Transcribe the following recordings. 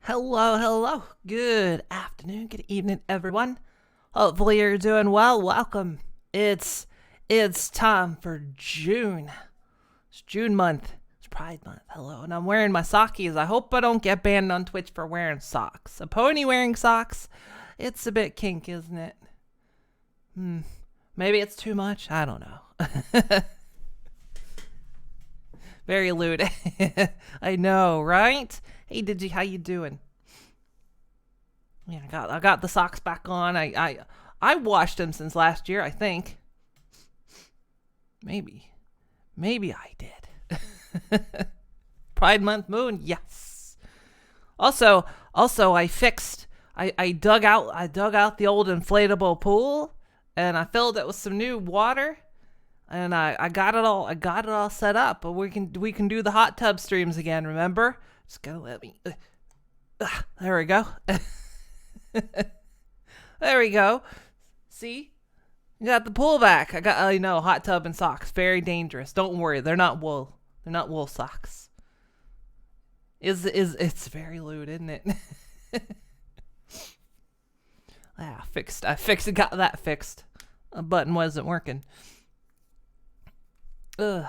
Hello, hello. Good afternoon, good evening, everyone. Hopefully you're doing well. Welcome. It's time for June. It's June month. It's Pride month. Hello, and I'm wearing my sockies. I hope I don't get banned on Twitch for wearing socks. A pony wearing socks? It's a bit kink, isn't it? Maybe it's too much. I don't know. Very lewd. I know, right? Hey, how you doing? Yeah, I got the socks back on. I washed them since last year, I think. Maybe I did. Pride Month moon, yes. Also, I dug out the old inflatable pool, and I filled it with some new water. And I got it all set up, but we can do the hot tub streams again. Remember? Just gotta let me. There we go. There we go. See, you got the pool back. I know hot tub and socks very dangerous. Don't worry, they're not wool. They're not wool socks. It's very lewd, isn't it? I fixed it. Got that fixed. A button wasn't working. Ugh.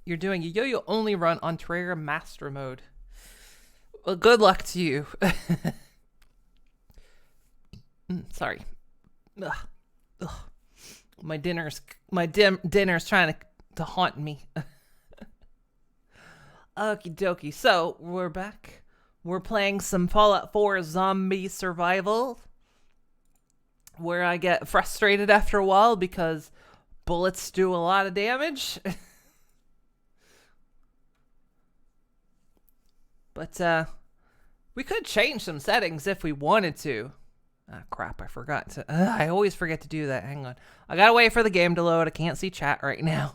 You're doing a yo-yo only run on Terraria Master Mode. Well, good luck to you. Sorry. Ugh. My dinner's trying to haunt me. Okie dokie. So we're back. We're playing some Fallout 4 Zombie Survival, where I get frustrated after a while because bullets do a lot of damage. But we could change some settings if we wanted to. Ah, crap, I forgot to. I always forget to do that. Hang on. I gotta wait for the game to load. I can't see chat right now.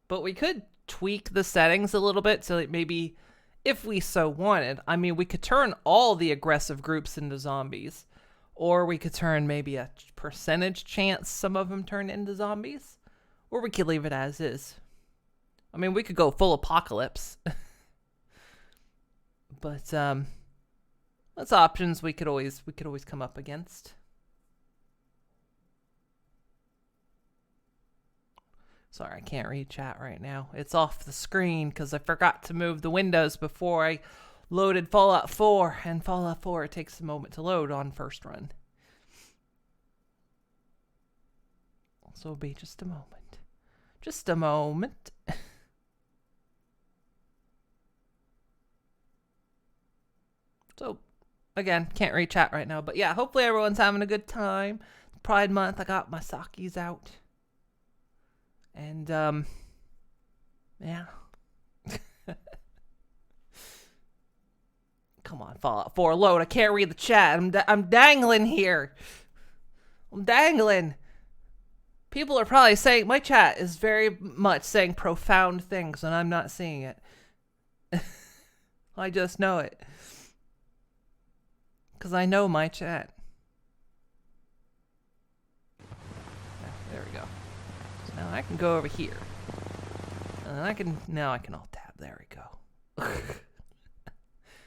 But we could tweak the settings a little bit so that maybe, if we so wanted, I mean, we could turn all the aggressive groups into zombies. Or we could turn maybe a percentage chance some of them turn into zombies. Or we could leave it as is. I mean, we could go full apocalypse. But that's options we could always come up against. Sorry, I can't read chat right now. It's off the screen because I forgot to move the windows before I loaded Fallout 4, and Fallout 4 takes a moment to load on first run. So it'll be just a moment. Just a moment. So, again, can't read chat right now. But yeah, hopefully everyone's having a good time. Pride Month, I got my sockies out. And, yeah. Come on, Fallout 4, load. I can't read the chat. I'm dangling here. I'm dangling. People are probably saying, my chat is very much saying profound things, and I'm not seeing it. I just know it. Because I know my chat. There we go. So now I can go over here. And now I can alt tab. There we go.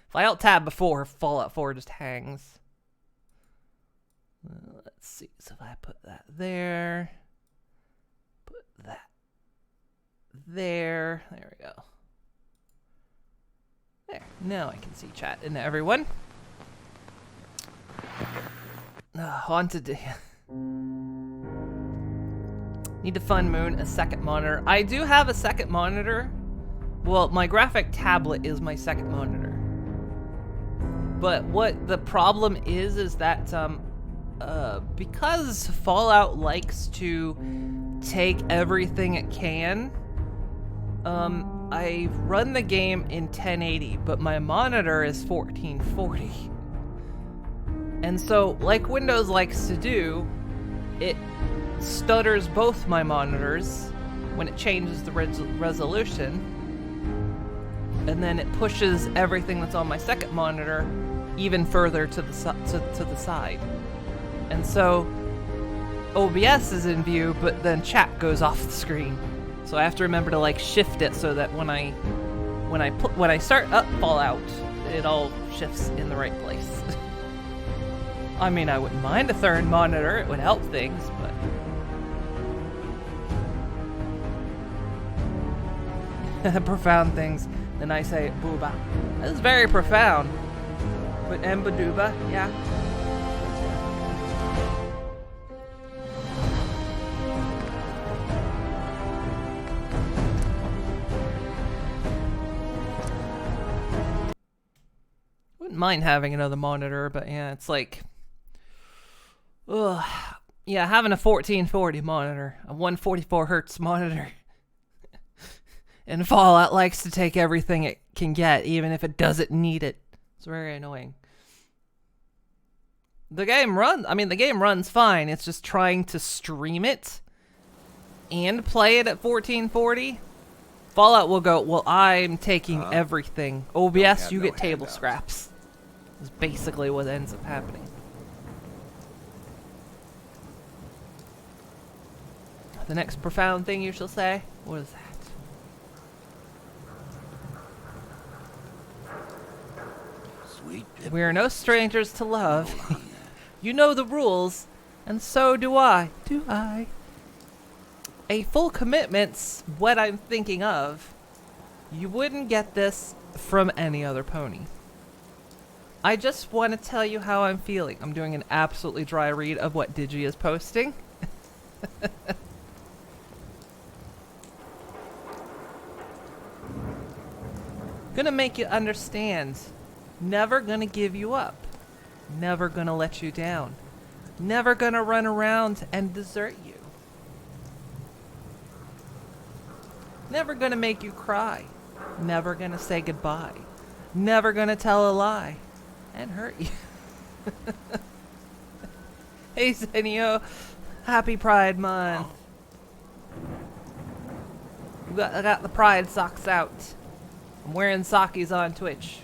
If I alt tab before, Fallout 4 just hangs. Let's see. So if I put that there. Put that there. There we go. There. Now I can see chat and everyone. Haunted. Need to fund Moon a second monitor. I do have a second monitor. Well, my graphic tablet is my second monitor. But what the problem is that because Fallout likes to take everything it can, I run the game in 1080, but my monitor is 1440. And so, like Windows likes to do, it stutters both my monitors when it changes the resolution, and then it pushes everything that's on my second monitor even further to the side. And so OBS is in view, but then chat goes off the screen. So I have to remember to like shift it so that when I start up Fallout, it all shifts in the right place. I mean, I wouldn't mind a third monitor, it would help things, but profound things. Then I say booba. This is very profound. But Embadooba, yeah. Wouldn't mind having another monitor, but yeah, it's like, ugh. Yeah, having a 1440 monitor, a 144 hertz monitor. And Fallout likes to take everything it can get, even if it doesn't need it. It's very annoying. The game runs fine. It's just trying to stream it and play it at 1440. Fallout will go, well, I'm taking everything. OBS, you get table scraps. Is basically what ends up happening. The next profound thing you shall say? What is that? We are no strangers to love. You know the rules, and so do I. Do I? A full commitment's what I'm thinking of. You wouldn't get this from any other pony. I just want to tell you how I'm feeling. I'm doing an absolutely dry read of what Digi is posting. Gonna make you understand. Never gonna give you up. Never gonna let you down. Never gonna run around and desert you. Never gonna make you cry. Never gonna say goodbye. Never gonna tell a lie and hurt you. Hey Zenio, happy Pride Month. I got the Pride socks out. I'm wearing sockies on Twitch.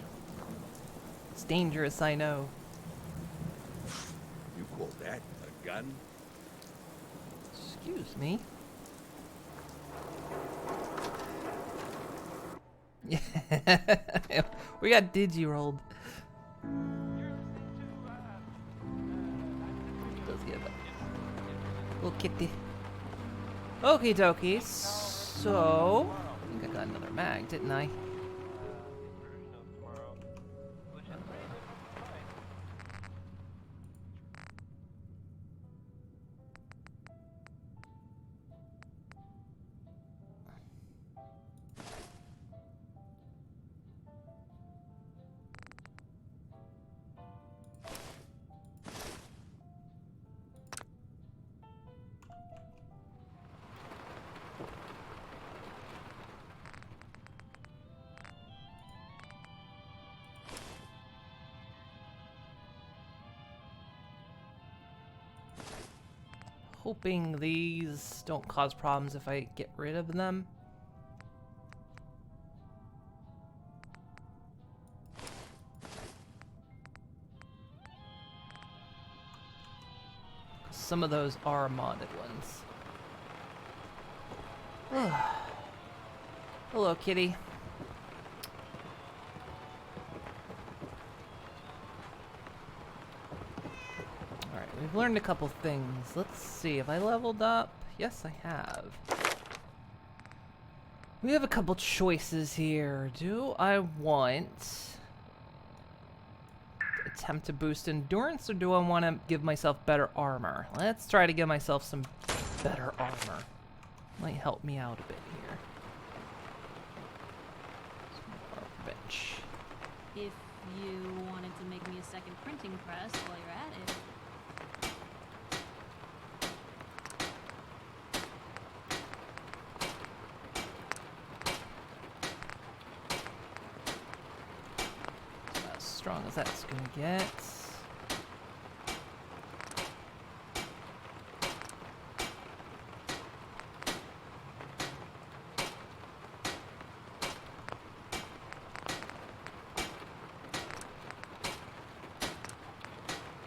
It's dangerous, I know. You call that a gun? Excuse me. Yeah, we got digi-rolled. Let's get it. Little kitty. Okie dokie. So, I think I got another mag, didn't I? Hoping these don't cause problems if I get rid of them. Some of those are modded ones. Hello, kitty. We've learned a couple things. Let's see, have I leveled up? Yes, I have. We have a couple choices here. Do I want to attempt to boost endurance, or do I want to give myself better armor? Let's try to give myself some better armor. Might help me out a bit here. Some bench. If you wanted to make me a second printing press while you're at it. Strong as that's gonna get.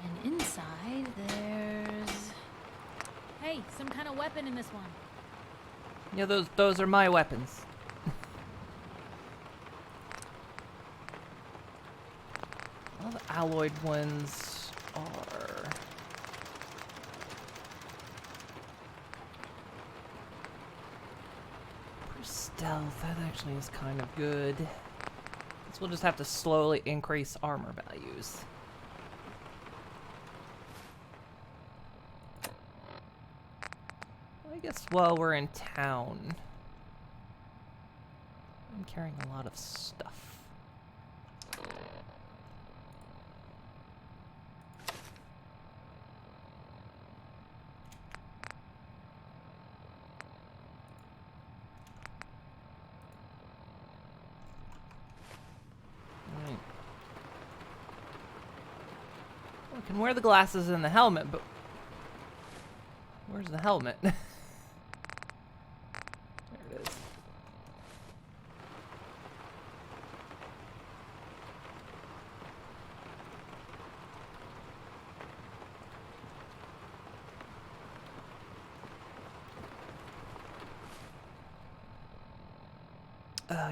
And inside there's... Hey, some kind of weapon in this one. Yeah, those are my weapons. All the alloyed ones are... For stealth, that actually is kind of good. So we'll just have to slowly increase armor values. I guess while we're in town, I'm carrying a lot of stuff. Right. Well, I can wear the glasses and the helmet, but where's the helmet? There it is.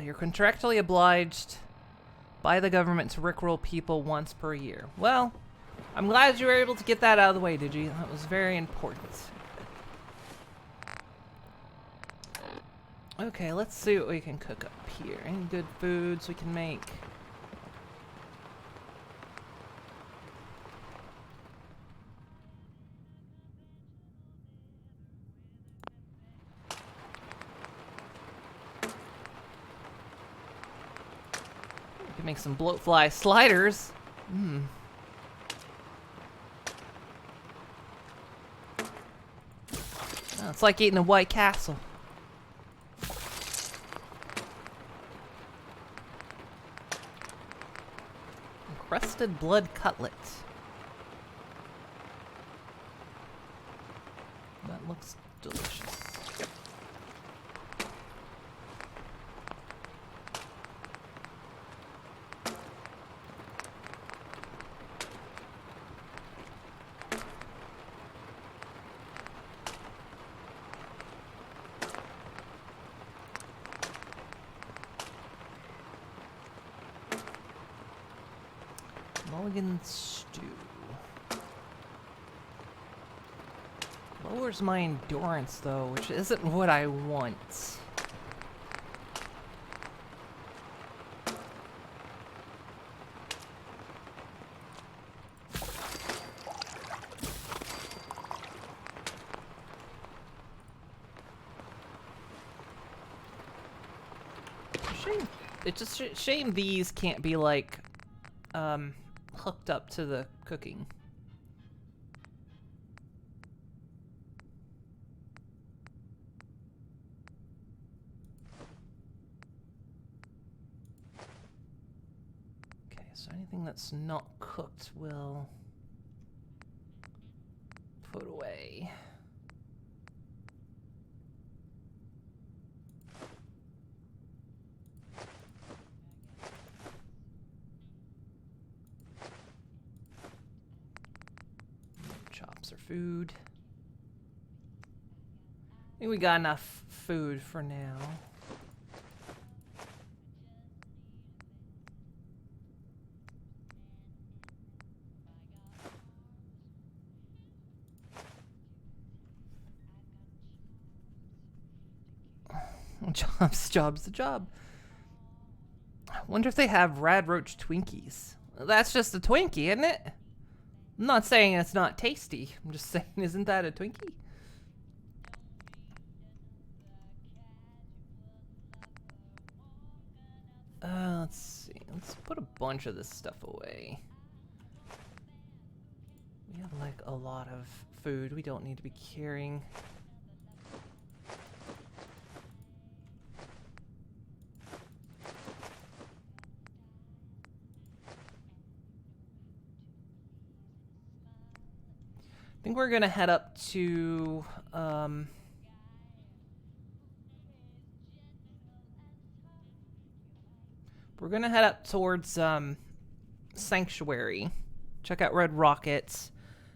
You're contractually obliged by the government to rickroll people once per year. Well, I'm glad you were able to get that out of the way, Digi. That was very important. Okay, let's see what we can cook up here. Any good foods we can make? We can make some bloatfly sliders. Mmm. Oh, it's like eating a White Castle. Crusted blood cutlet. That looks delicious. Mulligan stew. Lowers my endurance though, which isn't what I want. Shame. It's just shame these can't be like hooked up to the cooking. Okay, so anything that's not cooked will put away. Chops or food. I think we got enough food for now. Job's the job. I wonder if they have Rad Roach Twinkies. That's just a Twinkie, isn't it? I'm not saying it's not tasty. I'm just saying, isn't that a Twinkie? Let's see. Let's put a bunch of this stuff away. We have like a lot of food we don't need to be carrying. I think we're gonna head up to we're gonna head up towards Sanctuary. Check out Red Rockets.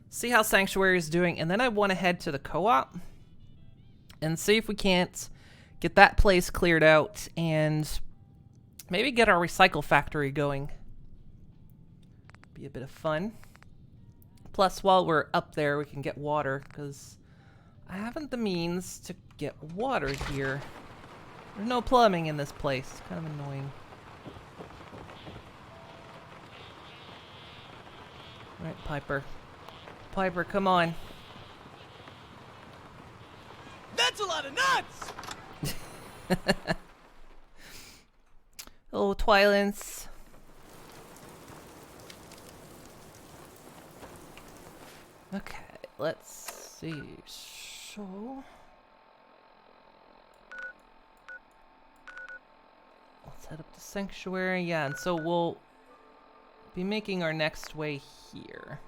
See how Sanctuary is doing, and then I want to head to the co-op and see if we can't get that place cleared out, and maybe get our recycle factory going. Be a bit of fun. Plus, while we're up there, we can get water, because I haven't the means to get water here. There's no plumbing in this place. It's kind of annoying. Alright, Piper. Piper, come on. That's a lot of nuts! Hello, Twilance. Okay, let's see. So... let's head up to Sanctuary. Yeah, and so we'll be making our next way here.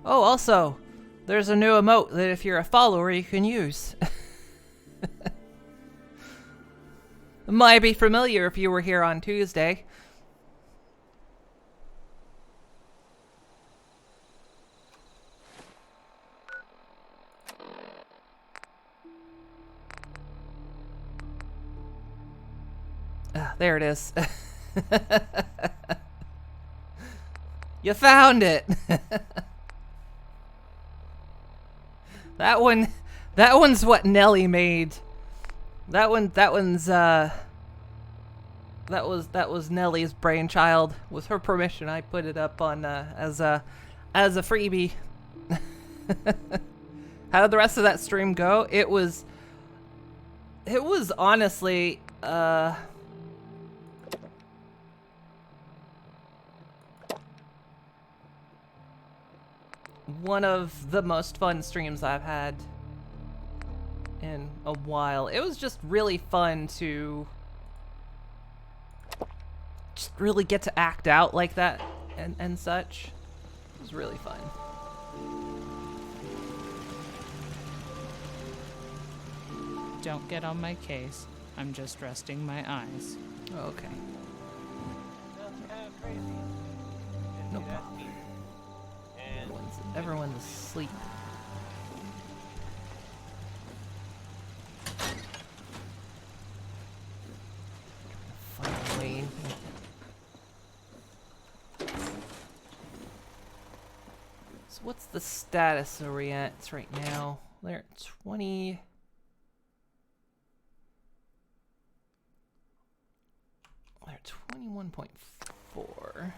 Oh, also, there's a new emote that if you're a follower, you can use. It might be familiar if you were here on Tuesday. Ah, there it is. You found it. That one's what Nelly made. That was Nelly's brainchild. With her permission, I put it up on as a freebie. How did the rest of that stream go? It was honestly one of the most fun streams I've had in a while. It was just really fun to just really get to act out like that and such. It was really fun. Don't get on my case. I'm just resting my eyes. Okay. No problem. Everyone's asleep. Find a way in here. So what's the status are we at right now? They're at 20. They're 21.4.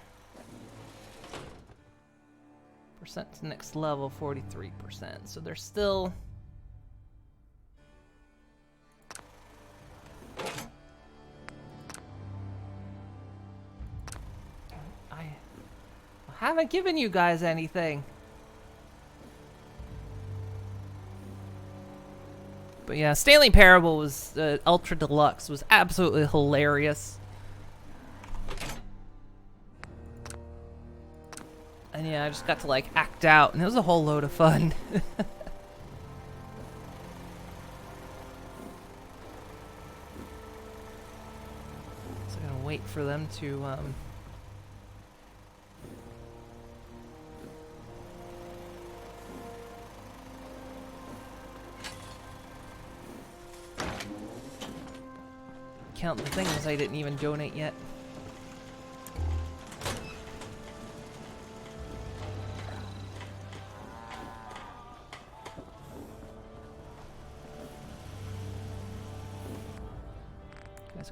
Percent to next level, 43%. So they're still... I haven't given you guys anything. But yeah, Stanley Parable was Ultra Deluxe was absolutely hilarious. And yeah, I just got to like act out, and it was a whole load of fun. So I'm gonna wait for them to count the things I didn't even donate yet.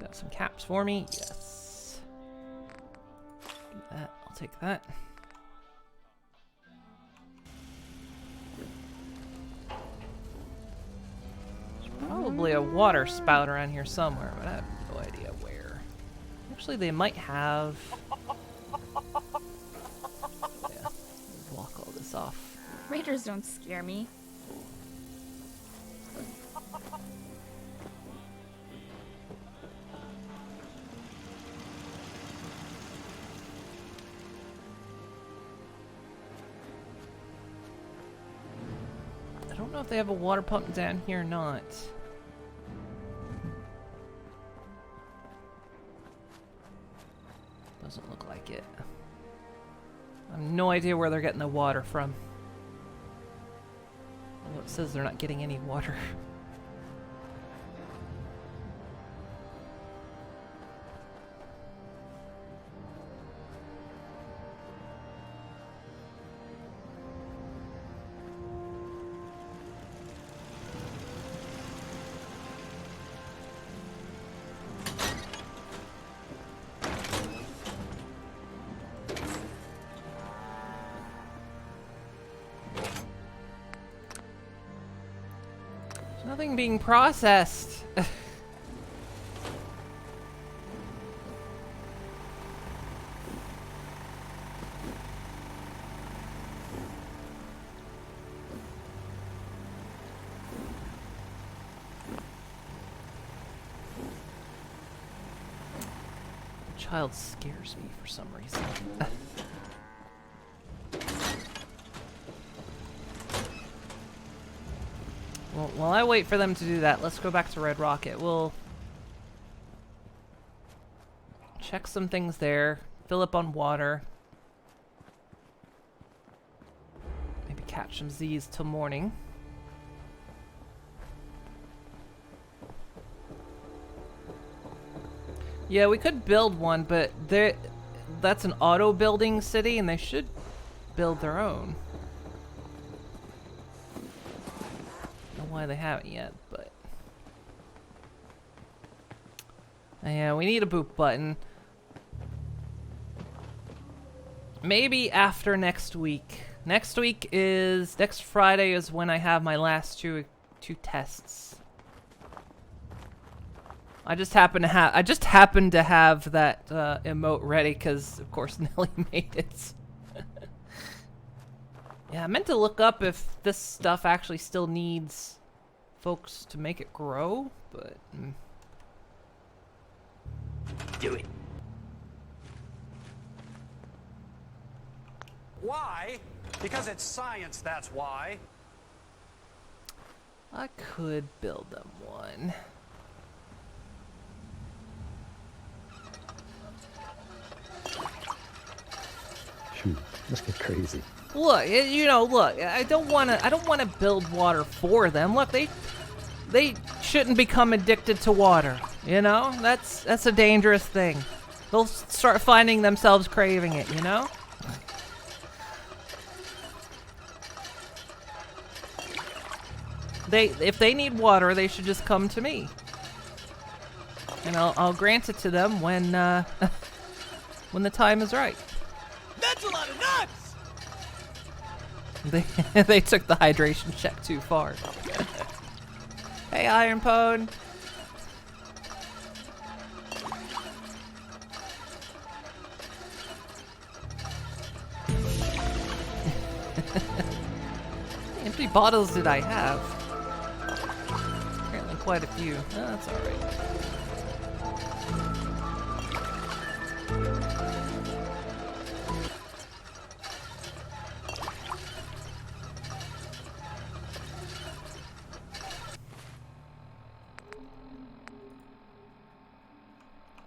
Got some caps for me. Yes. Do that. I'll take that. There's probably a water spout around here somewhere, but I have no idea where. Actually, they might have. Yeah. Block all this off. Raiders don't scare me. I don't know if they have a water pump down here or not. Doesn't look like it. I have no idea where they're getting the water from. Although it says they're not getting any water. Nothing being processed. The child scares me for some reason. Well, while I wait for them to do that, let's go back to Red Rocket. We'll check some things there, fill up on water, maybe catch some Z's till morning. Yeah, we could build one, but that's an auto building city, and they should build their own. Why they haven't yet, but yeah, we need a boop button. Maybe after next week. Next Friday is when I have my last two tests. I just happen to have that emote ready because of course Nelly made it. Yeah, I meant to look up if this stuff actually still needs folks to make it grow, but Do it. Why? Because it's science, that's why. I could build them one. Shoot, let's get crazy. Look, look. I don't want to build water for them. Look, they shouldn't become addicted to water. You know, that's a dangerous thing. They'll start finding themselves craving it. You know. If they need water, they should just come to me, and I'll grant it to them when when the time is right. That's a lot of nuts! They took the hydration check too far. Hey, Iron Pone. How many empty bottles did I have? Apparently quite a few. Oh, that's alright.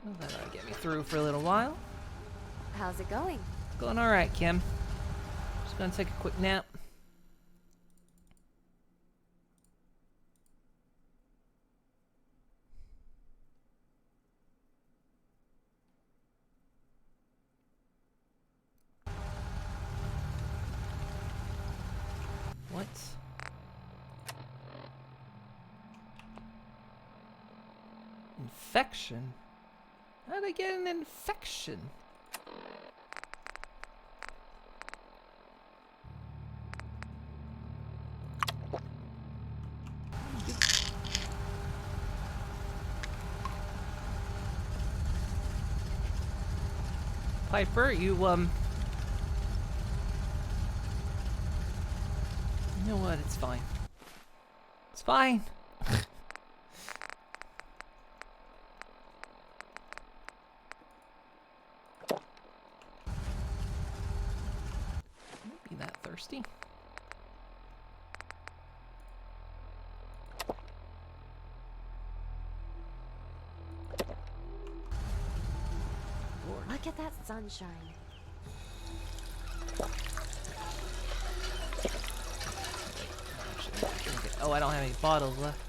Well, that'll get me through for a little while. How's it going? It's going alright, Kim. Just gonna take a quick nap. What? Infection? How'd I get an infection? Piper, you know what? It's fine. It's fine. Be that thirsty. Look Look at that sunshine. Oh, I don't have any bottles left.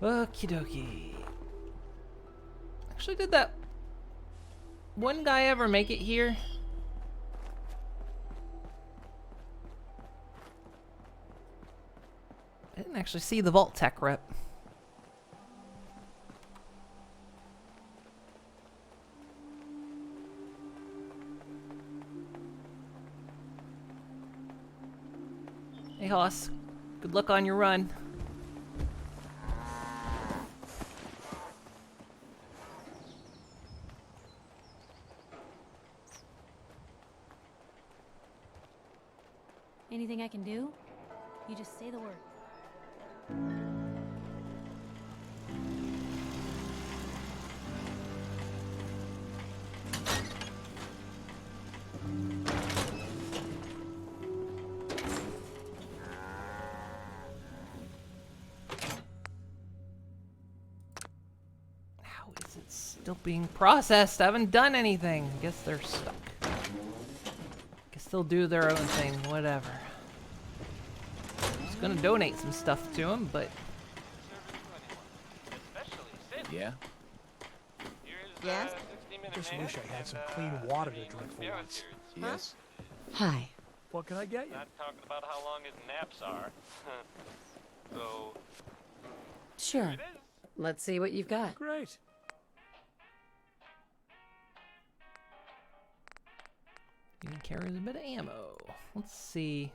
Okie dokie. Actually, did that one guy ever make it here? I didn't actually see the Vault Tech rep. Hey, Hoss. Good luck on your run. Anything I can do? You just say the word. How is it still being processed? I haven't done anything. Guess they're stuck. Guess they'll do their own thing, whatever. Gonna donate some stuff to him, but Yeah? Yes? I just wish I had some clean water to drink for once. Yes? Hi. What can I get you? Not talking about how long his naps are. So, Sure. it is. Let's see what you've got. Great. even carries a bit of ammo. Let's see.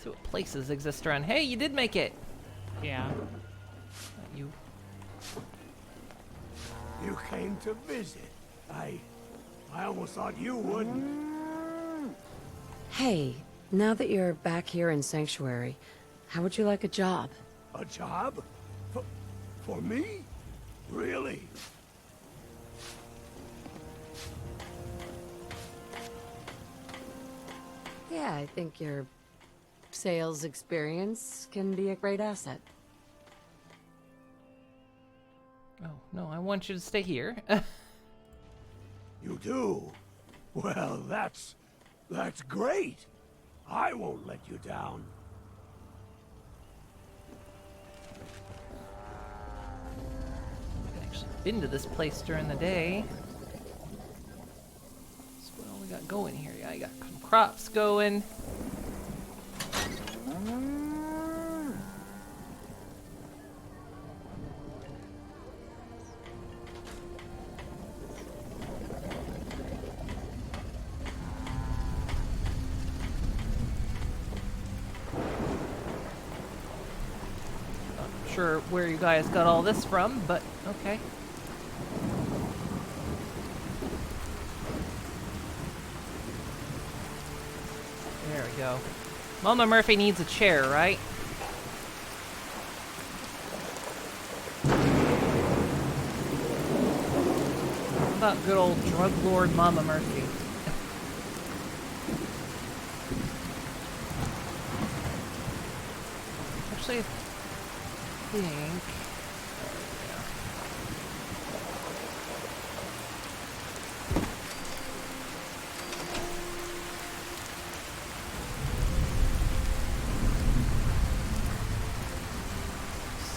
See what places exist around. Hey, you did make it. Yeah. Not you. You came to visit. I almost thought you wouldn't. Hey, now that you're back here in Sanctuary, how would you like a job? A job? For me? Really? Yeah, I think your sales experience can be a great asset. Oh, no, I want you to stay here. You do? Well, that's great. I won't let you down. I've actually been to this place during the day. So what all we got going here? Yeah, I got some crops going. Not sure where you guys got all this from, but okay. There we go. Mama Murphy needs a chair, right? How about good old drug lord Mama Murphy? Actually, I think...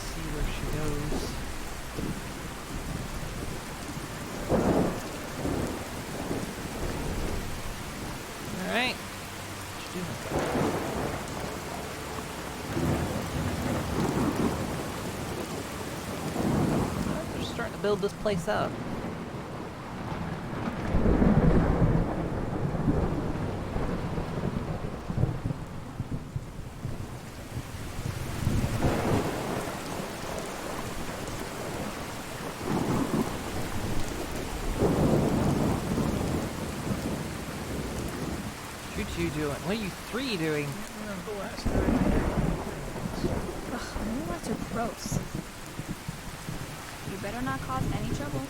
see where she goes. All right. What you doing? They're starting to build this place up. 2 doing? What are you 3 doing? Ugh, robots are gross. You better not cause any trouble.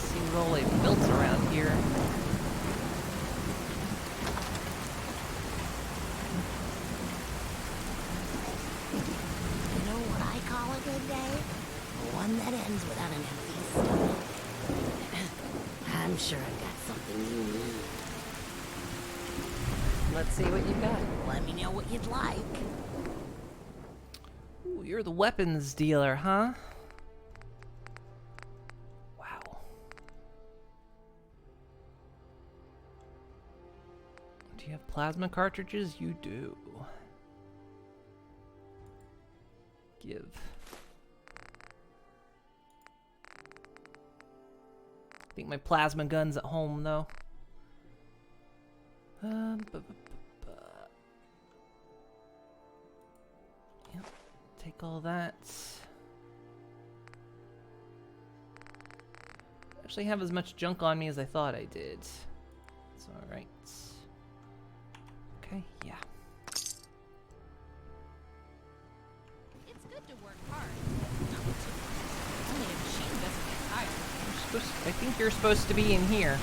See what all they've built around here. You know what I call a good day? One that ends without an empty stomach. I'm sure I've got something you need. Let's see what you got. Let me know what you'd like. Ooh, you're the weapons dealer, huh? Wow. Do you have plasma cartridges? You do. Give. I think my plasma gun's at home, though. Yep, take all that. Actually have as much junk on me as I thought I did. It's alright. Okay, yeah. It's good to work hard. Only a machine doesn't get tired. I think you're supposed to be in here.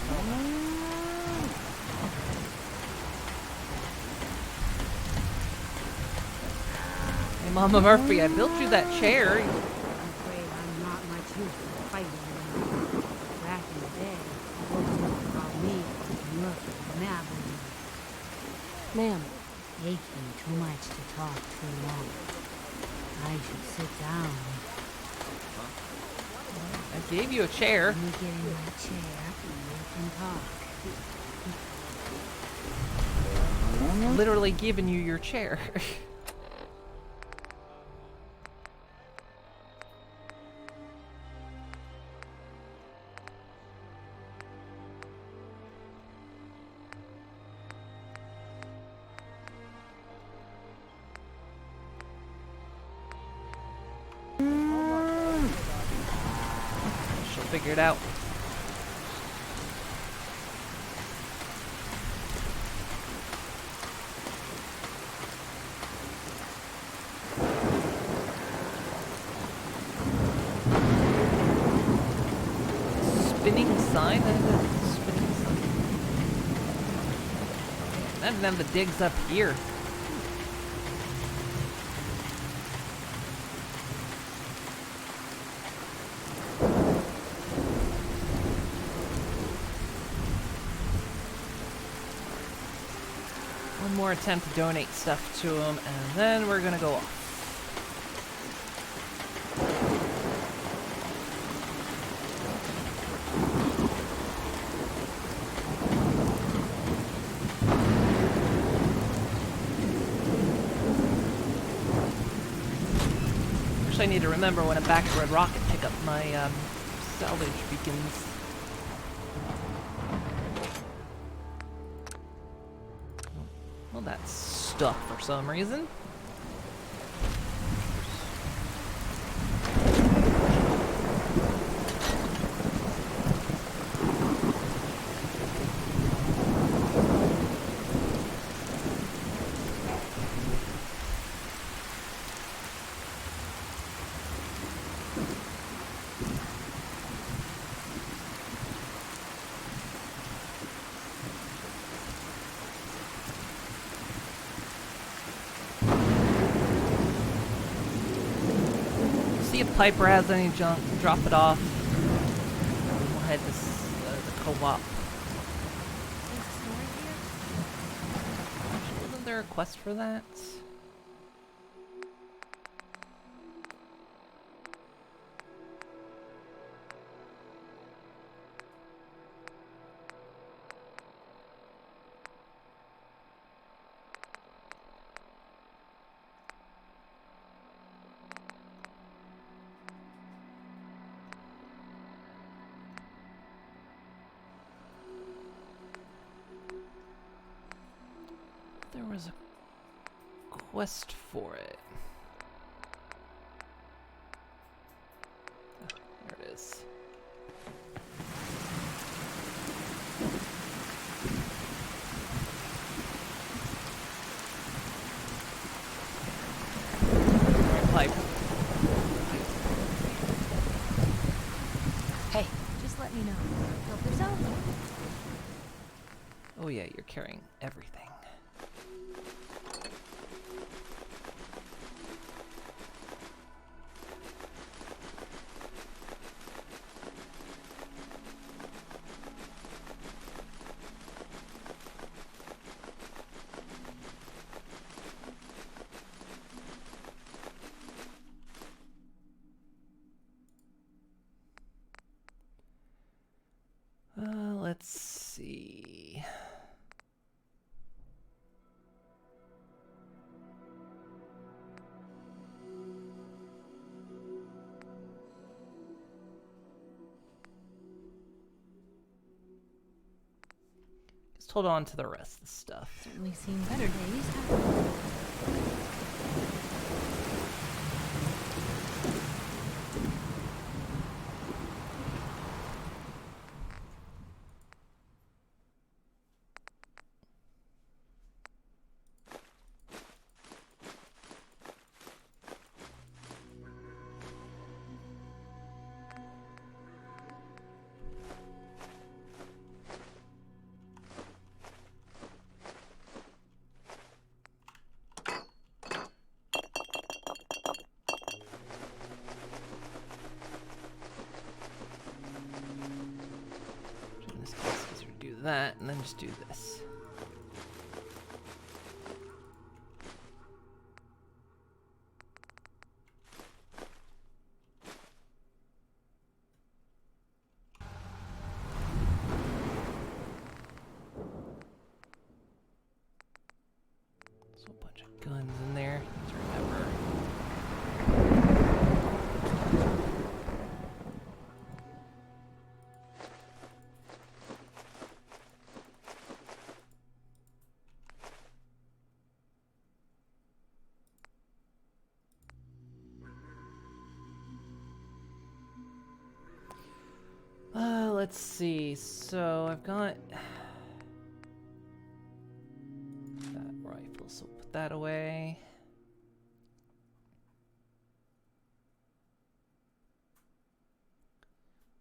Hey, Mama Murphy, I built you that chair. I'm afraid I'm not much use for fighting anymore. Back in the day, folks used to call me Murphy the Maveline. Ma'am, Aching too much to talk too long. I should sit down. I gave you a chair. When you get in my chair, you can talk. Literally giving you your chair. She'll figure it out. Spinning sign? Spinning sign. I didn't have the digs up here. One more attempt to donate stuff to him, and then we're gonna go off. Actually, I need to remember when I'm back to Red Rocket, pick up my salvage beacons. Well, that's stuck for some reason. See if Piper has any junk, drop it off. We'll head to the co-op. Wasn't there a quest for that? quest for it. Oh, there it is. Pipe. Hey, just let me know. Help yourself. Oh yeah, you're carrying everything. Let's see. Just hold on to the rest of the stuff. Certainly seen better days, haven't we? In this case, let's do that and then just do this. There's a bunch of guns in there to remember. Let's see. So I've got that rifle, so put that away.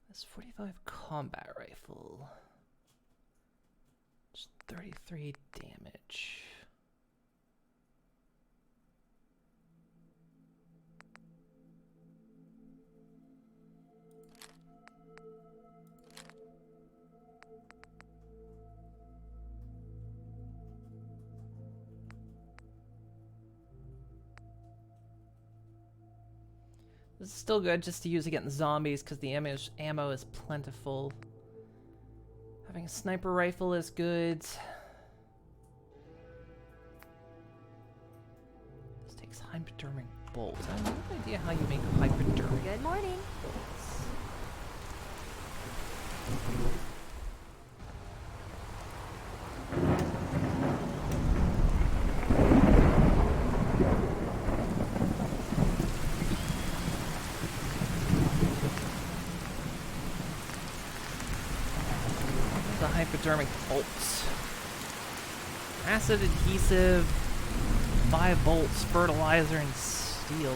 This 45 combat rifle. Just 33 damage. This is still good just to use against zombies because the ammo is plentiful. Having a sniper rifle is good. This takes hypodermic bolts. I have no idea how you make hypodermic. Good morning. The hypodermic bolts. Acid adhesive, 5 volts, fertilizer, and steel.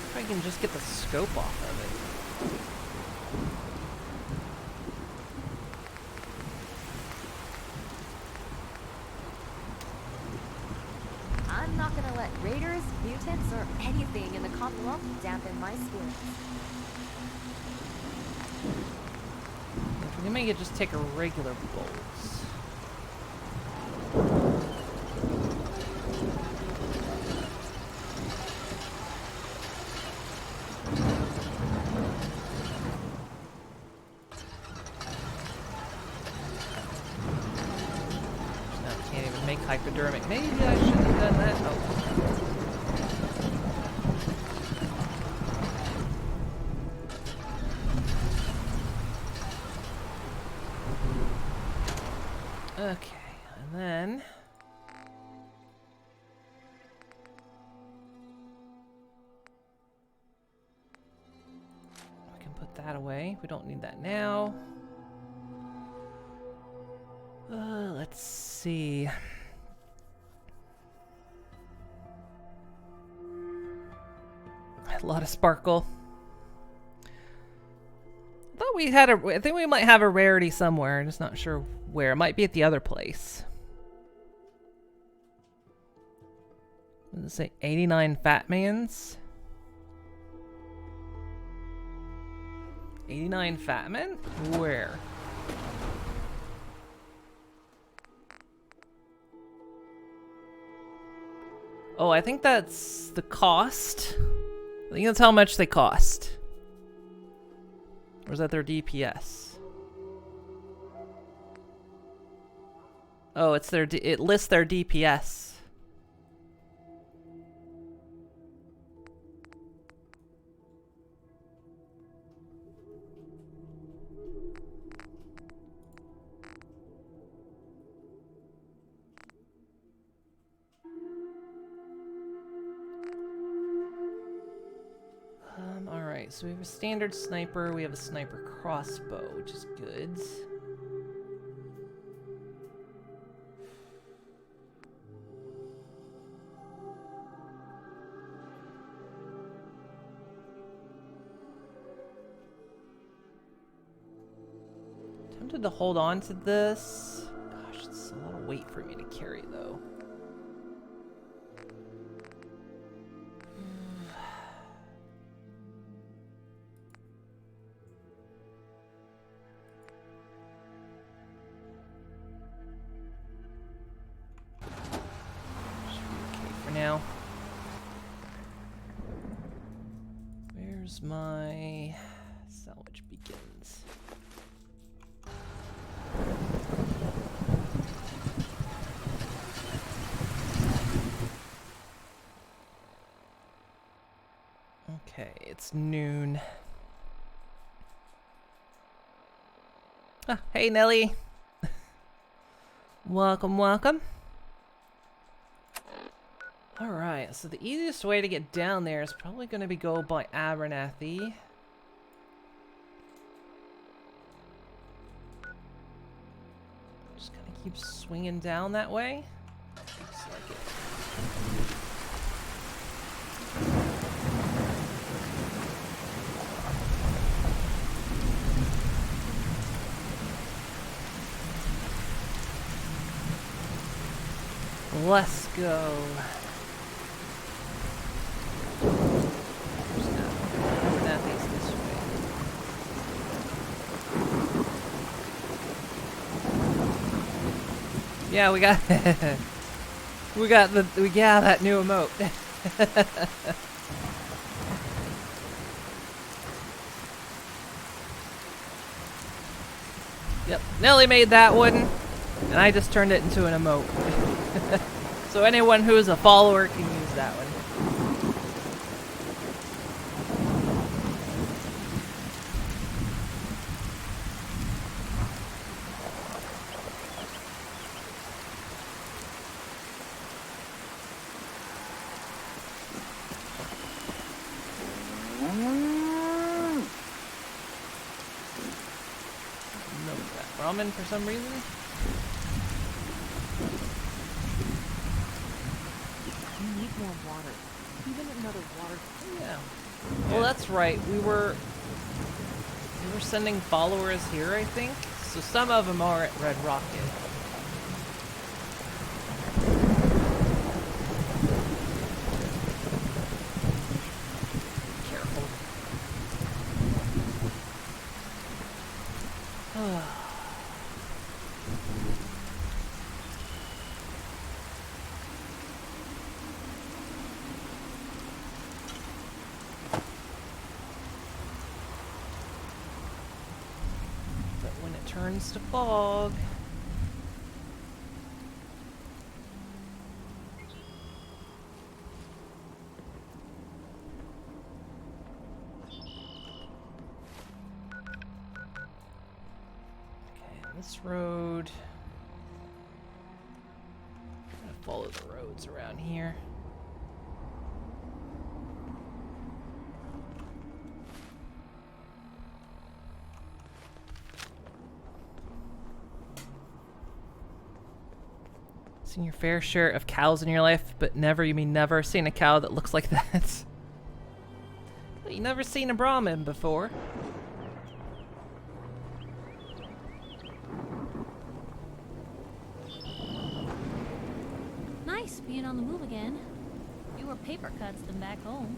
If I can just get the scope off of it. I'm not gonna let raiders, mutants, or anything in the Commonwealth dampen my spirits. If we can make it just take a regular bolts. Now I can't even make hypodermic. Maybe I should have done that. Oh. that away. We don't need that now. Let's see. A lot of sparkle. I thought we had I think we might have a rarity somewhere. I'm just not sure where. It might be at the other place. What does it say? 89 Fat Mans? 89 Fat Men? Where? Oh, I think that's the cost. I think that's how much they cost. Or is that their DPS? Oh, it's their it lists their DPS. Alright, so we have a standard sniper, we have a sniper crossbow, which is good. Tempted to hold on to this. Gosh, it's a lot of weight for me to carry, though. Now, where's my salvage begins? Okay, it's noon. Ah, hey Nelly. Welcome, welcome. Alright, so the easiest way to get down there is probably going to be go by Abernathy. Just kind of keep swinging down that way. Looks like it. Let's go. Yeah, we got we got that new emote. Yep, Nelly made that one, and I just turned it into an emote. So anyone who is a follower can use that one. Ramen for some reason. You need more water. Even another water. Yeah. Well, that's right. We were sending followers here, I think. So some of them are at Red Rocket. Careful. Turns to fog. Okay, this road. I'm gonna follow the roads around here. Seen your fair share of cows in your life, but never, you mean never, seen a cow that looks like that. But you never seen a Brahmin before. Nice being on the move again. Fewer paper cuts than back home.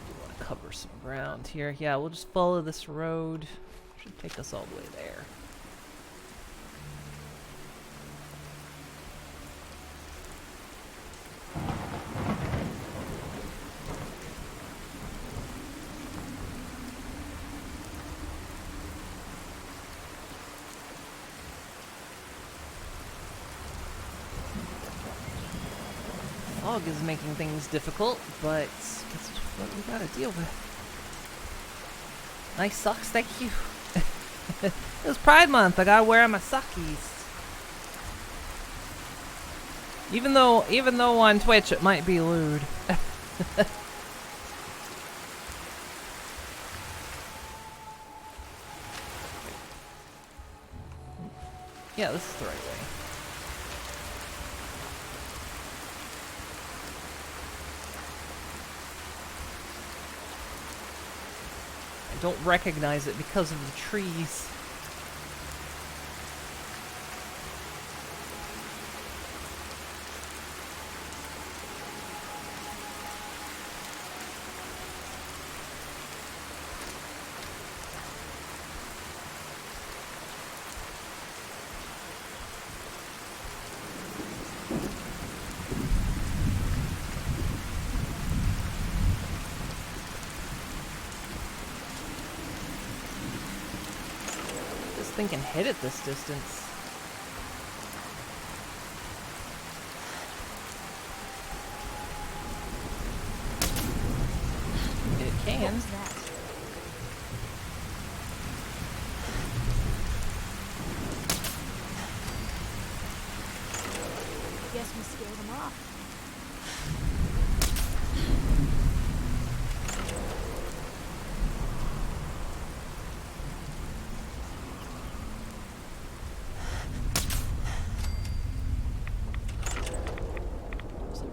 Do want to cover some ground here. Yeah, we'll just follow this road. Should take us all the way there. Fog is making things difficult, but it's what we gotta deal with. Nice socks, thank you. It was Pride Month, I gotta wear my sockies. Even though on Twitch it might be lewd. Yeah, this is the right way. I don't recognize it because of the trees. Thing can hit at this distance. It can. What was that? Guess we scared them off.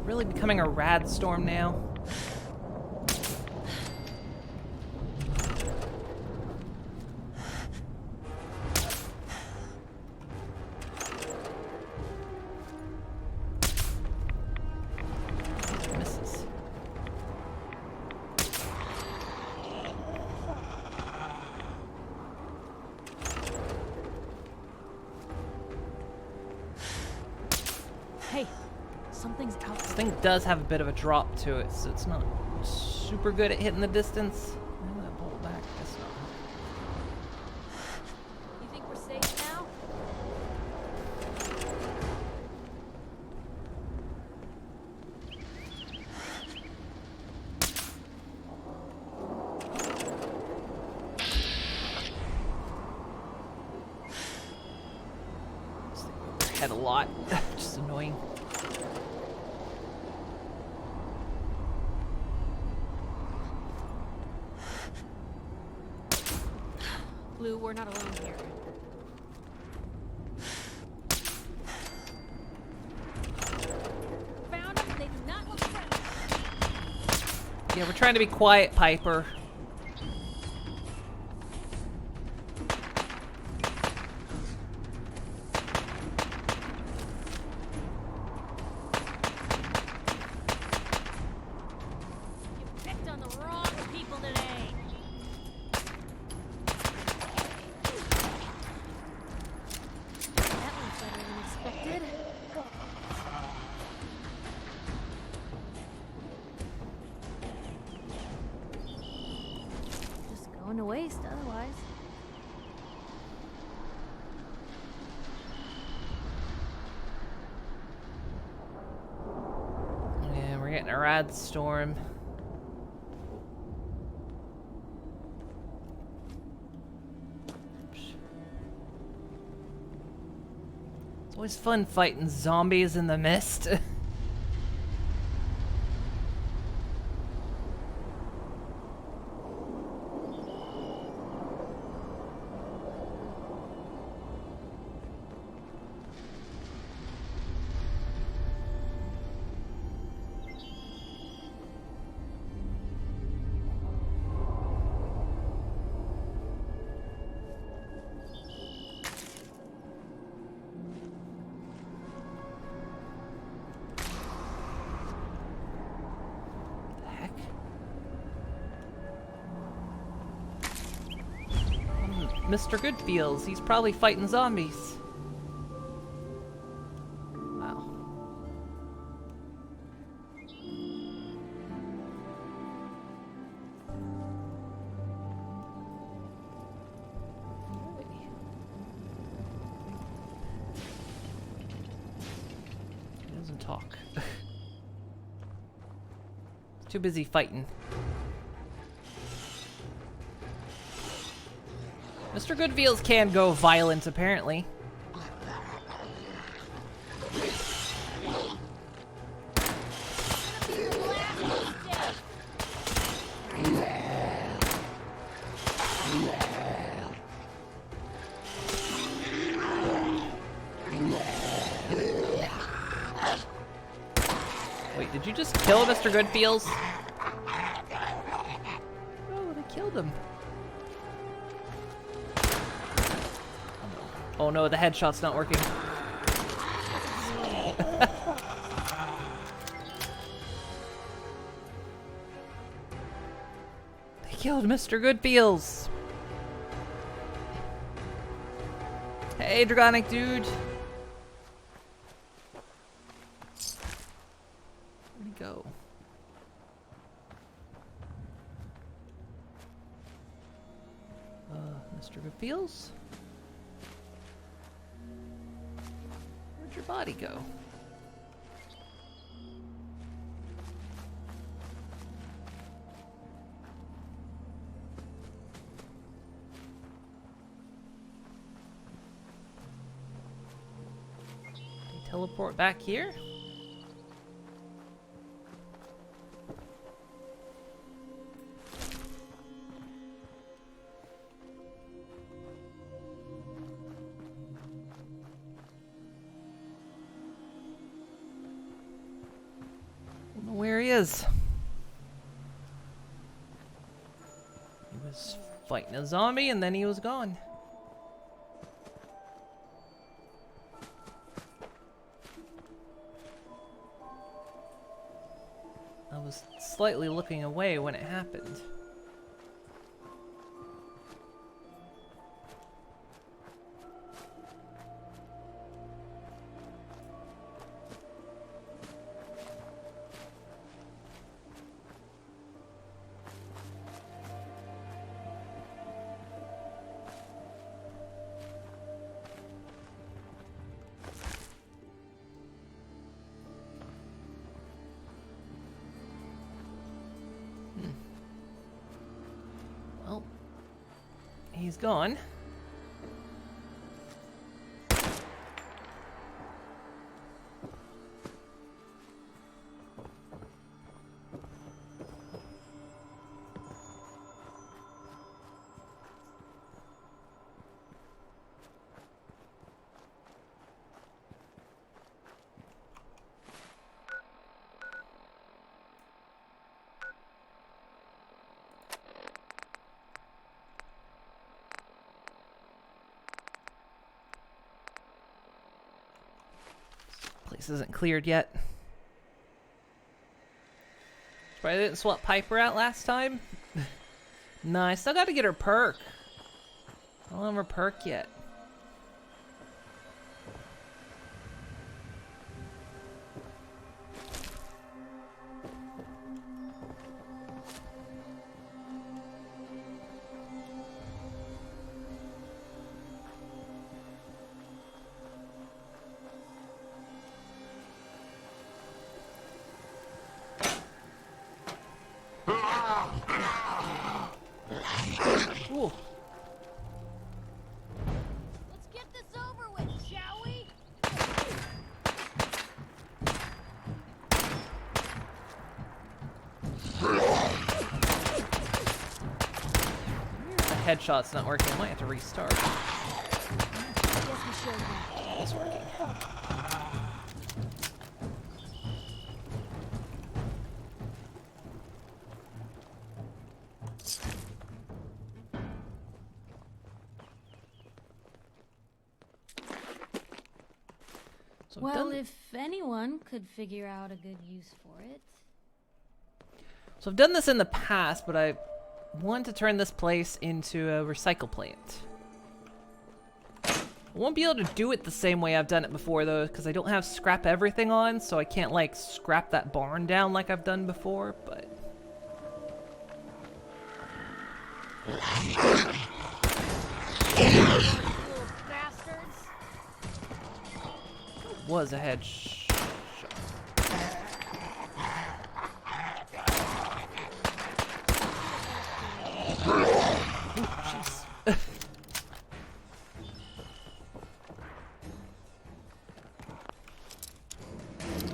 Really becoming a rad storm now. Misses. Hey, something's out This thing does have a bit of a drop to it, so it's not super good at hitting the distance. I'm gonna pull back. Guess not. You think we're safe now? This thing overhead a lot, which is annoying. Blue, we're not alone here. Found them. They do not look friendly. Yeah, we're trying to be quiet, Piper. You picked on the wrong people today. That went better than expected. Just going to waste otherwise. Yeah, we're getting a rad storm. It's always fun fighting zombies in the mist. Mr. Goodfeels. He's probably fighting zombies. Wow. He doesn't talk. He's too busy fighting. Mr. Goodfeels can go violent, apparently. Wait, did you just kill Mr. Goodfeels? Oh, they killed him. Oh no, the headshot's not working. They killed Mr. Goodfeels. Hey, Dragonic dude. Where'd he go? Mr. Goodfeels? Where'd your body go? Can you teleport back here? Where he is. He was fighting a zombie and then he was gone. I was slightly looking away when it happened. Well, he's gone. Place isn't cleared yet. Probably didn't swap Piper out last time. No, I still gotta get her perk. I don't have her perk yet. Ooh. Let's get this over with, shall we? The headshot's not working. I might have to restart. I guess we should. It's working. So Well, if anyone could figure out a good use for it. So I've done this in the past, but I want to turn this place into a recycle plant. won't be able to do it the same way I've done it before, though, because I don't have scrap everything on, so I can't, like, scrap that barn down like I've done before, but... Was a headshot.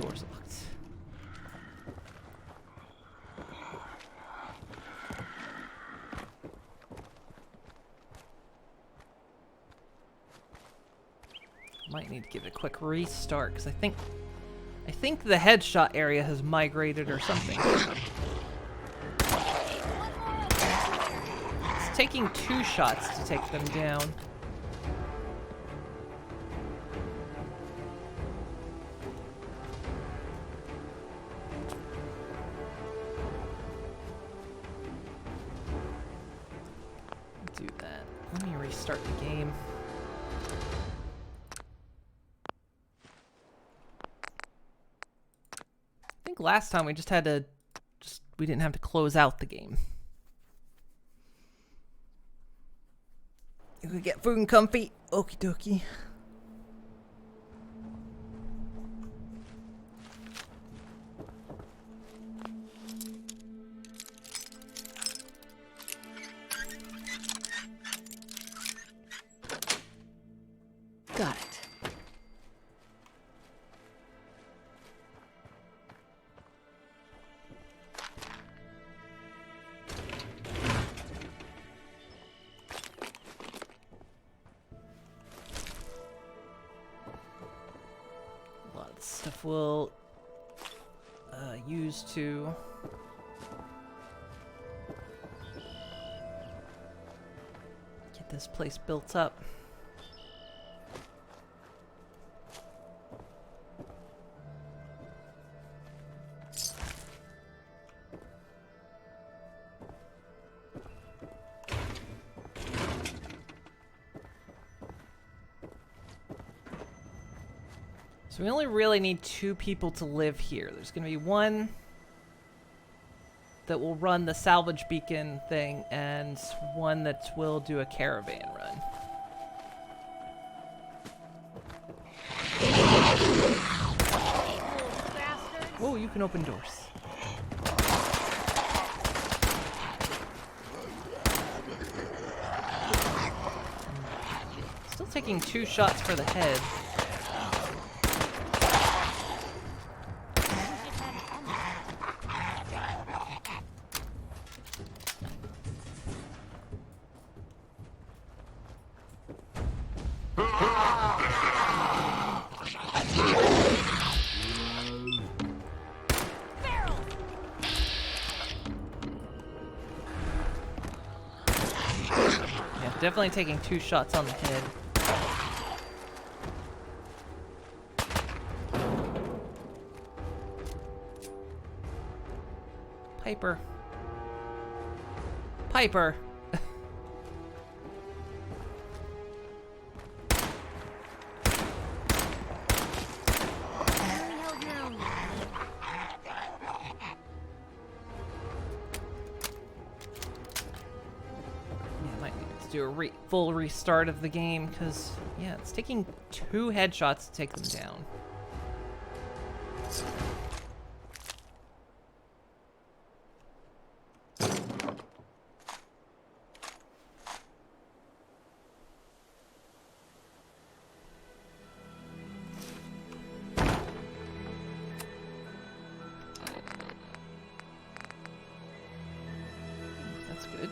Door's locked. Might need to give it a quick restart because I think the headshot area has migrated or something. It's taking 2 shots to take them down. Do that. Let me restart the game. I think last time we just had to, we didn't have to close out the game. You could get food and comfy. Okie dokie. Got it. A lot of stuff we'll use to get this place built up. So we only really need 2 people to live here. There's going to be one that will run the salvage beacon thing, and one that will do a caravan run. Whoa, you can open doors. Still taking 2 shots for the head. Definitely taking 2 shots on the head. Piper. Piper. Do a full restart of the game because, yeah, it's taking 2 headshots to take them down. That's good.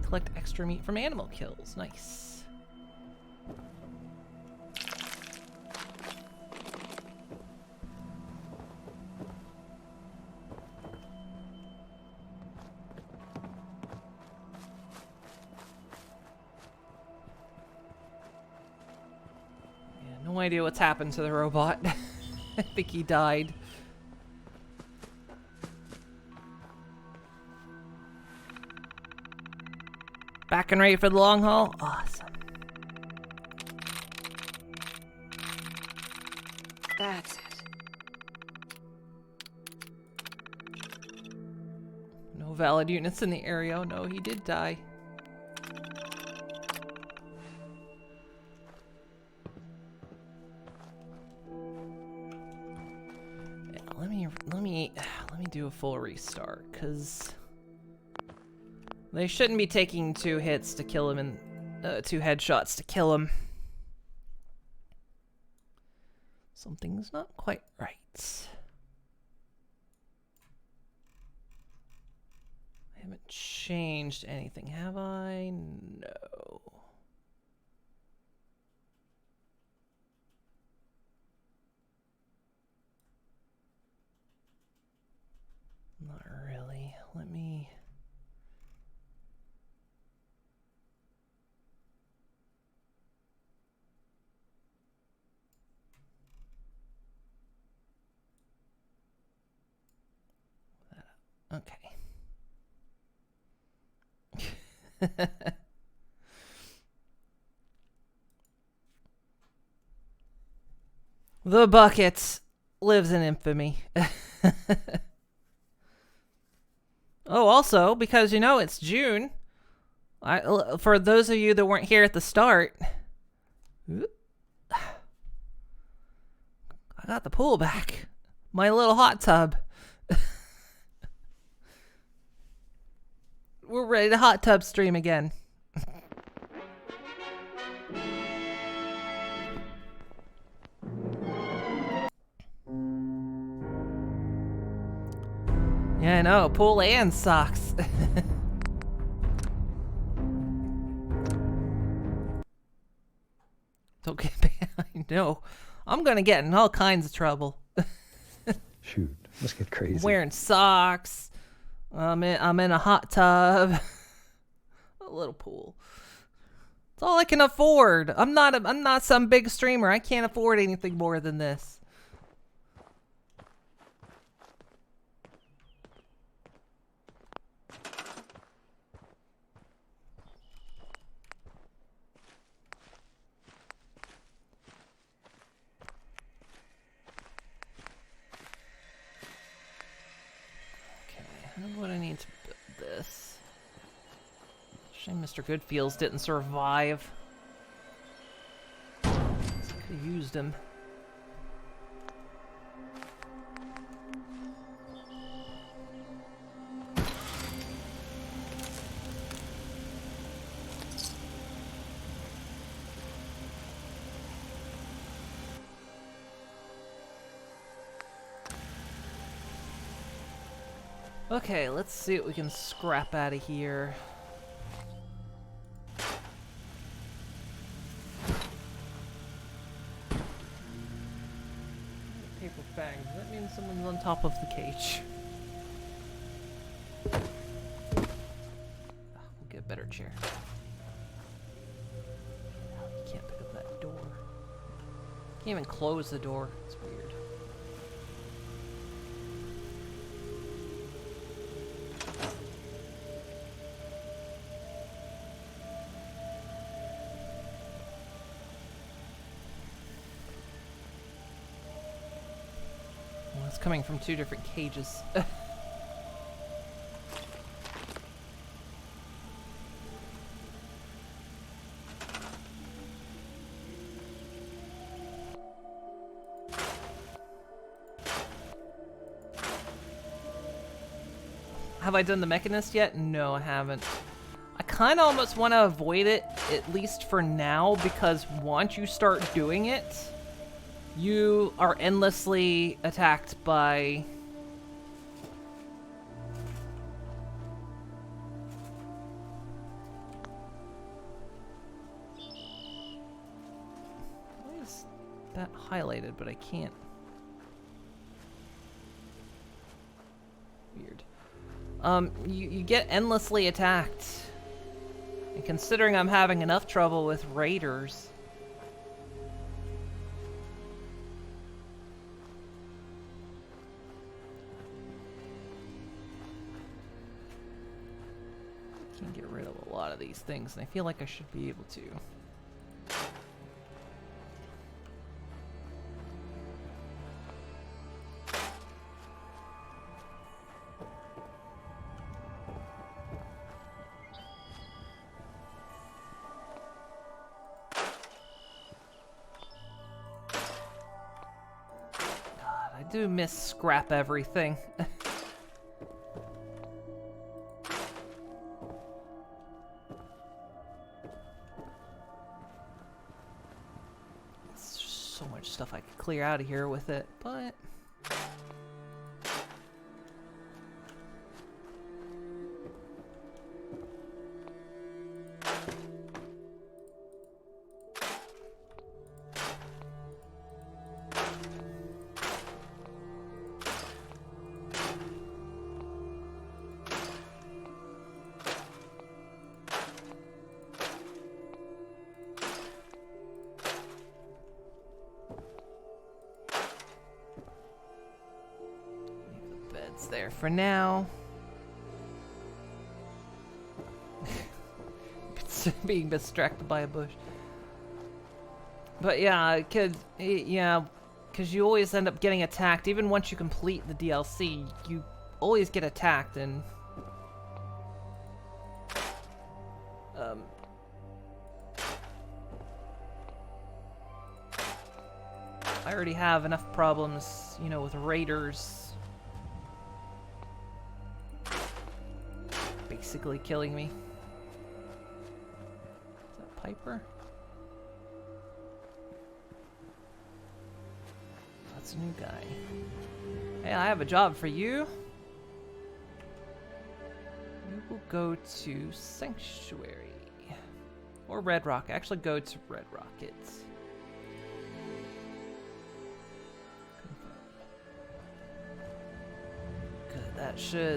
Collect extra meat from animal kills. Nice. No idea what's happened to the robot. I think he died. Back and ready for the long haul? Awesome. That's it. No valid units in the area. Oh no, he did die. Yeah, let me do a full restart, cause they shouldn't be taking 2 hits to kill him and 2 headshots to kill him. Something's not quite right. I haven't changed anything, have I? No. Not really. Let me... Okay. The bucket lives in infamy. Oh, also, because you know it's June, for those of you that weren't here at the start, I got the pool back. My little hot tub. We're ready to hot tub stream again. Yeah, I know. Pool and socks. Don't get behind. No. I'm gonna get in all kinds of trouble. Shoot, let's get crazy. Wearing socks. I'm in a hot tub. A little pool. It's all I can afford. I'm not some big streamer. I can't afford anything more than this. What I need to build this. Shame Mr. Goodfields didn't survive. Could have used him. Okay, let's see what we can scrap out of here. Paper bags. That means someone's on top of the cage. We'll get a better chair. You can't pick up that door. Can't even close the door. It's weird. It's coming from 2 different cages. Have I done the Mechanist yet? No, I haven't. I kind of almost want to avoid it, at least for now, because once you start doing it, you are endlessly attacked by... Why is that highlighted, but I can't? Weird. You get endlessly attacked. And considering I'm having enough trouble with raiders... Can't get rid of a lot of these things, and I feel like I should be able to. God, I do miss scrap everything. So much stuff I could clear out of here with it, but there for now. Being distracted by a bush. But yeah, because you always end up getting attacked. Even once you complete the DLC, you always get attacked, and I already have enough problems, you know, with raiders basically killing me. Is that Piper? That's a new guy. Hey, I have a job for you. We will go to Sanctuary. Or Red Rock. Actually, go to Red Rockets.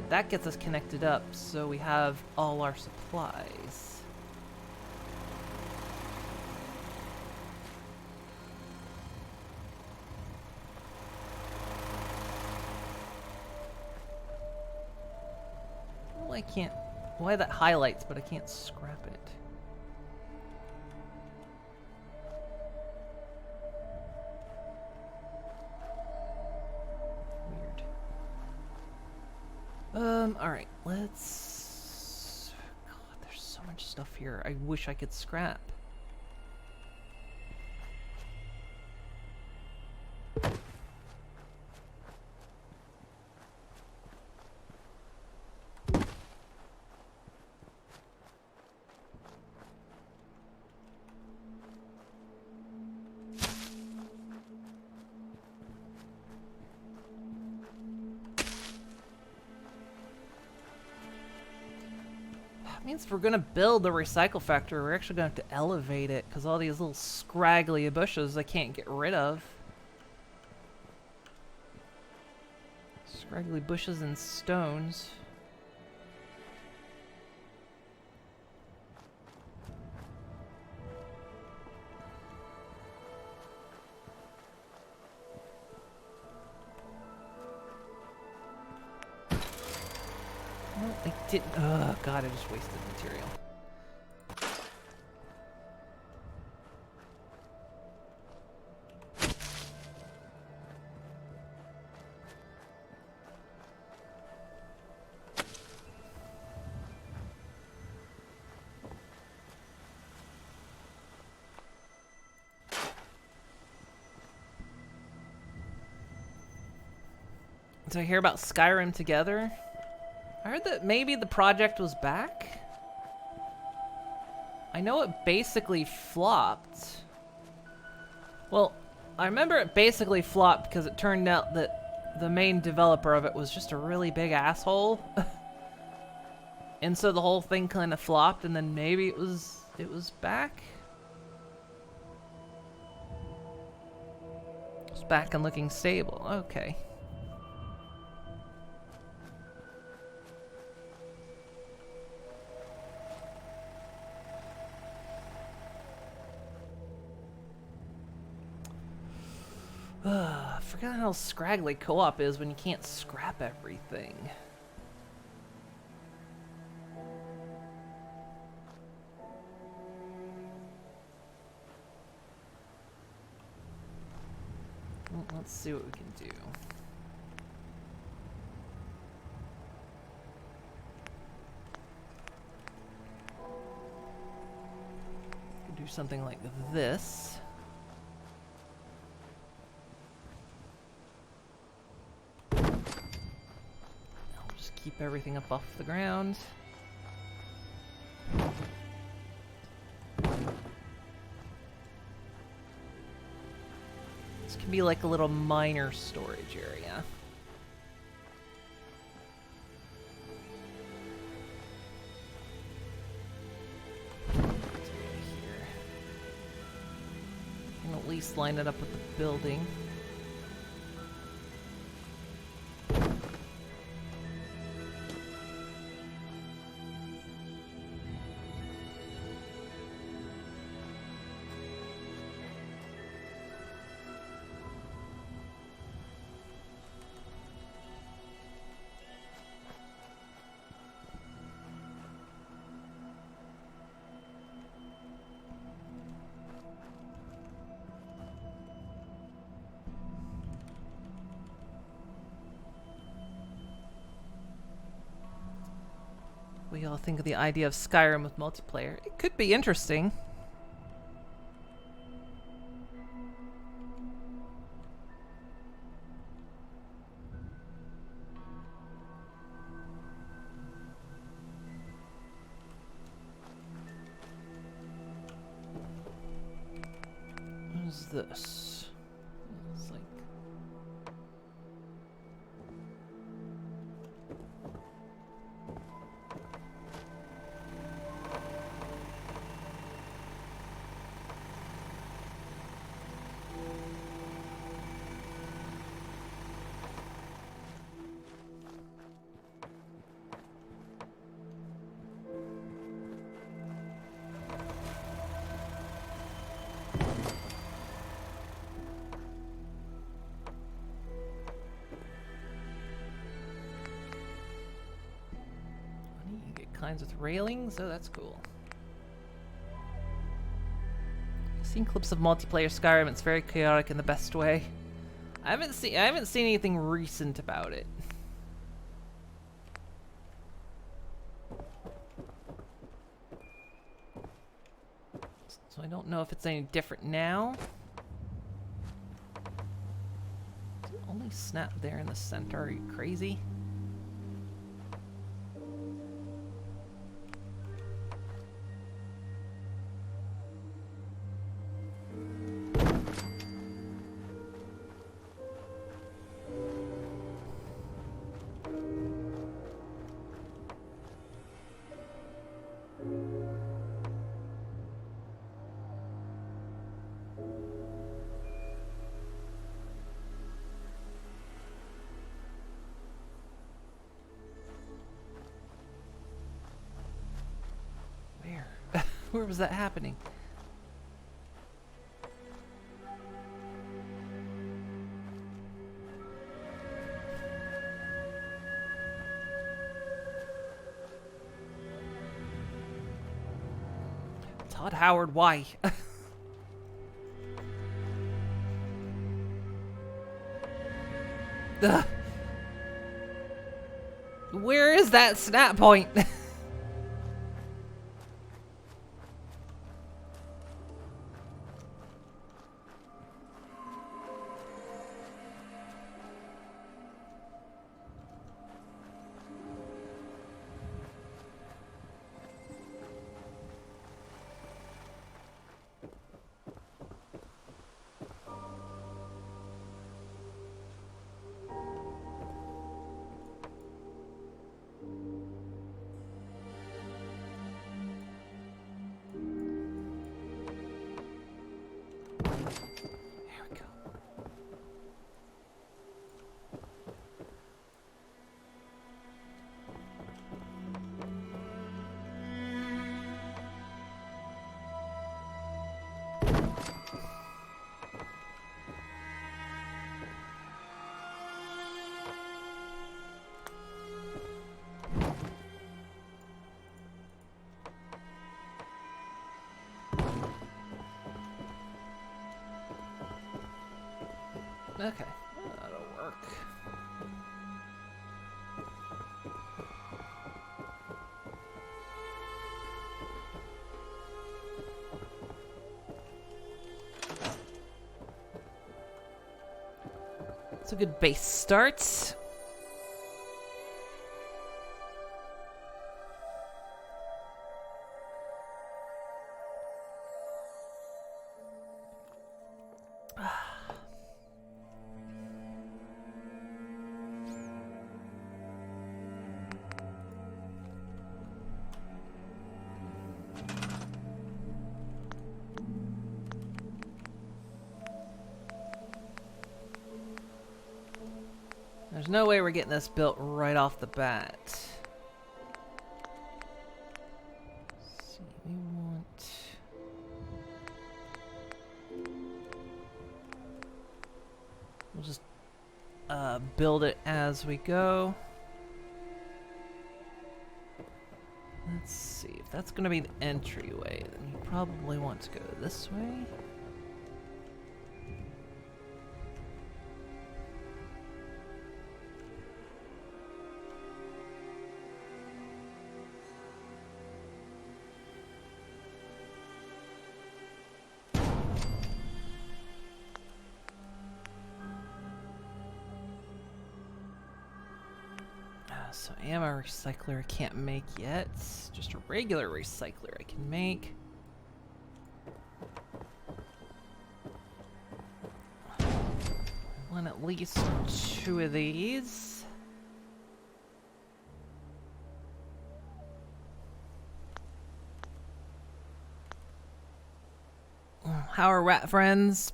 That gets us connected up, so we have all our supplies. Well, I can't. Why that highlights, but I can't scrap it. Alright, let's... God, there's so much stuff here I wish I could scrap. Means if we're gonna build the recycle factory, we're actually gonna have to elevate it, because all these little scraggly bushes I can't get rid of. Scraggly bushes and stones. No, I didn't. Oh, God, I just wasted material. Did I hear about Skyrim Together? I heard that maybe the project was back. I know it basically flopped. Well, I remember it basically flopped because it turned out that the main developer of it was just a really big asshole. And so the whole thing kind of flopped, and then maybe it was back. It's back and looking stable. Okay. I forgot how scraggly co-op is when you can't scrap everything. Well, let's see what we can do. We can do something like this. I'll just keep everything up off the ground. This can be like a little minor storage area. Here. And at least line it up with the building. What do y'all think of the idea of Skyrim with multiplayer? It could be interesting. What is this? It's like... You get kinds with railings? Oh, that's cool. I've seen clips of multiplayer Skyrim. It's very chaotic in the best way. I haven't seen anything recent about it. So I don't know if it's any different now. Does it only snap there in the center? Are you crazy? Where was that happening? Todd Howard, why? Ugh. Where is that snap point? Okay, that'll work. It's a good base start. There's no way we're getting this built right off the bat. Let's see, we want... We'll just build it as we go. Let's see, if that's going to be the entryway, then you probably want to go this way. So ammo recycler I can't make yet. Just a regular recycler I can make. I want at least 2 of these. How are rat friends?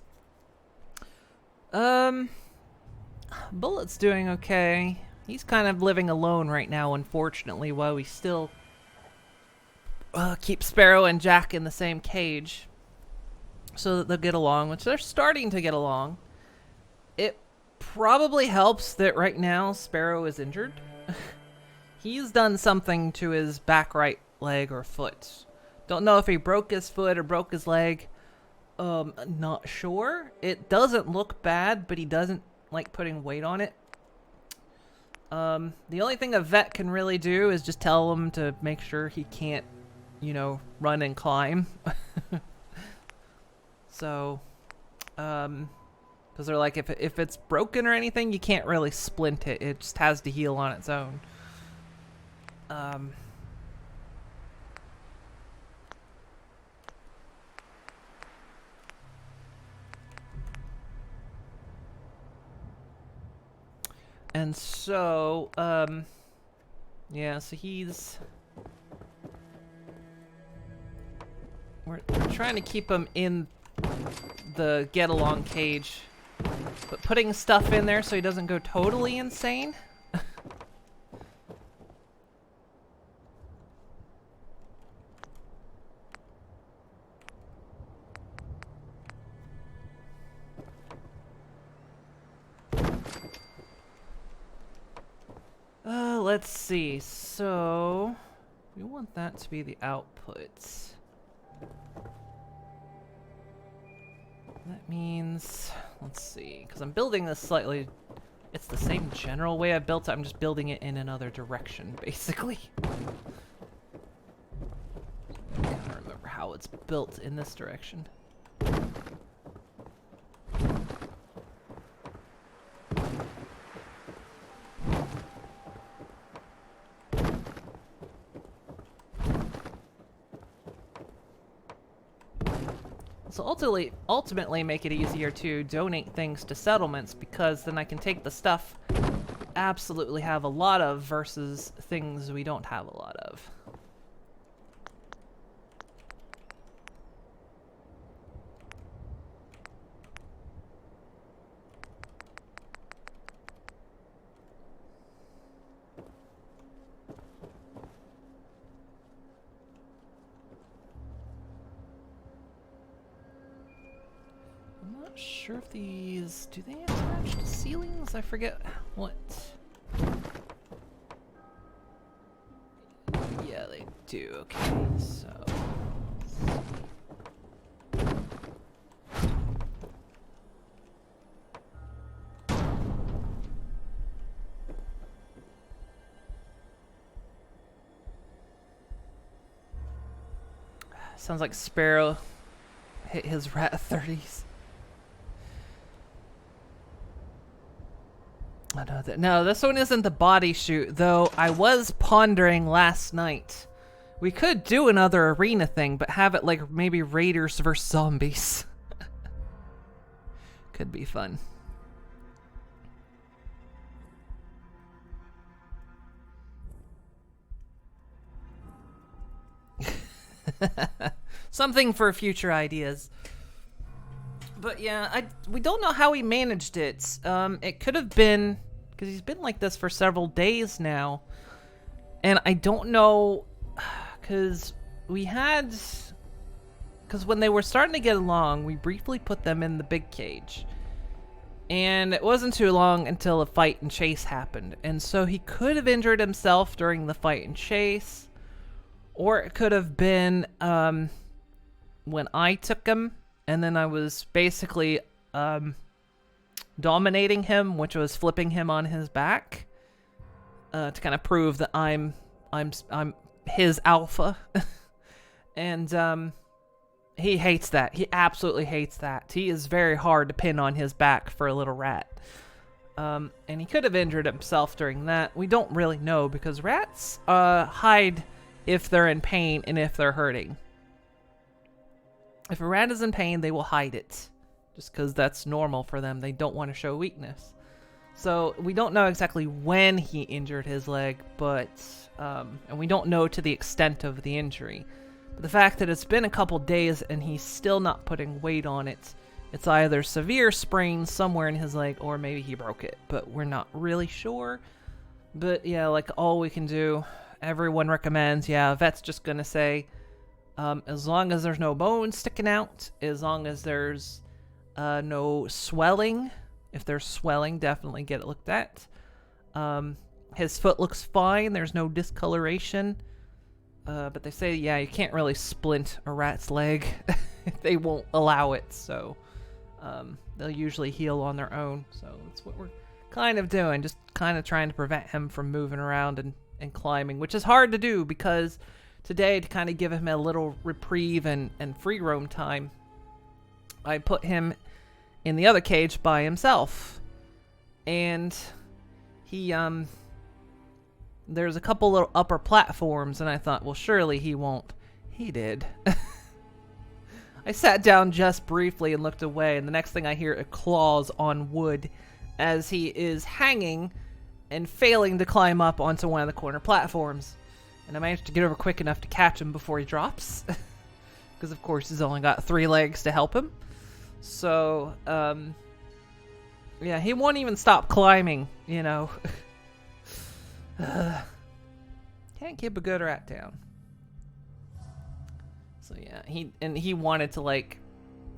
Bullet's doing okay. He's kind of living alone right now, unfortunately, while we still keep Sparrow and Jack in the same cage so that they'll get along, which they're starting to get along. It probably helps that right now Sparrow is injured. He's done something to his back right leg or foot. Don't know if he broke his foot or broke his leg. Not sure. It doesn't look bad, but he doesn't like putting weight on it. The only thing a vet can really do is just tell him to make sure he can't, you know, run and climb. So, because they're like, if it's broken or anything, you can't really splint it. It just has to heal on its own. And so, yeah, so we're trying to keep him in the get-along cage, but putting stuff in there so he doesn't go totally insane. Let's see. So we want that to be the outputs. That means, let's see, because I'm building this slightly, it's the same general way I built it, I'm just building it in another direction, basically. I can't remember how it's built in this direction. So ultimately make it easier to donate things to settlements, because then I can take the stuff absolutely have a lot of versus things we don't have a lot of. Sure if these, do they attach to ceilings? I forget what. Yeah, they do. Okay, so. Sounds like Sparrow hit his rat 30s. Oh, no, this one isn't the body shoot, though I was pondering last night. We could do another arena thing, but have it like maybe raiders versus zombies. Could be fun. Something for future ideas. But yeah, we don't know how he managed it. It could have been because he's been like this for several days now, and I don't know because when they were starting to get along, we briefly put them in the big cage, and it wasn't too long until a fight and chase happened, and so he could have injured himself during the fight and chase, or it could have been when I took him. And then I was basically dominating him, which was flipping him on his back to kind of prove that I'm his alpha. And he hates that. He absolutely hates that. He is very hard to pin on his back for a little rat. And he could have injured himself during that. We don't really know because rats hide if they're in pain and if they're hurting. If a rat is in pain, they will hide it. Just because that's normal for them. They don't want to show weakness. So, we don't know exactly when he injured his leg, but... and we don't know to the extent of the injury. But the fact that it's been a couple days and he's still not putting weight on it, it's either severe sprain somewhere in his leg, or maybe he broke it. But we're not really sure. But yeah, like all we can do, everyone recommends, yeah, a vet's just gonna say... as long as there's no bones sticking out, as long as there's no swelling. If there's swelling, definitely get it looked at. His foot looks fine. There's no discoloration. But they say, yeah, you can't really splint a rat's leg. They won't allow it, so they'll usually heal on their own. So that's what we're kind of doing, just kind of trying to prevent him from moving around and climbing, which is hard to do because... Today, to kind of give him a little reprieve and free roam time, I put him in the other cage by himself. And he, there's a couple little upper platforms, and I thought, well, surely he won't. He did. I sat down just briefly and looked away, and the next thing I hear are claws on wood as he is hanging and failing to climb up onto one of the corner platforms. And I managed to get over quick enough to catch him before he drops. Because, of course, he's only got 3 legs to help him. So, yeah, he won't even stop climbing, you know. Can't keep a good rat down. So, yeah, he wanted to, like,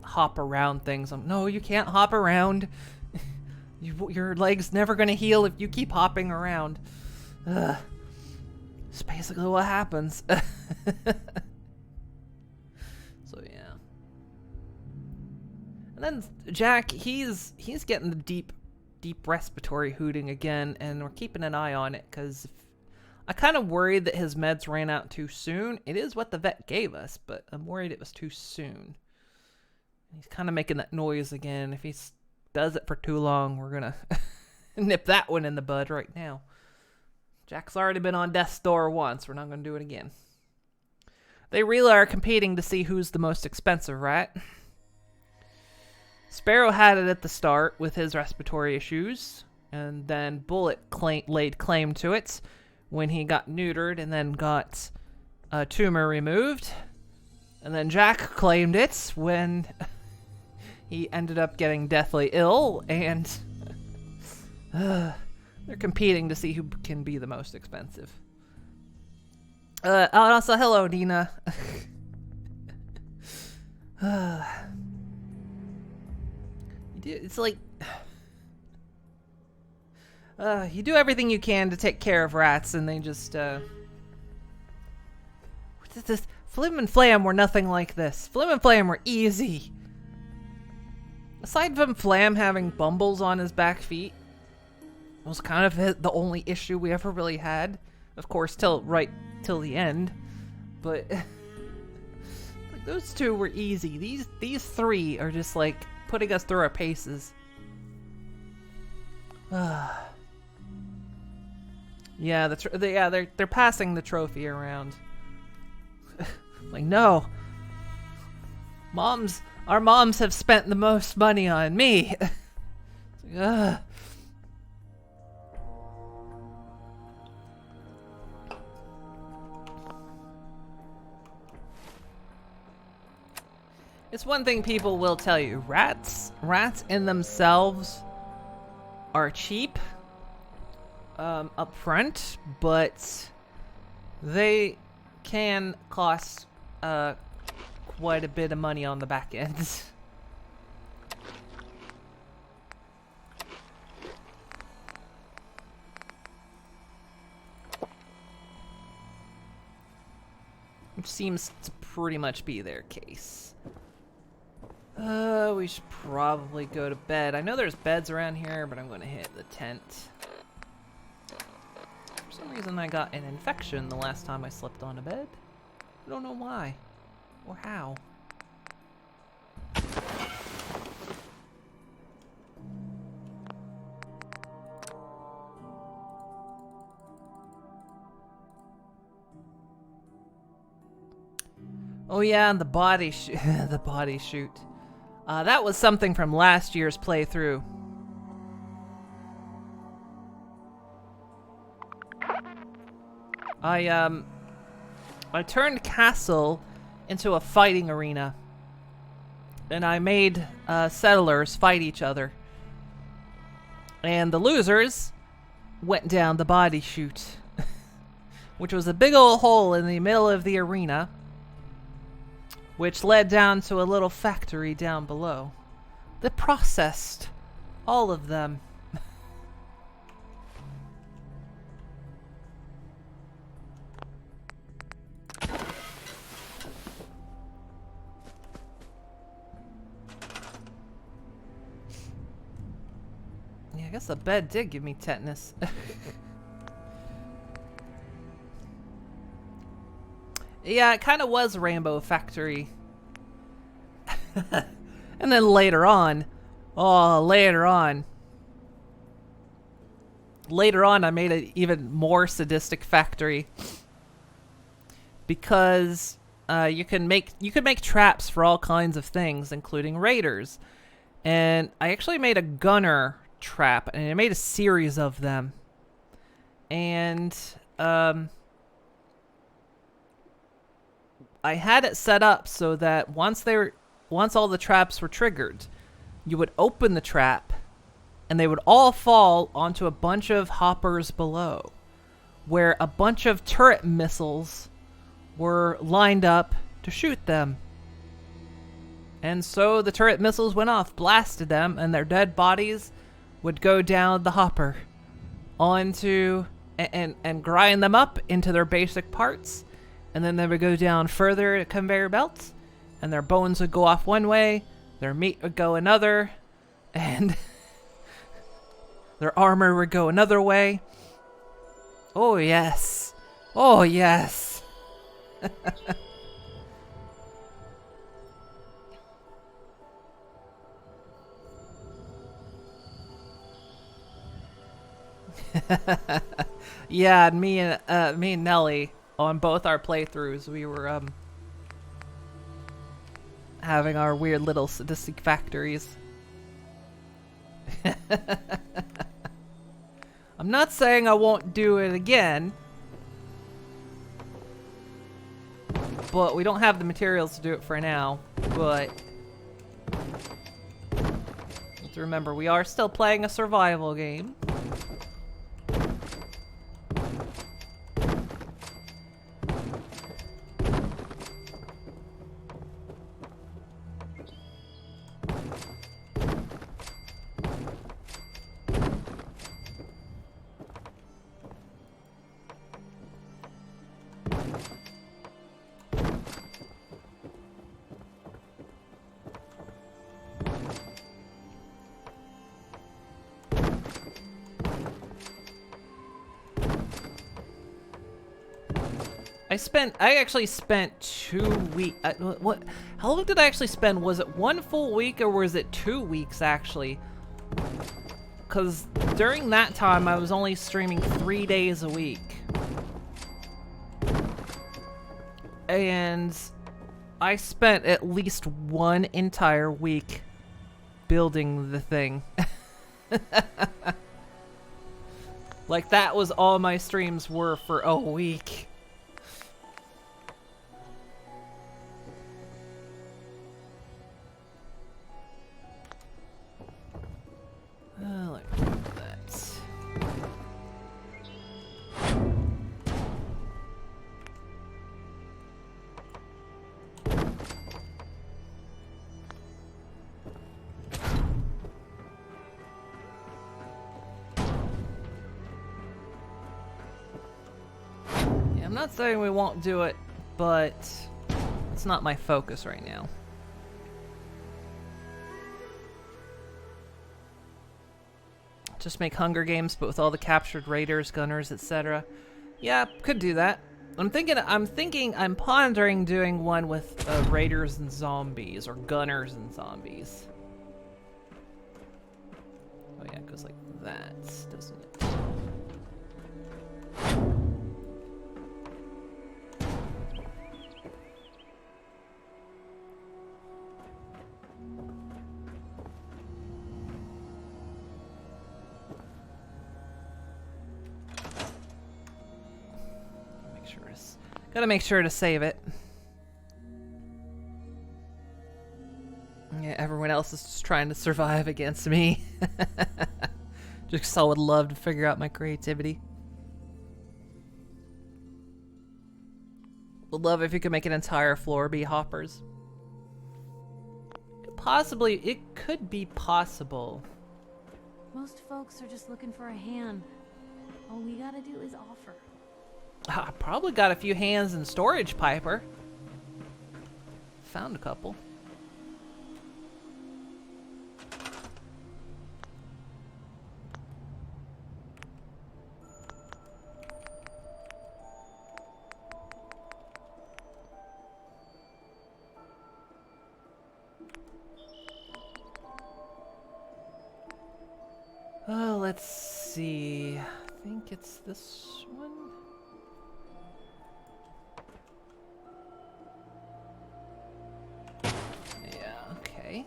hop around things. No, you can't hop around. Your leg's never going to heal if you keep hopping around. It's basically what happens. So yeah. And then Jack, he's getting the deep respiratory hooting again, and we're keeping an eye on it because I kind of worried that his meds ran out too soon. It is what the vet gave us, but I'm worried it was too soon. He's kind of making that noise again. If he does it for too long, we're gonna nip that one in the bud right now. Jack's already been on death's door once. We're not going to do it again. They really are competing to see who's the most expensive, right? Sparrow had it at the start with his respiratory issues. And then Bullet laid claim to it when he got neutered and then got a tumor removed. And then Jack claimed it when he ended up getting deathly ill. And... they're competing to see who can be the most expensive. Also, hello, Nina. It's like... you do everything you can to take care of rats, and they just, this? Flim and Flam were nothing like this. Flim and Flam were easy. Aside from Flam having bumbles on his back feet, it was kind of the only issue we ever really had. Of course, till the end. But Those two were easy. These three are just like putting us through our paces. Yeah, they're passing the trophy around. Like, no. Our moms have spent the most money on me. Ugh. It's one thing people will tell you. Rats in themselves are cheap up front, but they can cost quite a bit of money on the back end. Which seems to pretty much be their case. We should probably go to bed. I know there's beds around here, but I'm going to hit the tent. For some reason I got an infection the last time I slept on a bed. I don't know why. Or how. Oh yeah, and the body the body shoot. That was something from last year's playthrough. I turned Castle into a fighting arena. And I made settlers fight each other. And the losers went down the body chute. Which was a big old hole in the middle of the arena. Which led down to a little factory down below. That processed all of them. Yeah, I guess the bed did give me tetanus. Yeah, it kind of was Rainbow Factory. And then later on, later on I made an even more sadistic factory. Because you can make traps for all kinds of things, including raiders. And I actually made a gunner trap, and I made a series of them. And I had it set up so that once all the traps were triggered, you would open the trap and they would all fall onto a bunch of hoppers below, where a bunch of turret missiles were lined up to shoot them. And so the turret missiles went off, blasted them, and their dead bodies would go down the hopper onto and grind them up into their basic parts. And then they would go down further to conveyor belts, and their bones would go off one way, their meat would go another, and their armor would go another way. Oh yes. Oh yes. Yeah, and me and Nelly, on both our playthroughs, we were having our weird little sadistic factories. I'm not saying I won't do it again, but we don't have the materials to do it for now. But let's remember, we are still playing a survival game. I actually spent 2 weeks. What? How long did I actually spend? Was it 1 full week or was it 2 weeks actually? Because during that time, I was only streaming 3 days a week. And I spent at least 1 entire week building the thing. Like, that was all my streams were for a week. Let me do that. Yeah, I'm not saying we won't do it, but it's not my focus right now. Just make Hunger Games, but with all the captured raiders, gunners, etc. Yeah, could do that. I'm pondering doing one with raiders and zombies, or gunners and zombies. Oh yeah, it goes like that, doesn't it? Gotta make sure to save it. Yeah, everyone else is just trying to survive against me. Just 'cause I would love to figure out my creativity. Would love if you could make an entire floor be hoppers. Possibly, it could be possible. Most folks are just looking for a hand. All we gotta do is offer. I probably got a few hands in storage, Piper. Found a couple. Oh, let's see. I think it's this one. Okay.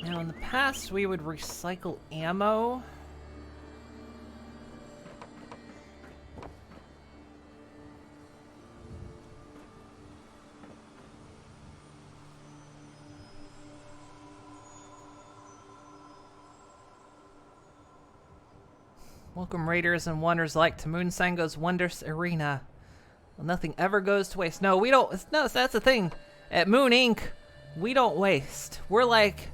Now, in the past, we would recycle ammo. Welcome, raiders and wonders like to Moonsango's wondrous arena. Well, nothing ever goes to waste. No, we don't. No, that's the thing. At Moon Inc., we don't waste. We're like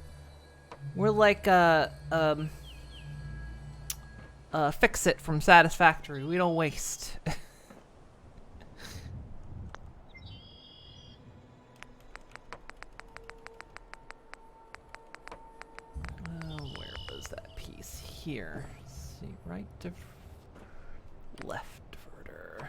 Fix It from Satisfactory. We don't waste. Where was that piece? Here. Let's see, right to left diverter.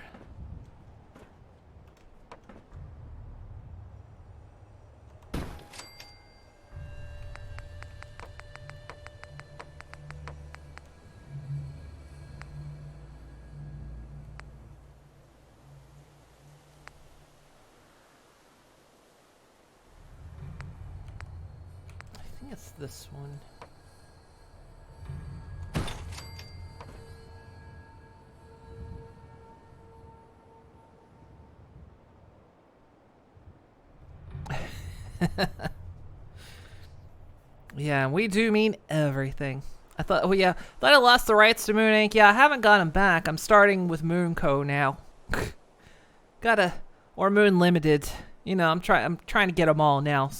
I think it's this one. Yeah, we do mean everything. I thought, oh yeah, thought I lost the rights to Moon Inc. Yeah, I haven't got them back. I'm starting with Moon Co. now. Or Moon Limited. You know, I'm trying to get them all now.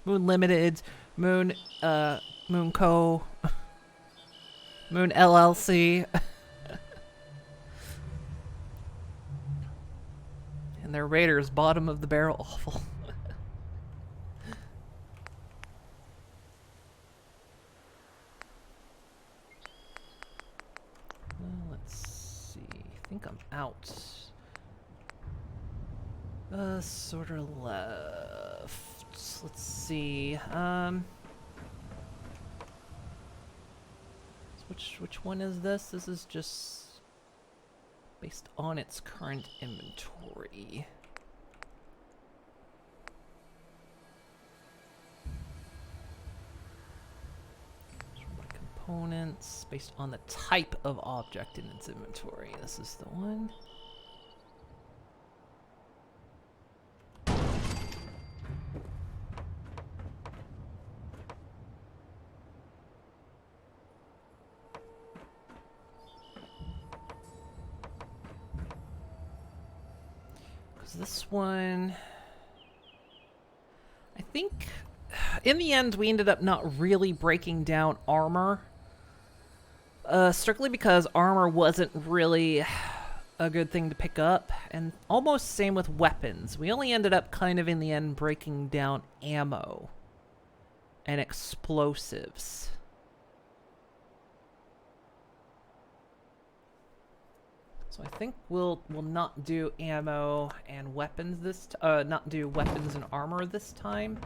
Moon Limited, Moon Co. Moon LLC. And their Raiders bottom of the barrel awful. Let's see. I think I'm out. Sort of left. Let's see. Which one is this? This is just based on its current inventory. Components based on the type of object in its inventory. This is the one. Because this one, I think in the end we ended up not really breaking down armor. Strictly because armor wasn't really a good thing to pick up, and almost same with weapons. We only ended up kind of in the end breaking down ammo and explosives. So I think we'll not do ammo and weapons this not do weapons and armor this time.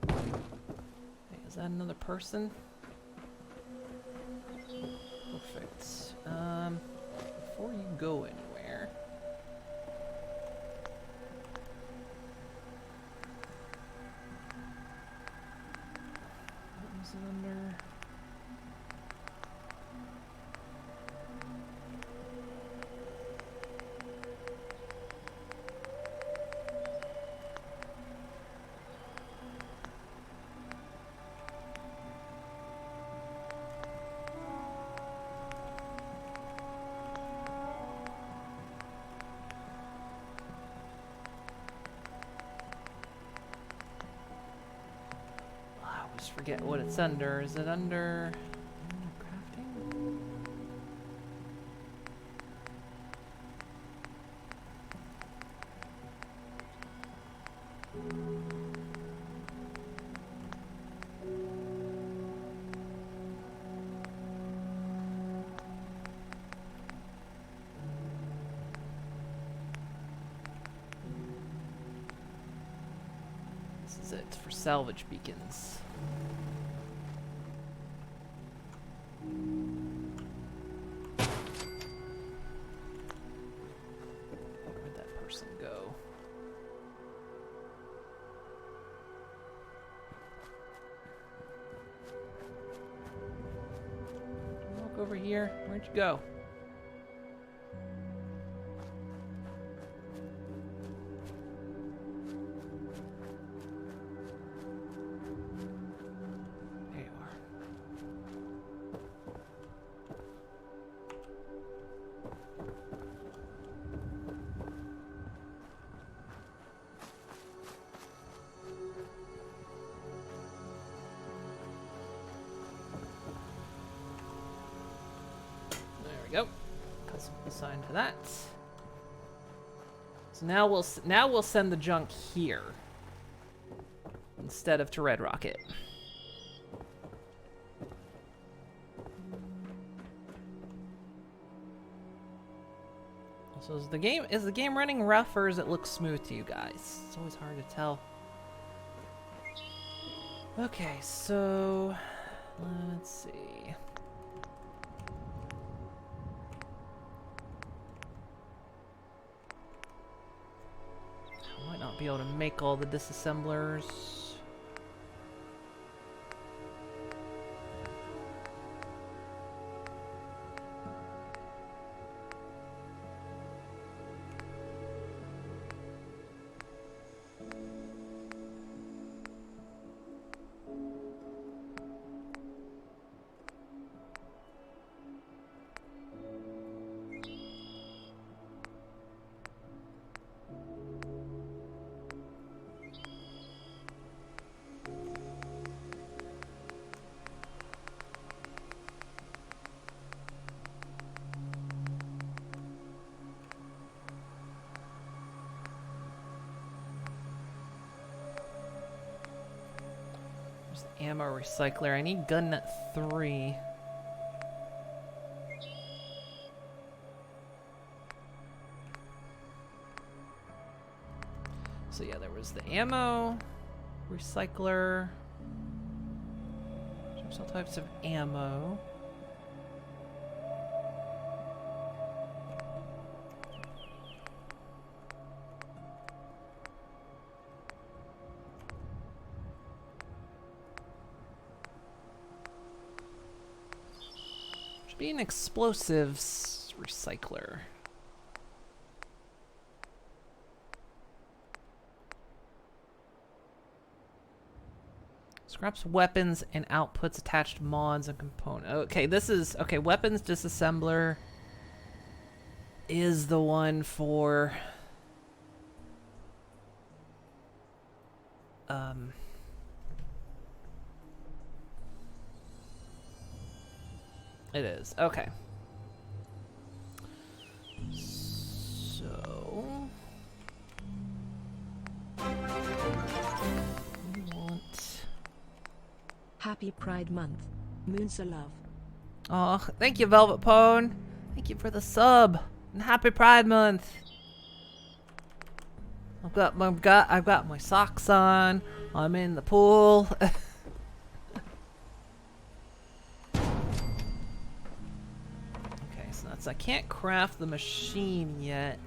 Hey, is that another person? Perfect. Before you go anywhere, what was it under? Forget what it's under. Is it under crafting? This is it for salvage beacons. Where'd that person go? Walk over here. Where'd you go? Go. Custom assigned to that. So now we'll send the junk here instead of to Red Rocket. So is the game running rough, or does it look smooth to you guys? It's always hard to tell. Okay, so let's see. Might not be able to make all the disassemblers. There's the ammo recycler. I need gun nut 3. So yeah, there was the ammo recycler. There's all types of ammo. Should be an explosives recycler. Scraps weapons and outputs attached mods and components. Okay, this is... Okay, weapons disassembler is the one for... It is. Okay. So... we want... Happy Pride Month. Moons of love. Oh, thank you, Velvet Pone. Thank you for the sub. And happy Pride Month. I've got my socks on. I'm in the pool. Okay, so that's... I can't craft the machine yet.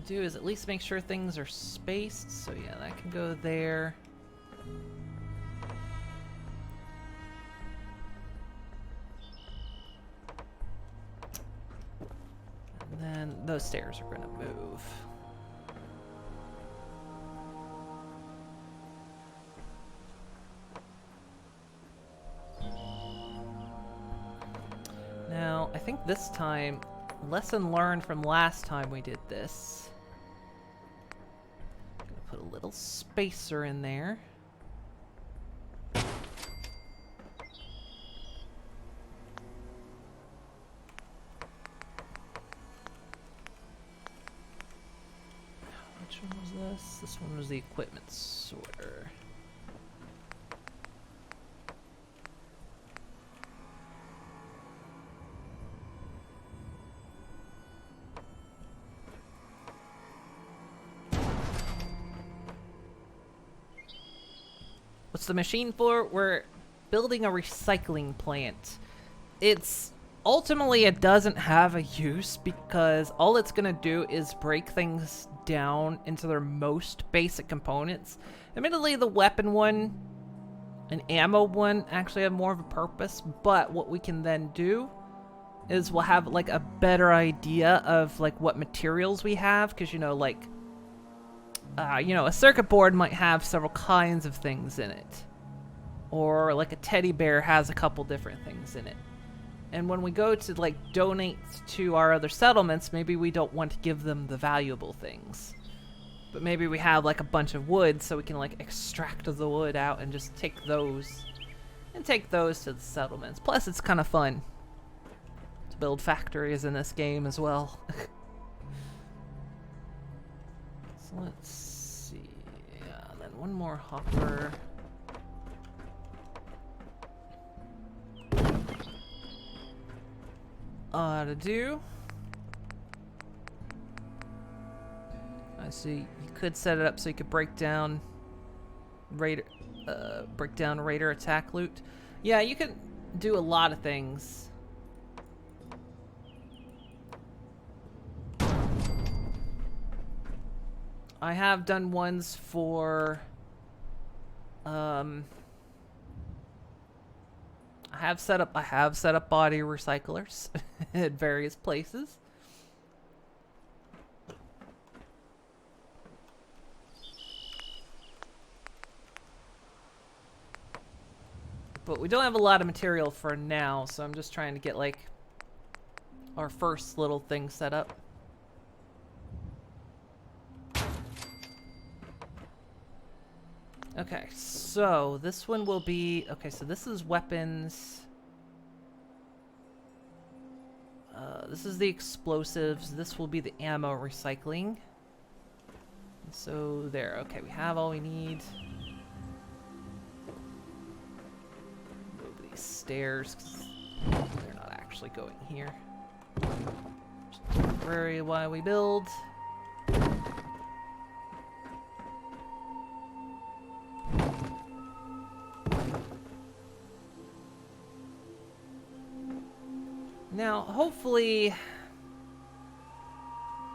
Do is at least make sure things are spaced. So yeah, that can go there. And then those stairs are going to move. Now, I think this time, lesson learned from last time we did this. Put a little spacer in there. Which one was this? This one was the equipment sorter. What's the machine for? We're building a recycling plant. It's ultimately, it doesn't have a use because all it's gonna do is break things down into their most basic components. Admittedly, the weapon one and ammo one actually have more of a purpose, but what we can then do is we'll have like a better idea of like what materials we have, because you know, like a circuit board might have several kinds of things in it. Or like a teddy bear has a couple different things in it. And when we go to like donate to our other settlements, maybe we don't want to give them the valuable things. But maybe we have like a bunch of wood so we can like extract the wood out and just take those. And take those to the settlements. Plus it's kind of fun to build factories in this game as well. So let's see. Yeah, and then one more hopper. To do. I see. You could set it up so you could break down raider attack loot. Yeah, you can do a lot of things. I have done ones for I have set up body recyclers at various places. But we don't have a lot of material for now, so I'm just trying to get like our first little thing set up. Okay, so this one will be... Okay, so this is weapons. This is the explosives. This will be the ammo recycling. So there. Okay, we have all we need. Move these stairs, 'cause they're not actually going here. Just temporary while we build. Now, hopefully,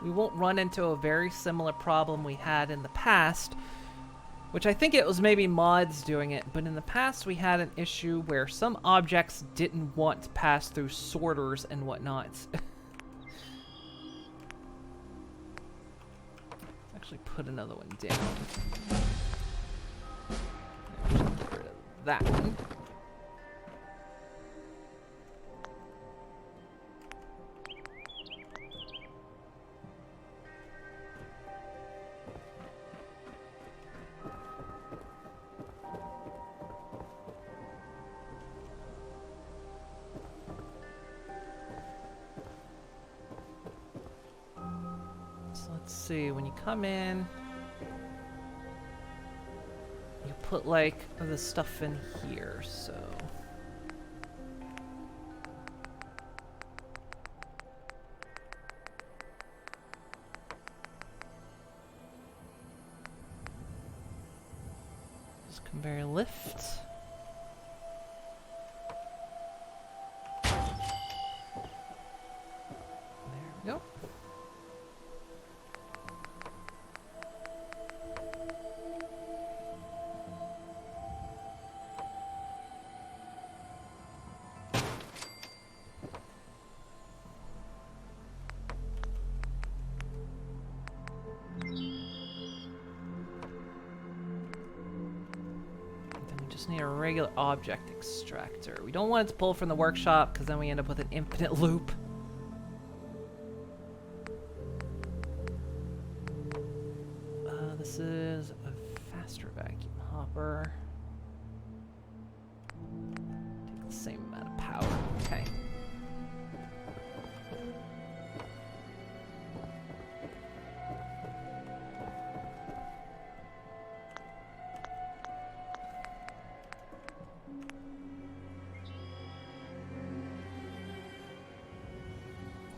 we won't run into a very similar problem we had in the past, which I think it was maybe mods doing it, but in the past we had an issue where some objects didn't want to pass through sorters and whatnot. Actually put another one down. Actually get rid of that one. See, when you come in, you put like the stuff in here, so this conveyor lift. There we go. Need a regular object extractor. We don't want it to pull from the workshop because then we end up with an infinite loop. This is a faster vacuum hopper. Take the same amount of power. Okay.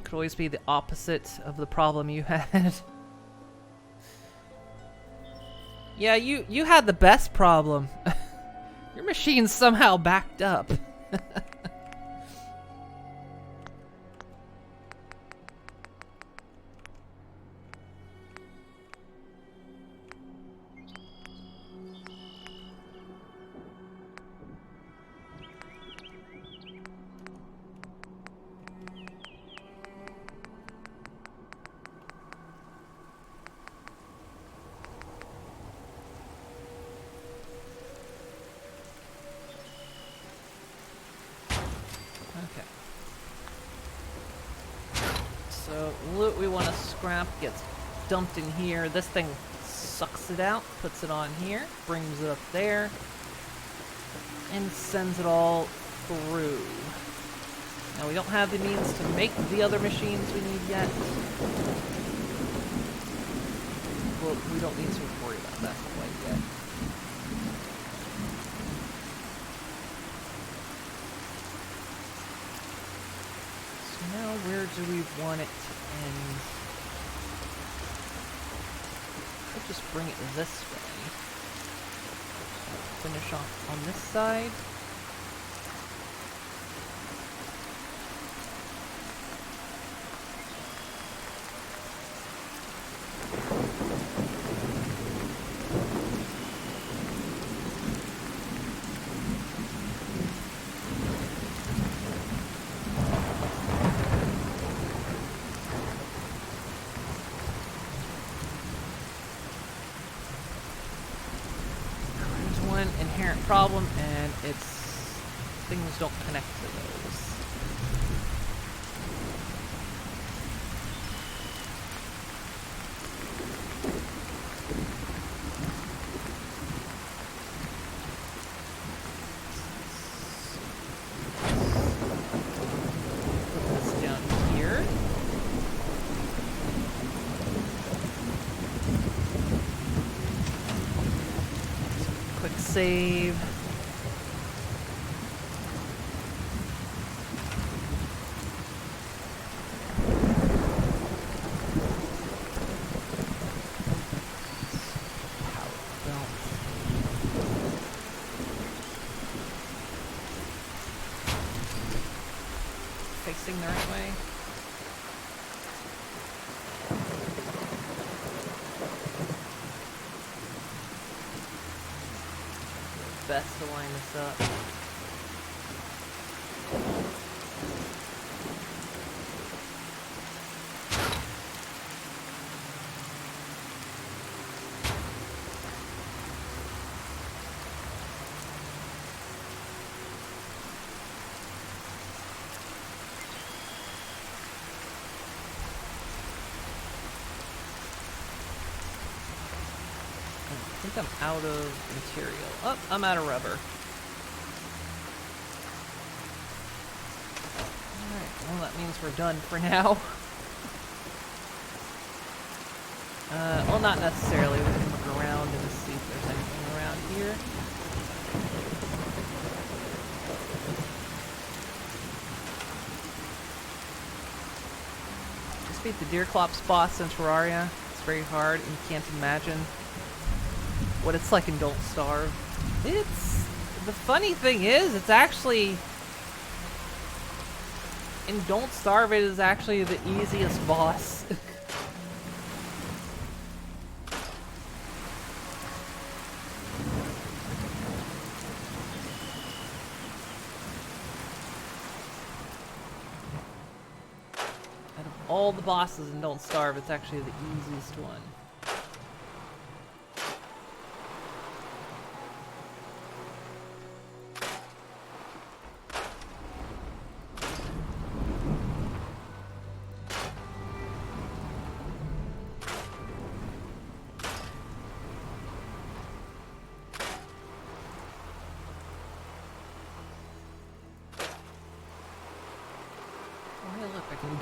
Could always be the opposite of the problem you had. Yeah, you had the best problem. Your machine's somehow backed up. So loot we want to scrap gets dumped in here. This thing sucks it out, puts it on here, brings it up there, and sends it all through. Now we don't have the means to make the other machines we need yet. Well, we don't need to worry about that quite yet. Now, where do we want it to end? Let's just bring it this way. Finish off on this side. Inherent problem, and it's things don't connect to those. save. Facing the right way. Best to line this up. I think I'm out of material. Oh, I'm out of rubber. Alright, well that means we're done for now. Well not necessarily. We can look around and see if there's anything around here. Just beat the Deerclops boss in Terraria. It's very hard and you can't imagine what it's like in Don't Starve. The funny thing is, it's actually, in Don't Starve it is actually the easiest boss. Out of all the bosses in Don't Starve, it's actually the easiest one.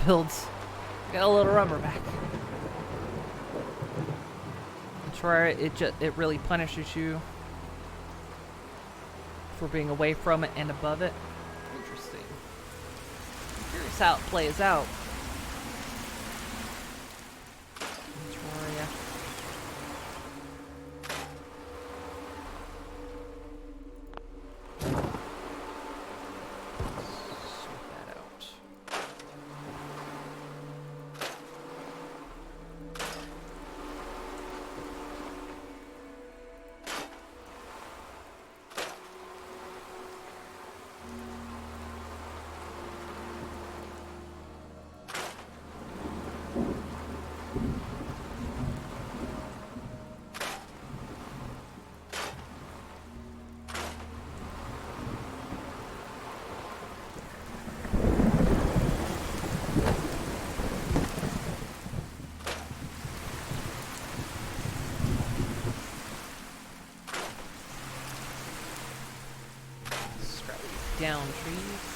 Builds. Got a little rubber back. It really punishes you for being away from it and above it. Interesting. I'm curious how it plays out. Terraria. Down trees.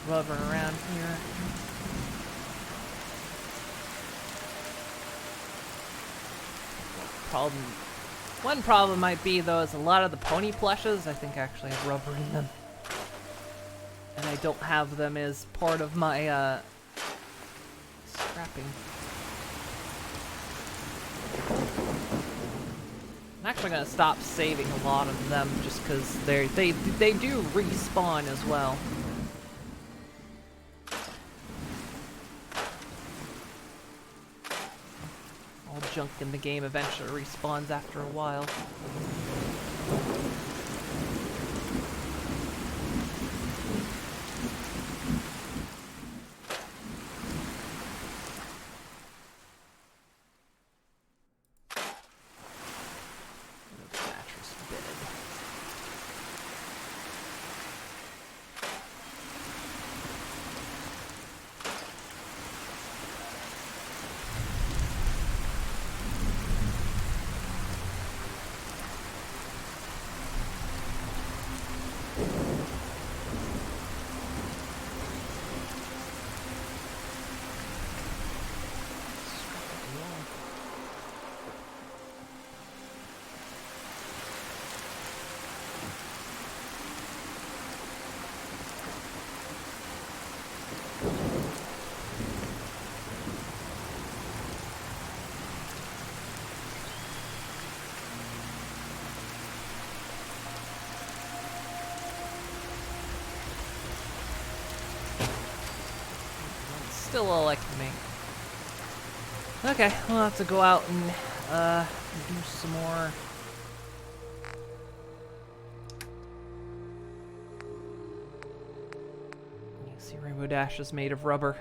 Rubber around here. One problem might be though is a lot of the pony plushes I think actually have rubber in them. And I don't have them as part of my scrapping. I'm actually gonna stop saving a lot of them just because they do respawn as well. Junk in the game eventually respawns after a while. Still elected me. Okay, we'll have to go out and do some more. You see, Rainbow Dash is made of rubber.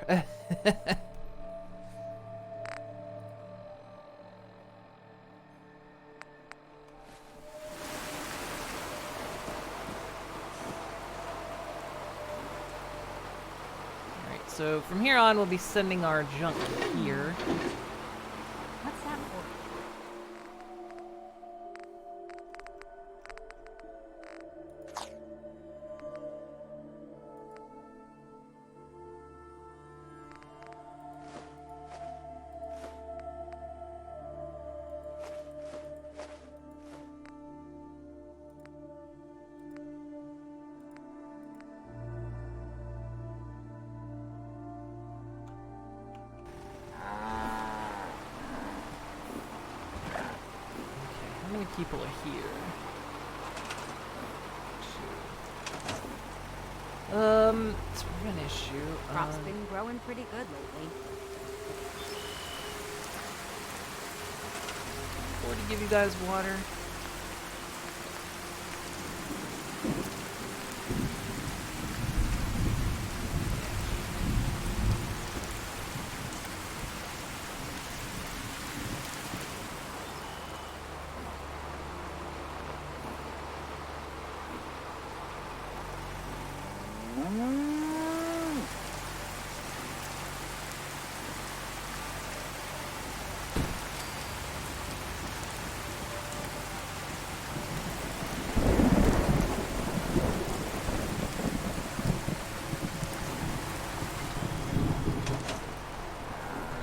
So from here on, we'll be sending our junk here. What's that for? How many people are here? It's an issue. Crop's been growing pretty good lately. Or to give you guys water.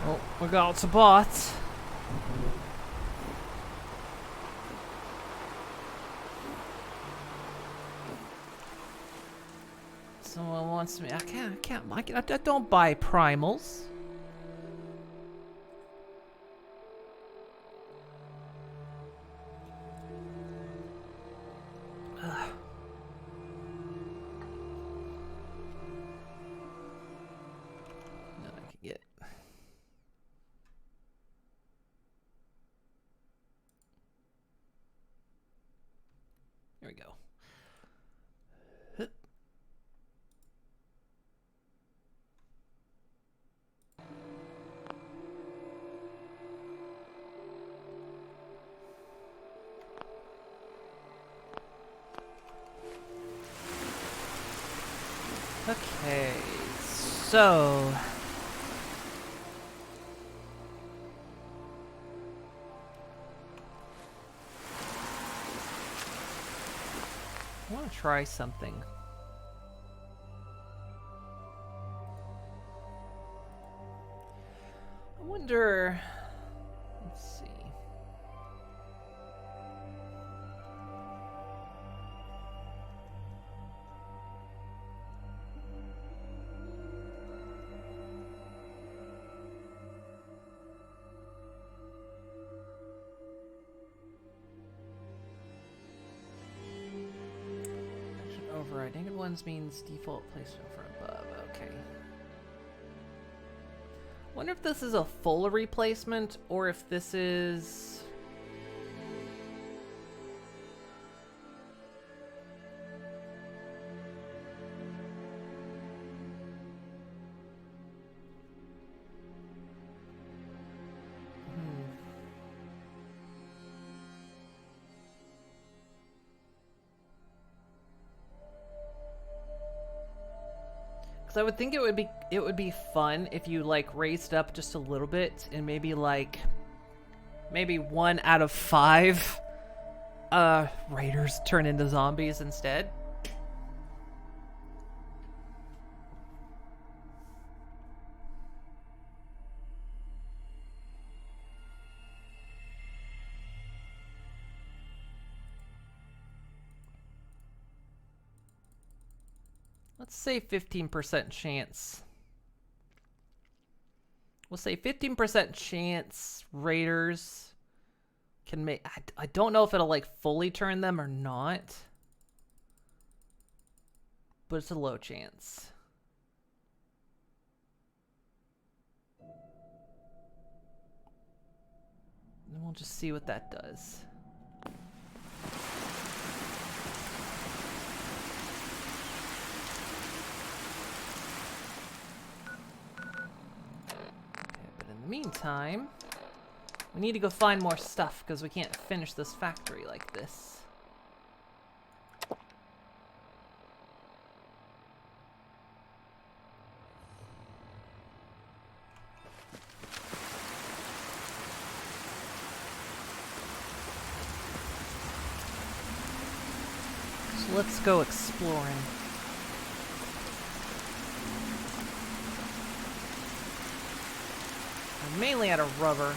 Oh, we got a bot. Someone wants me. I don't buy primals. Ugh. No, I can get. There we go. Okay, so I want to try something. I wonder, let's see. Override. Negative ones means default placement for above. Okay. Wonder if this is a full replacement or if this is. I would think it would be fun if you like raised up just a little bit and maybe 1 out of 5 raiders turn into zombies instead. Let's say 15% chance. We'll say 15% chance raiders can make. I don't know if it'll like fully turn them or not, but it's a low chance. And we'll just see what that does. Okay, but in the meantime, we need to go find more stuff because we can't finish this factory like this. Let's go exploring. I'm mainly out of rubber.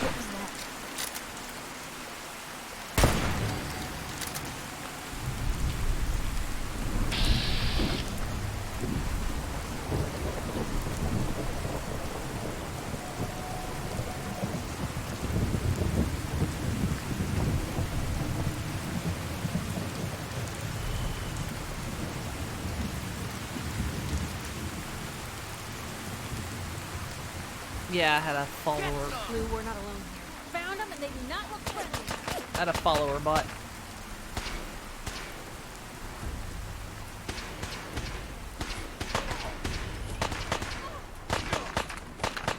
What was that? Yeah, I had a follower. Blue, we're not alone here. Found them and they do not look friendly. I had a follower bot.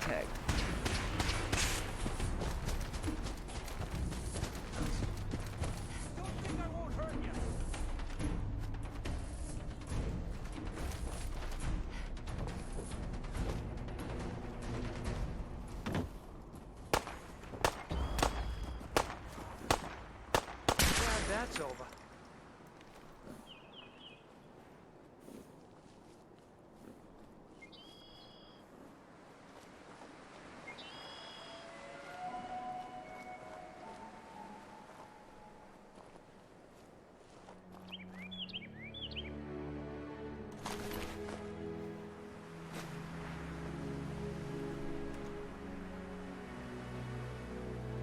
Okay. That's over.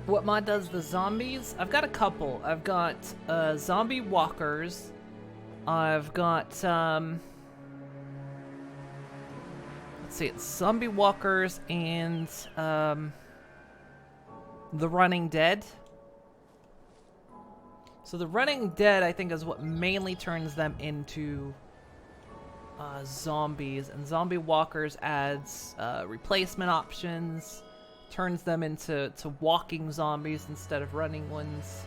What mod does the zombies? I've got a couple. I've got zombie walkers. I've got let's see, it's zombie walkers and the running dead. So the running dead, I think, is what mainly turns them into zombies, and zombie walkers adds replacement options. Turns them into walking zombies instead of running ones.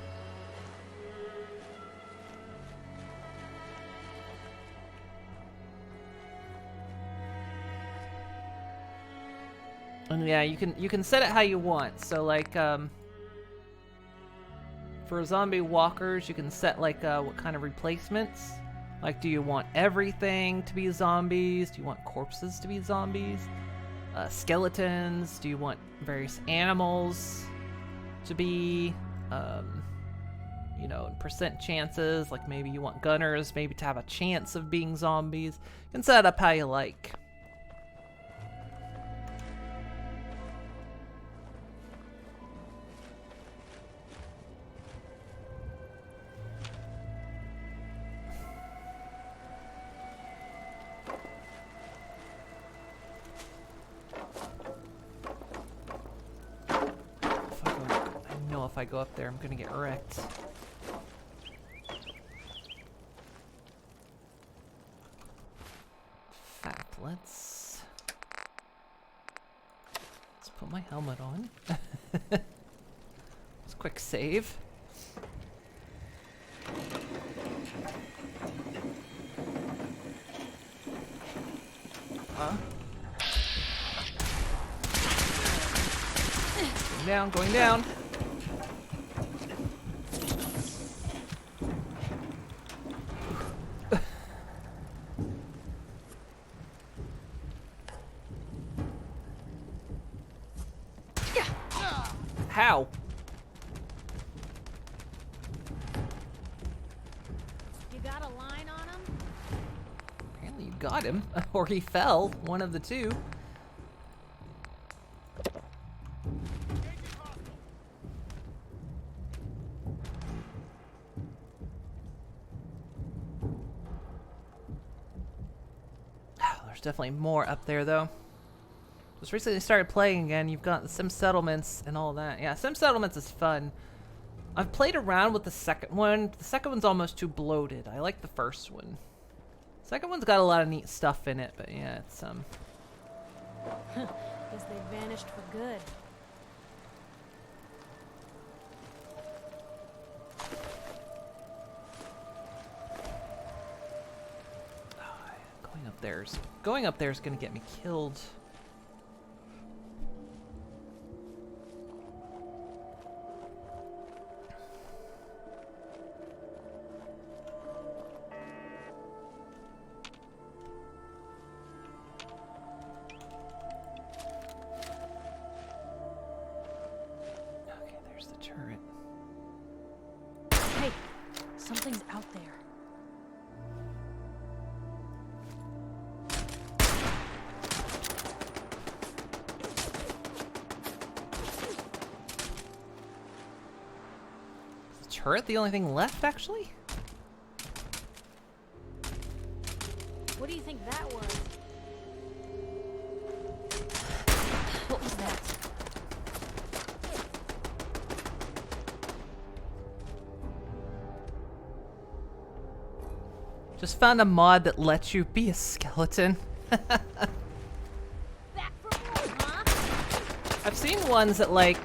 And yeah, you can set it how you want. So like for zombie walkers, you can set like what kind of replacements. Like, do you want everything to be zombies? Do you want corpses to be zombies? Skeletons? Do you want various animals to be, you know, percent chances? Like maybe you want gunners maybe to have a chance of being zombies. You can set it up how you like. If I go up there, I'm gonna get wrecked. In fact, let's put my helmet on. Let's quick save. Huh? Going down, going down. How? You got a line on him? Apparently you got him. Or he fell. One of the two. definitely more up there, though. Just recently started playing again. You've got the Sim Settlements and all that. Yeah, Sim Settlements is fun. I've played around with the second one. The second one's almost too bloated. I like the first one. Second one's got a lot of neat stuff in it, but yeah, it's Guess they vanished for good. Going up there is gonna get me killed. Okay, there's the turret. Hey, something's out there. Turret the only thing left, actually? What do you think that was? What was that? Just found a mod that lets you be a skeleton. Back for more, huh? I've seen ones that like,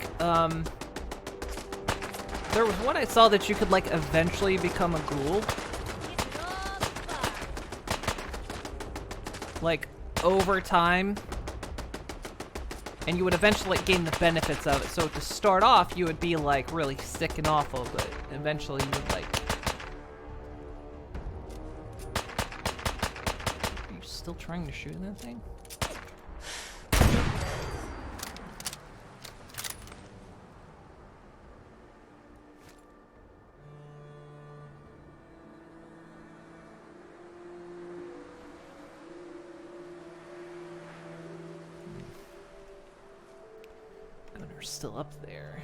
there was one I saw that you could like eventually become a ghoul. Like, over time. And you would eventually like, gain the benefits of it. So to start off, you would be like really sick and awful, but eventually you would like... Are you still trying to shoot that thing? Gunner's still up there.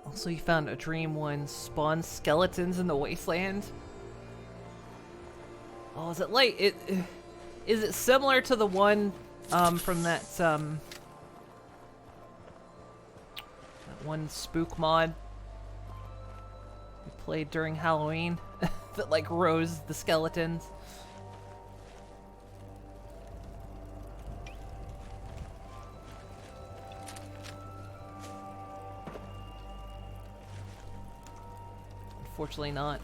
Also, you found a dream one spawned skeletons in the wasteland. Oh, is it like is it similar to the one from that one spook mod we played during Halloween that like rose the skeletons? Unfortunately not.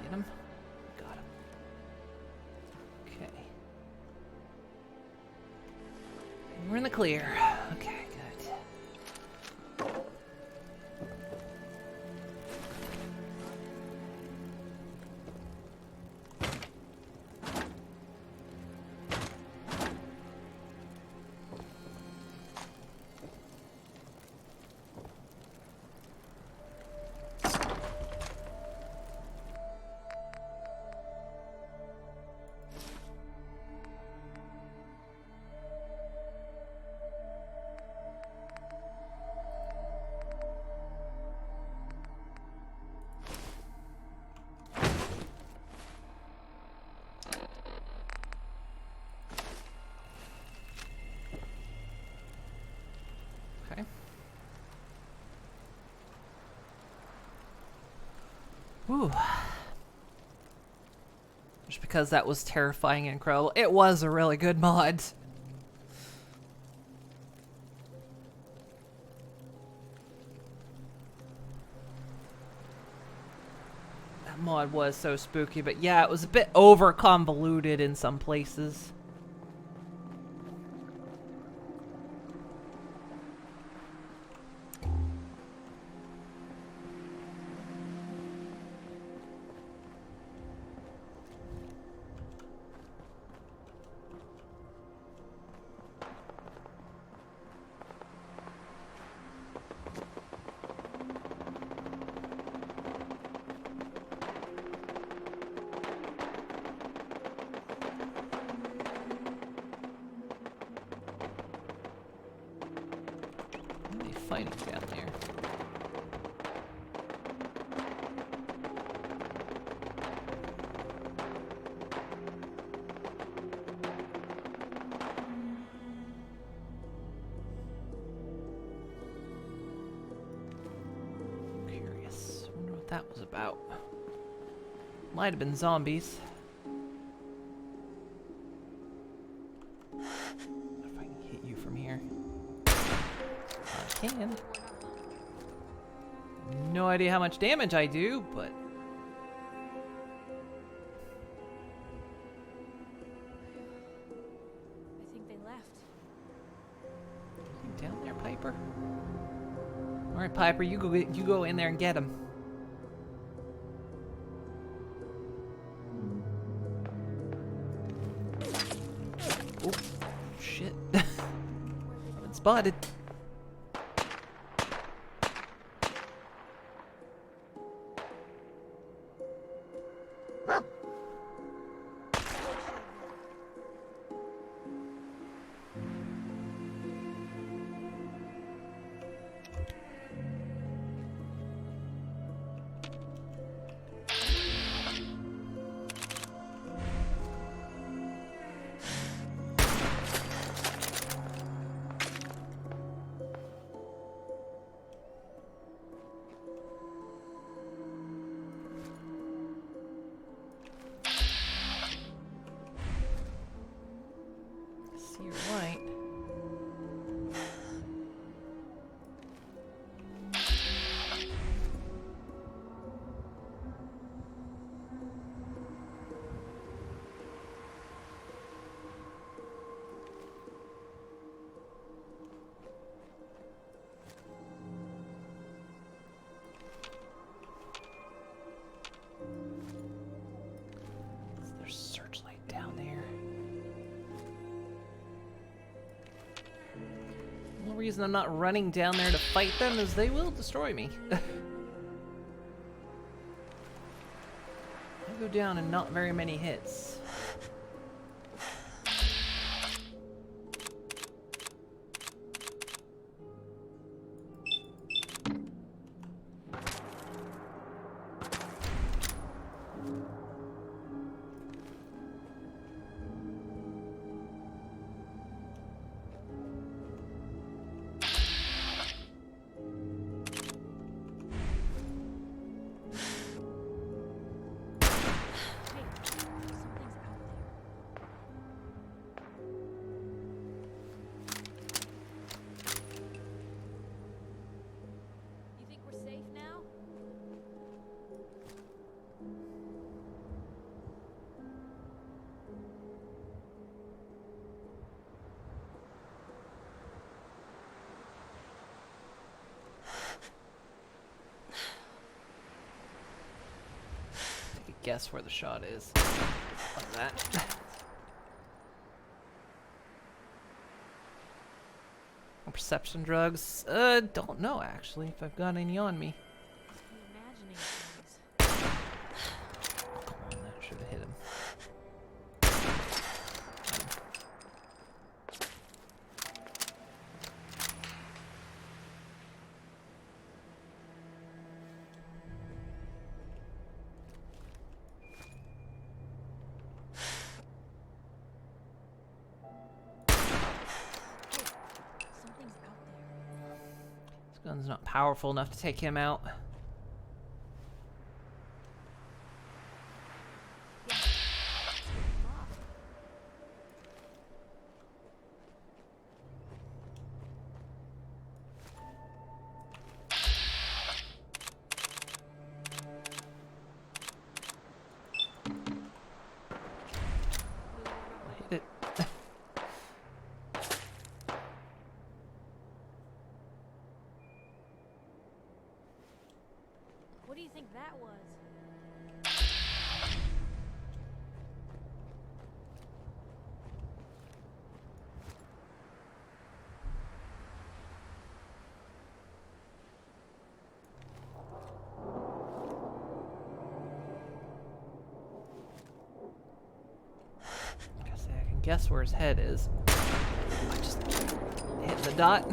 Get him. Got him. Okay. And we're in the clear. Okay, good. Okay. Whew. Just because that was terrifying and incredible. It was a really good mod. That mod was so spooky, but yeah, it was a bit over convoluted in some places. fighting down there? Curious. Wonder what that was about. Might have been zombies. If I can hit you from here. I can. No idea how much damage I do, but... I think they left. You down there, Piper? Alright, Piper, you go in there and get him. Oh, shit. I've been spotted. See your light. There's a searchlight down there. The only reason I'm not running down there to fight them is they will destroy me. I go down in not very many hits. You think we're safe now? Take a guess where the shot is. Like that. Perception drugs? Don't know actually if I've got any on me. Imagining things. Come on, that should have hit him. Something's out there. This gun's not powerful enough to take him out. Hit it. What do you think that was? I can guess where his head is. I just hit the dot.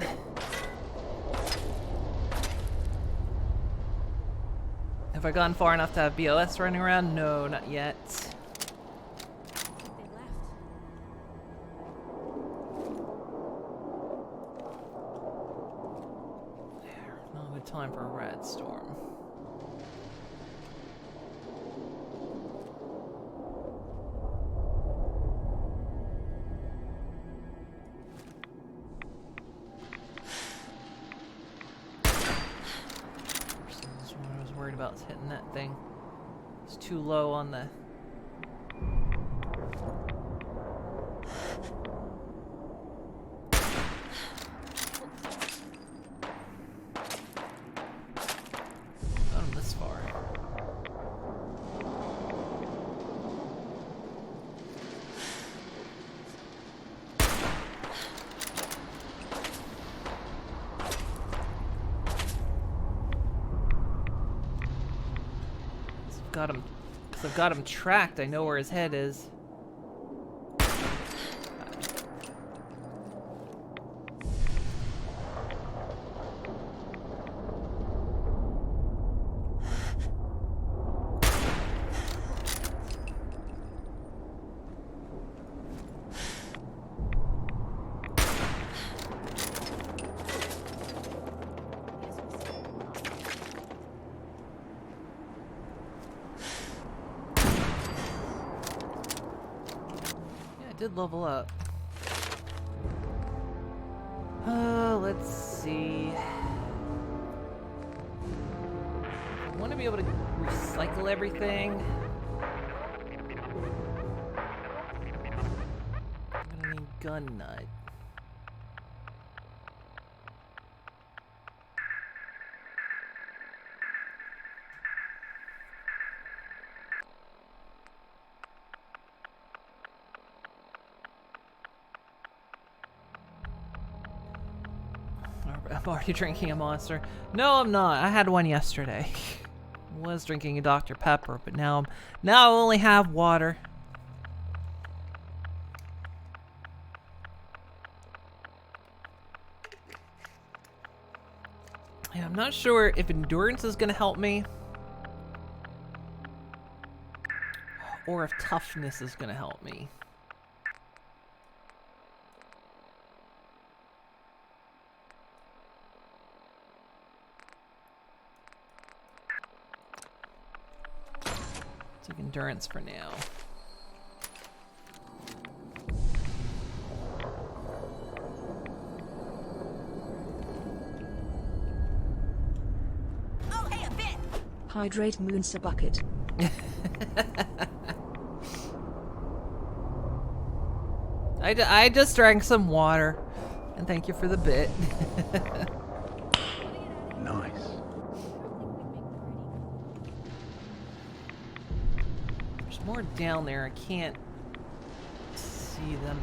Have I gone far enough to have BOS running around? No, not yet. They left. There, not a good time for a red storm. What I was worried about is hitting that thing. It's too low on the... Got him this far. I've got him tracked. I know where his head is. Did level up. Let's see. I want to be able to recycle everything. I'm gonna need gun nut. I'm already drinking a Monster. No, I'm not. I had one yesterday. I was drinking a Dr. Pepper, but now I only have water. Yeah, I'm not sure if endurance is gonna help me or if toughness is gonna help me. Take endurance for now. Oh, hey, a bit. Hydrate Moon's a bucket. I just drank some water, and thank you for the bit. Nice. There's more down there. I can't see them.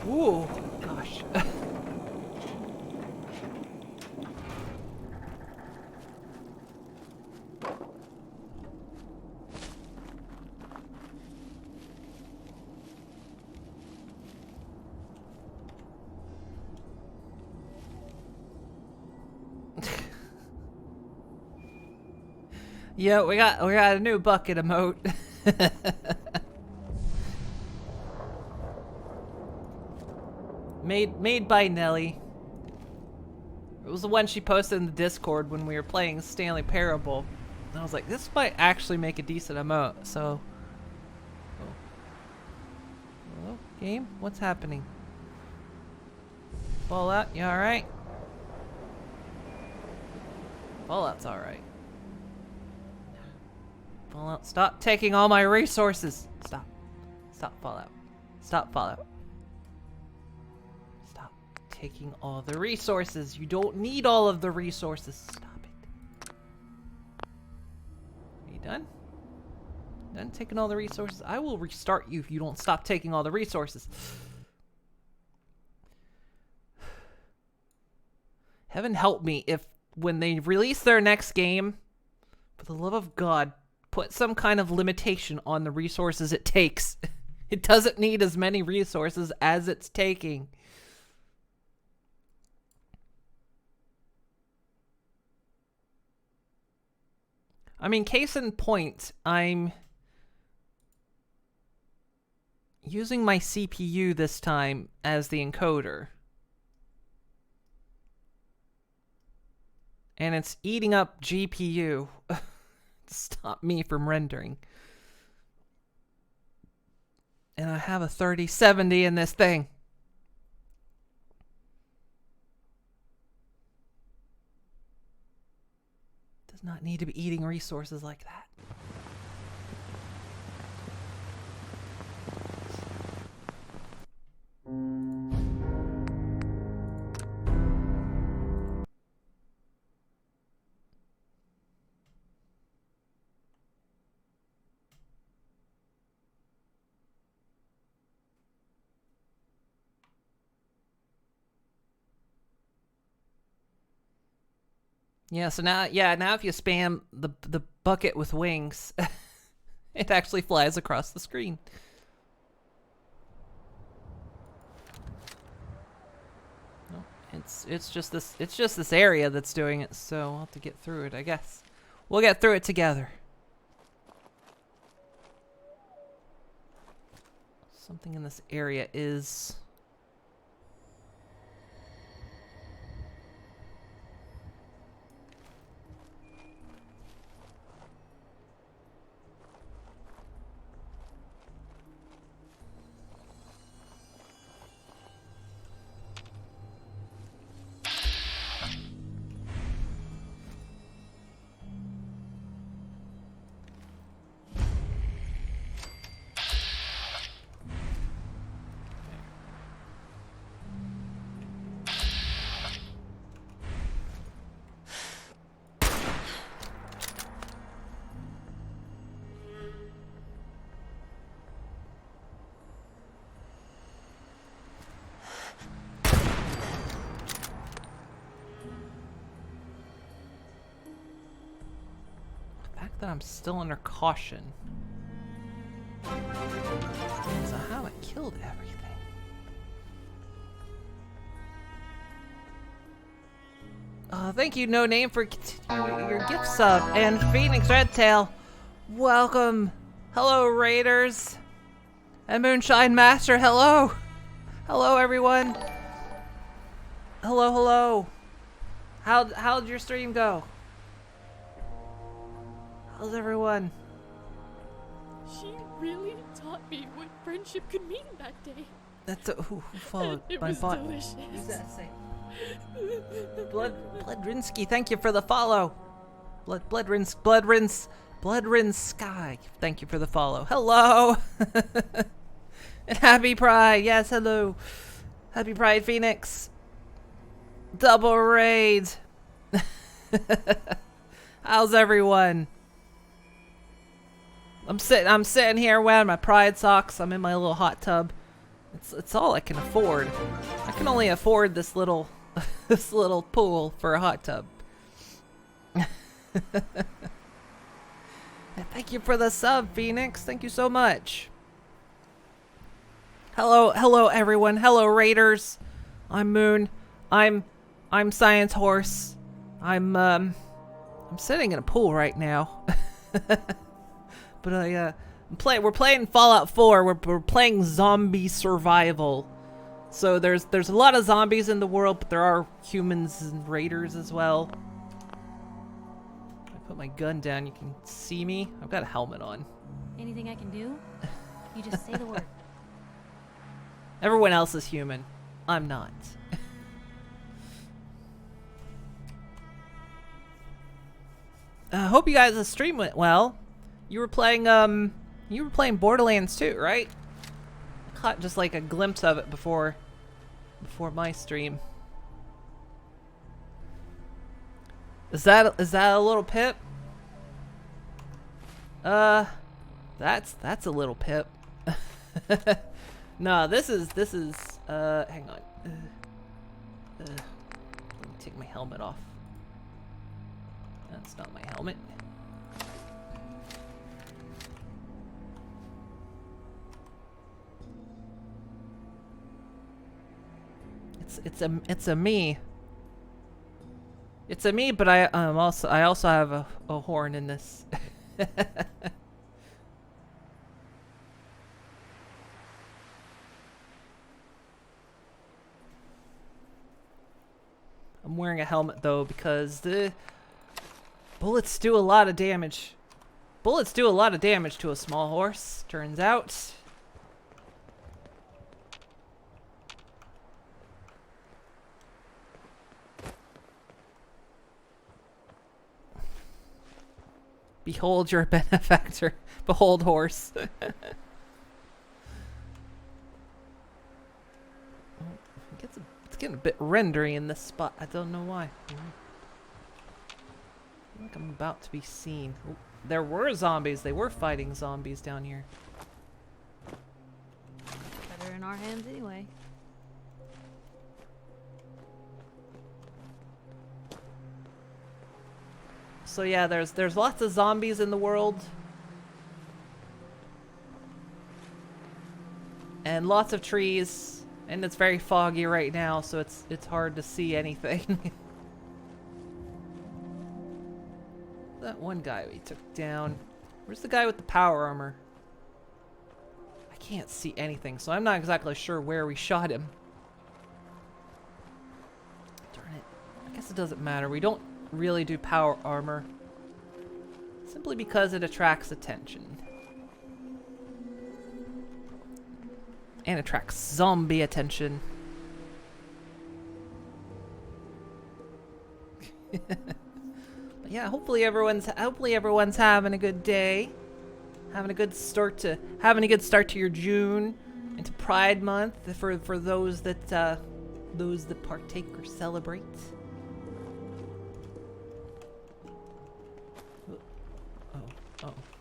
Ooh, gosh. Yeah, we got a new bucket emote. Made by Nelly. It was the one she posted in the Discord when we were playing Stanley Parable. And I was like, this might actually make a decent emote, so... Oh. Hello, game? What's happening? Fallout, you alright? Fallout's alright. Fallout, stop taking all my resources! Stop. Stop, Fallout. Stop, Fallout. Stop taking all the resources. You don't need all of the resources. Stop it. Are you done? Done taking all the resources. I will restart you if you don't stop taking all the resources. Heaven help me if when they release their next game, for the love of God, put some kind of limitation on the resources it takes. It doesn't need as many resources as it's taking. I mean, case in point, I'm using my CPU this time as the encoder. And it's eating up GPU to stop me from rendering. And I have a 3070 in this thing. Does not need to be eating resources like that. Yeah, so now if you spam the bucket with wings, it actually flies across the screen. No, it's just this area that's doing it, so I'll have to get through it, I guess. We'll get through it together. Something in this area is... that I'm still under caution. So how I killed everything. Thank you, No Name, for your gift sub. And Phoenix Redtail, welcome. Hello, Raiders. And Moonshine Master, hello. Hello, everyone. Hello, hello. How'd your stream go? How's everyone? She really taught me what friendship could mean that day. That's who followed it my was bot. delicious. Who's that say? Bloodrinsky, thank you for the follow. Bloodrins Sky, thank you for the follow. Hello. And happy Pride, yes, hello. Happy Pride, Phoenix. Double raid. How's everyone? I'm sitting here wearing my Pride socks. I'm in my little hot tub. It's all I can afford. I can only afford this little this little pool for a hot tub. Thank you for the sub, Phoenix. Thank you so much. Hello everyone. Hello Raiders. I'm Moon. I'm Science Horse. I'm sitting in a pool right now. But we're playing Fallout 4. We're playing zombie survival. So there's a lot of zombies in the world, but there are humans and raiders as well. I put my gun down, you can see me. I've got a helmet on. Anything I can do? You just say the word. Everyone else is human. I'm not. I hope you guys' stream went well. You were playing Borderlands 2, right? I caught just like a glimpse of it before my stream. Is that a little Pip? That's a little pip. No, this is hang on. Let me take my helmet off. That's not my helmet. It's a me. It's a me, but I also have a horn in this. I'm wearing a helmet though because the bullets do a lot of damage. Bullets do a lot of damage to a small horse, turns out. Behold your benefactor. Behold horse. It's getting a bit rendery in this spot. I don't know why. I feel like I'm about to be seen. Oh, there were zombies. They were fighting zombies down here. Better in our hands anyway. So yeah, there's lots of zombies in the world. And lots of trees. And it's very foggy right now, so it's hard to see anything. That one guy we took down. Where's the guy with the power armor? I can't see anything, so I'm not exactly sure where we shot him. Darn it. I guess it doesn't matter. We don't really do power armor. Simply because it attracts attention. And attracts zombie attention. But yeah, hopefully everyone's having a good day. Having a good start to your June into Pride Month for those that partake or celebrate.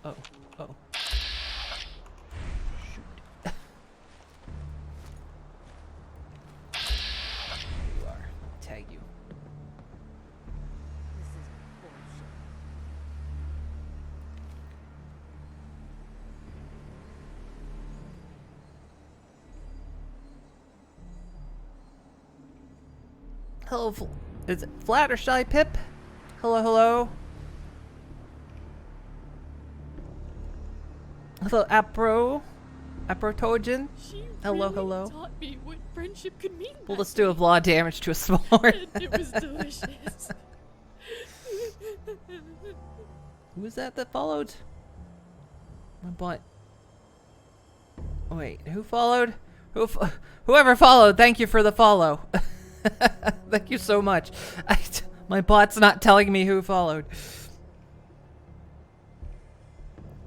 Oh. You are. Tag you. This is bullshit. Hello, is it Flat or Shy Pip? Hello. Hello, Aprotogen. Hello. Taught me what friendship could mean. Well, let's do a lot of damage to a small horse. It was delicious. Who was that followed? My butt. Wait, who followed? Whoever followed, thank you for the follow. Thank you so much. My bot's not telling me who followed.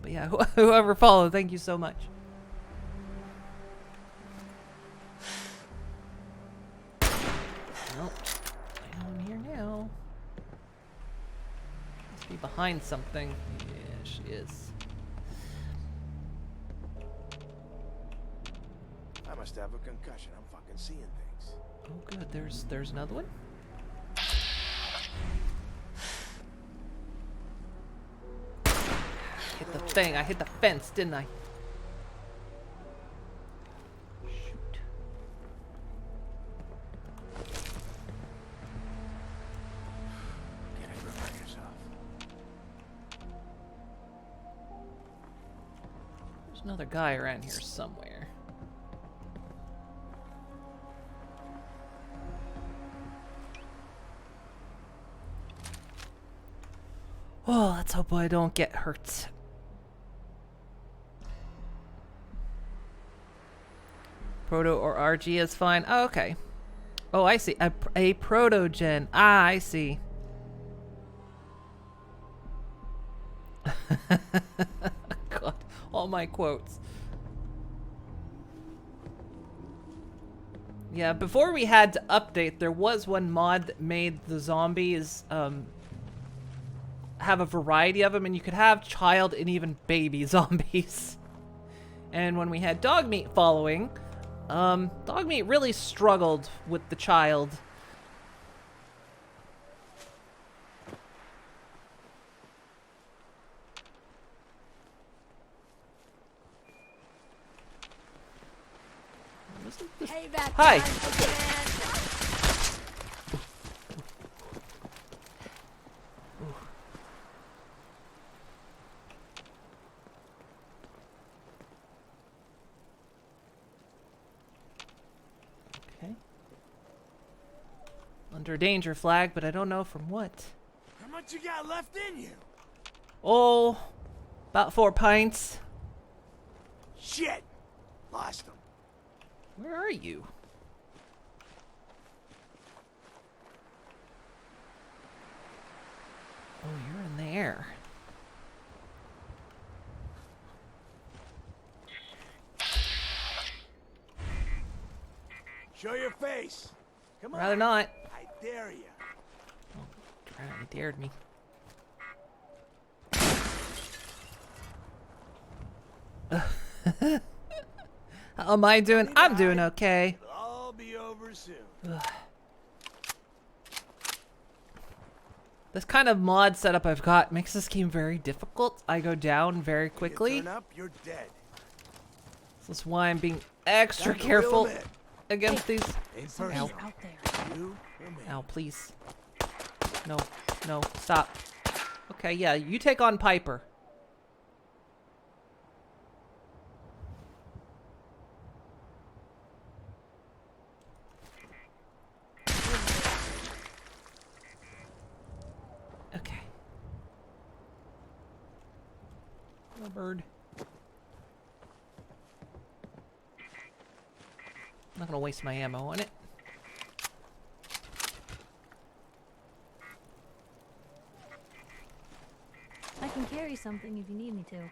But yeah, whoever followed, thank you so much. Well, I'm here now. Must be behind something. Yeah, she is. I must have a concussion. I'm fucking seeing things. Oh good, there's another one. Hit the thing. I hit the fence, didn't I? Shoot. Get a grip on yourself. There's another guy around here somewhere. Oh, let's hope I don't get hurt. Proto or RG is fine. Oh, okay. Oh, I see. A proto-gen. Ah, I see. God, all my quotes. Yeah, before we had to update, there was one mod that made the zombies, have a variety of them, and you could have child and even baby zombies. And when we had dog meat following, dog meat really struggled with the child. Hey, that Hi. Okay. Under danger flag, but I don't know from what. How much you got left in you? Oh, about 4 pints. Shit! Lost them. Where are you? Oh, you're in there. Show your face. Come on. Rather not. I dare you. Oh, he dared me. How am I doing? I'm doing okay. It'll all be over soon. This kind of mod setup I've got makes this game very difficult. I go down very quickly. You turn up, you're dead. This is why I'm being extra Time to careful reel 'em against these. Somebody's Ow. out there. You or me? Ow, please. No, no, stop. Okay, yeah, you take on Piper. Okay. Hello, bird. I'm not gonna waste my ammo on it. I can carry something if you need me to.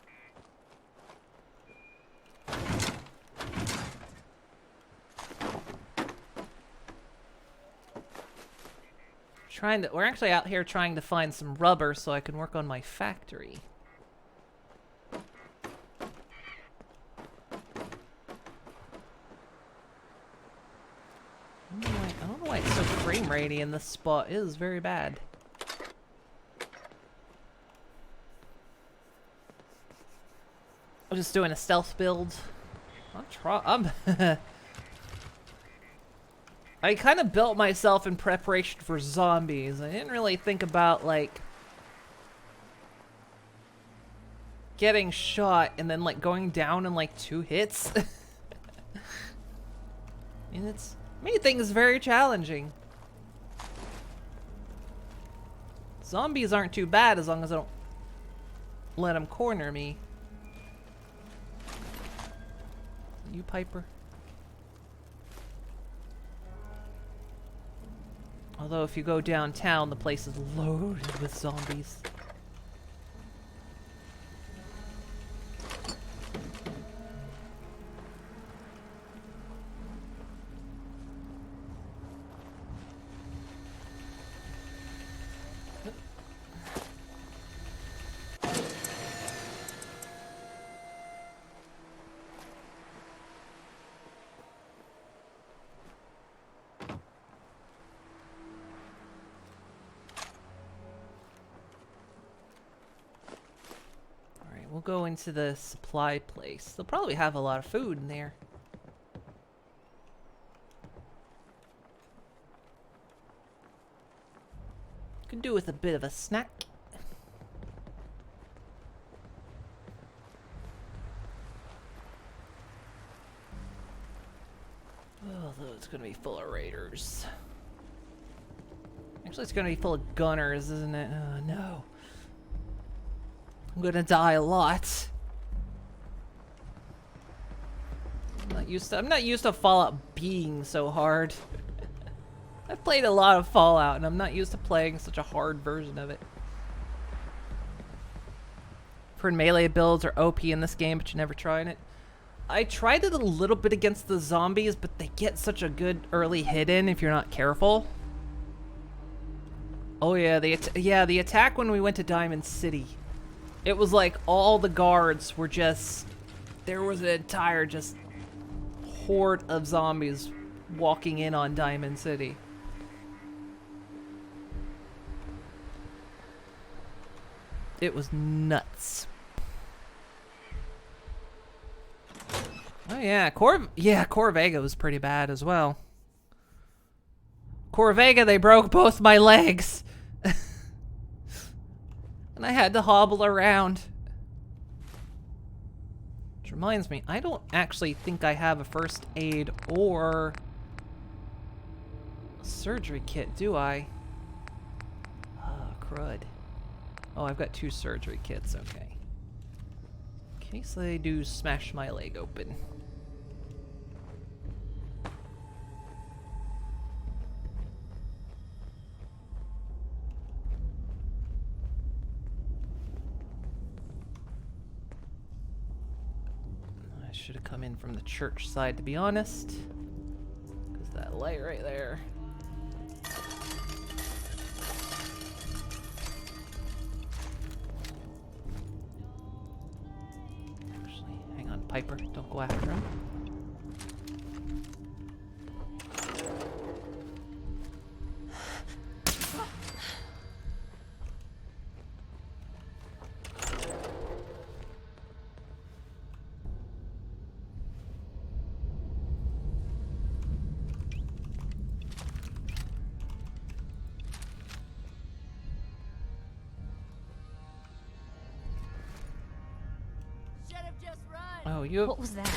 We're actually out here trying to find some rubber so I can work on my factory. I don't know why it's so frame ratey in this spot. It is very bad. I'm just doing a stealth build. I kind of built myself in preparation for zombies. I didn't really think about, like, getting shot and then, like, going down in, like, 2 hits. And it's made things very challenging. Zombies aren't too bad as long as I don't let them corner me. You, Piper? Although if you go downtown, the place is loaded with zombies. We'll go into the supply place. They'll probably have a lot of food in there. Could do with a bit of a snack. Although it's gonna be full of raiders. Actually, it's gonna be full of gunners, isn't it? Oh, no. I'm gonna die a lot. I'm not used to Fallout being so hard. I've played a lot of Fallout and I'm not used to playing such a hard version of it. I've heard melee builds are OP in this game, but you never tried it. I tried it a little bit against the zombies, but they get such a good early hit in if you're not careful. Oh yeah, the attack when we went to Diamond City. It was like all the guards were just, there was an entire just horde of zombies walking in on Diamond City. It was nuts. Oh yeah, Corvega was pretty bad as well. Corvega, they broke both my legs. And I had to hobble around. Which reminds me, I don't actually think I have a first aid or a surgery kit, do I? Oh, crud. Oh, I've got 2 surgery kits, okay. In case they do smash my leg open. I should have come in from the church side, to be honest. Because that light right there. Piper, don't go after him. Oh, you. What was that?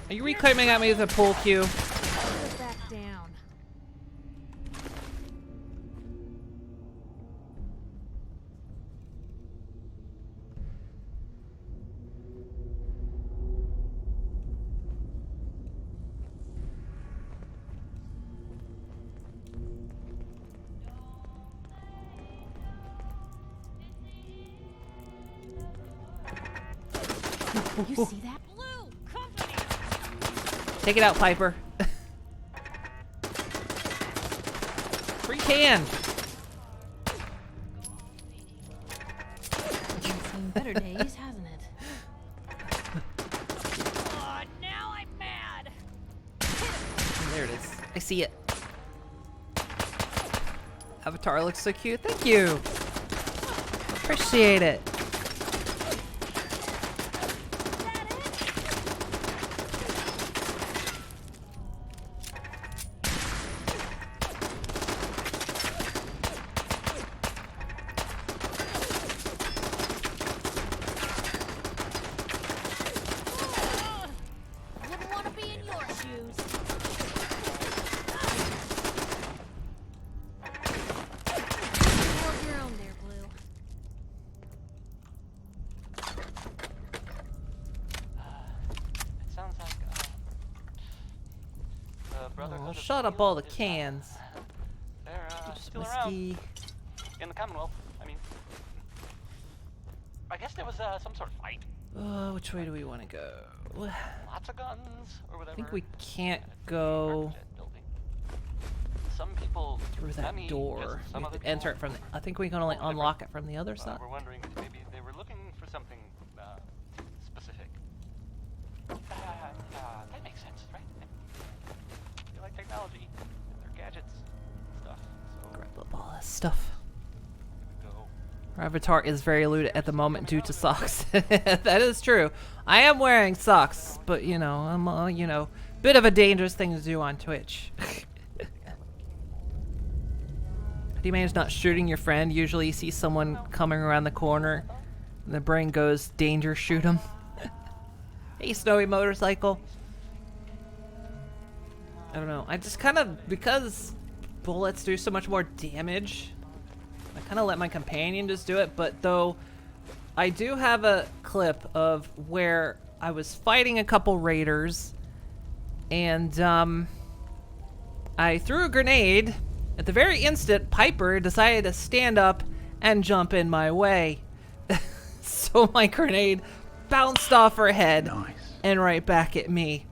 Are you reclaiming at me with a pull cue? Back down. You see that? Blue company. Take it out, Piper. Free can. It's seen better days, hasn't it? Oh, now I'm mad. There it is. I see it. Avatar looks so cute. Thank you. Appreciate it. Shut up all the cans. They're still whiskey. around. In the Commonwealth, I mean. I guess there was some sort of fight. Which way do we want to go? Lots of guns or whatever. I think we can't go some people through that door. We have to enter it from the, I think we can only unlock it from the other side. We're wondering if maybe they were looking for something specific. That makes sense, right? They like technology and their gadgets and stuff. So grab up all this stuff. Our avatar is very lewd at the moment due to socks. That is true. I am wearing socks, but you know, I'm you know, bit of a dangerous thing to do on Twitch. Do you manage not shooting your friend? Usually you see someone coming around the corner and the brain goes, danger, shoot him. Hey, Snowy Motorcycle. I don't know. I just kind of, because bullets do so much more damage, I kind of let my companion just do it. But though I do have a clip of where I was fighting a couple raiders and I threw a grenade. At the very instant, Piper decided to stand up and jump in my way. So my grenade bounced off her head and right back at me.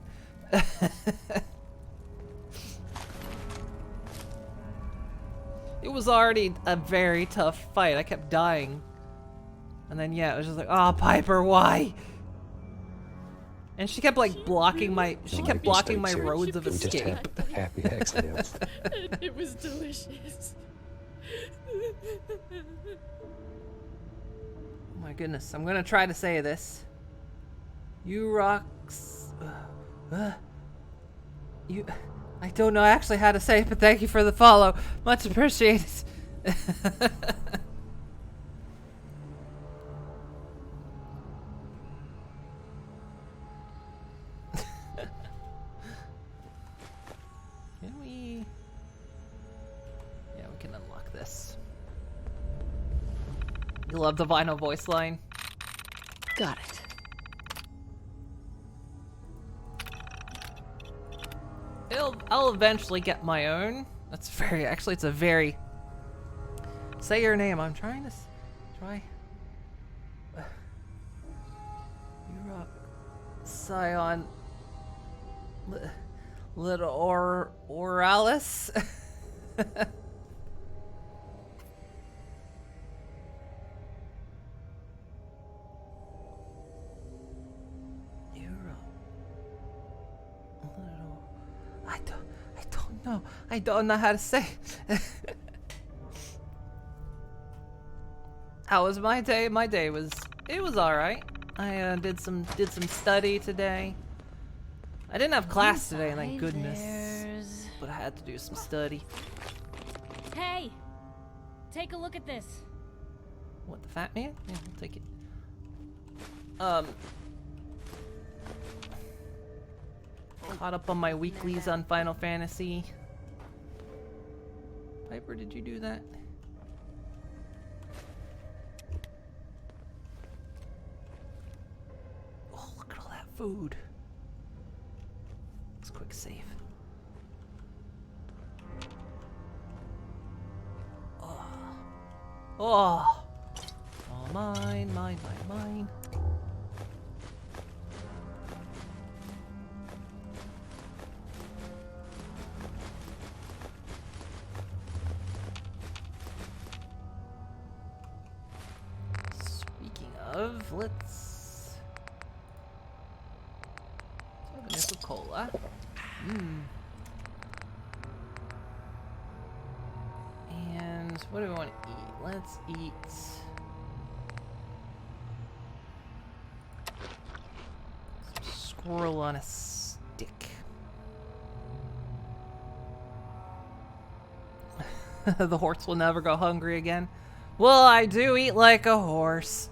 It was already a very tough fight. I kept dying. And then, yeah, it was just like, oh, Piper, why? And she kept, like, blocking my... She kept blocking my roads of escape. We just had happy accidents. And it was delicious. Oh my goodness, I'm gonna try to say this. You rocks... you... I don't know actually how to say it, but thank you for the follow. Much appreciated. Can we... Yeah, we can unlock this. You love the vinyl voice line? Got it. I'll eventually get my own. That's very... Actually, it's a very... Say your name. I'm trying to... Try... You rock... Scion... Little Oralis? No, I don't know how to say. How was my day? My day was all right. I did some study today. I didn't have class today, thank goodness. But I had to do some study. Hey, take a look at this. What, the fat man? Yeah, I'll take it. Caught up on my weeklies on Final Fantasy. Piper, did you do that? Oh, look at all that food. Let's quick save. Oh. Oh. All mine, mine, mine, mine. Let's have a nip of cola. And what do we want to eat? Let's eat some squirrel on a stick. The horse will never go hungry again. Well, I do eat like a horse.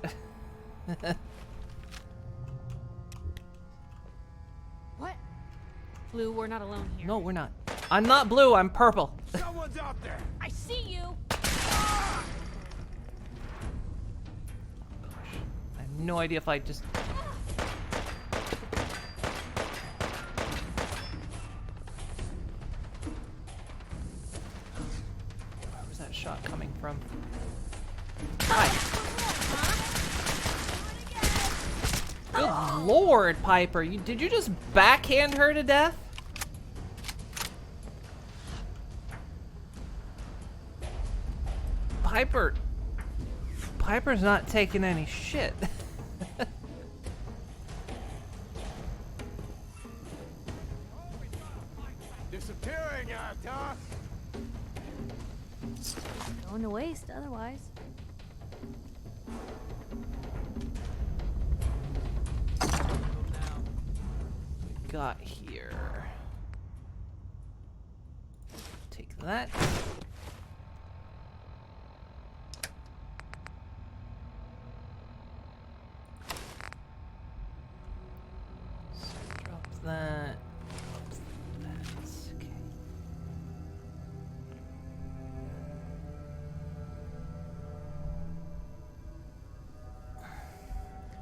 What? Blue, we're not alone here. No, we're not. I'm not blue, I'm purple. Someone's out there! I see you! Gosh. I have no idea if I just... Where was that shot coming from? Hi. Good lord, Piper. Did you just backhand her to death? Piper's not taking any shit. Disappearing act, huh? Going to waste otherwise. Got here. Take that. So drop that. Okay.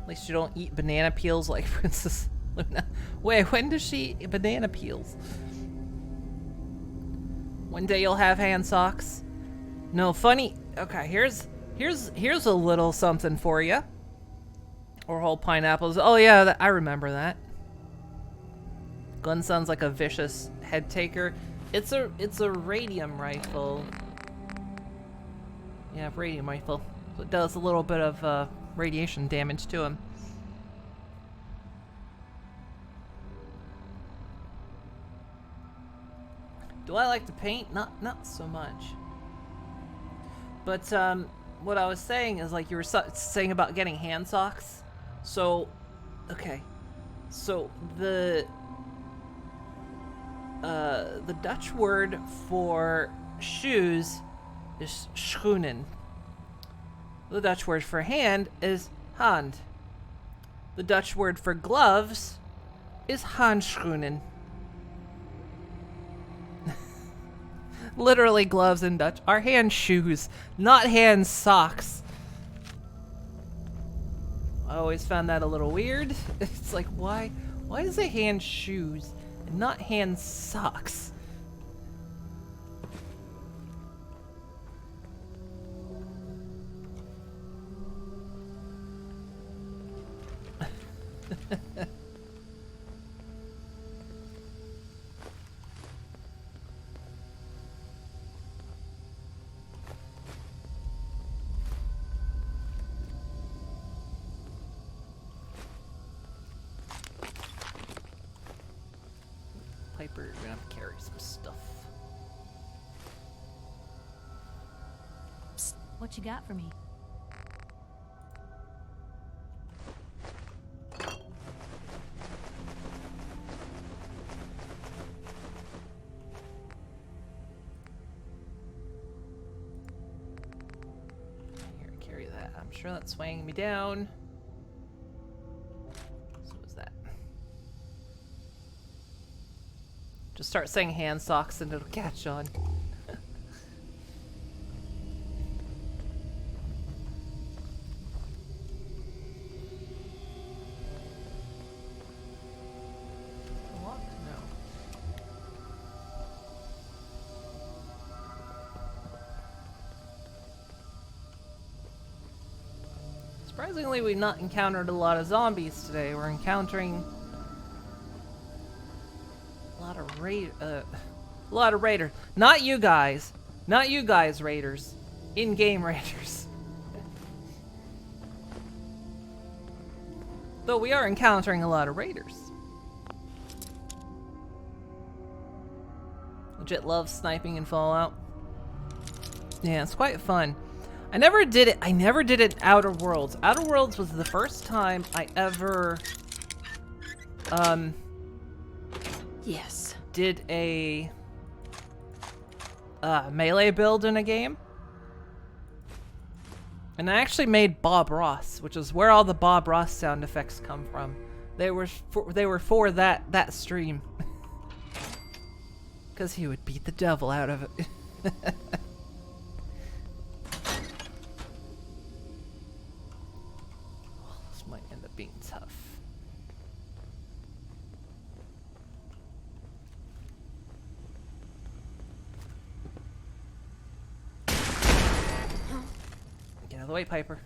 At least you don't eat banana peels like Princess Luna. Wait, when does she eat banana peels? One day you'll have hand socks. No, funny. Okay, here's a little something for you. Or whole pineapples. Oh yeah, I remember that. Gun sounds like a vicious head taker. It's a radium rifle. Yeah, radium rifle. So it does a little bit of radiation damage to him. Do I like to paint? Not so much. But what I was saying is, like, you were saying about getting hand socks. So, okay. So the Dutch word for shoes is schoenen. The Dutch word for hand is hand. The Dutch word for gloves is handschoenen. Literally, gloves in Dutch are hand shoes, not hand socks. I always found that a little weird. It's like, why is it hand shoes and not hand socks? Piper, you're gonna have to carry some stuff. Psst, what you got for me? Here, carry that. I'm sure that's weighing me down. So was that. Just start saying hand socks and it'll catch on. What? No. Surprisingly, we've not encountered a lot of zombies today. We're encountering a lot of raiders. Not you guys. Not you guys, raiders. In-game raiders. Though we are encountering a lot of raiders. Legit love sniping in Fallout. Yeah, it's quite fun. I never did it in Outer Worlds. Outer Worlds was the first time I ever Yes. did a melee build in a game. And I actually made Bob Ross, which is where all the Bob Ross sound effects come from. They were for that stream. Cuz he would beat the devil out of it. This might end up being tough. Get out of the way, Piper.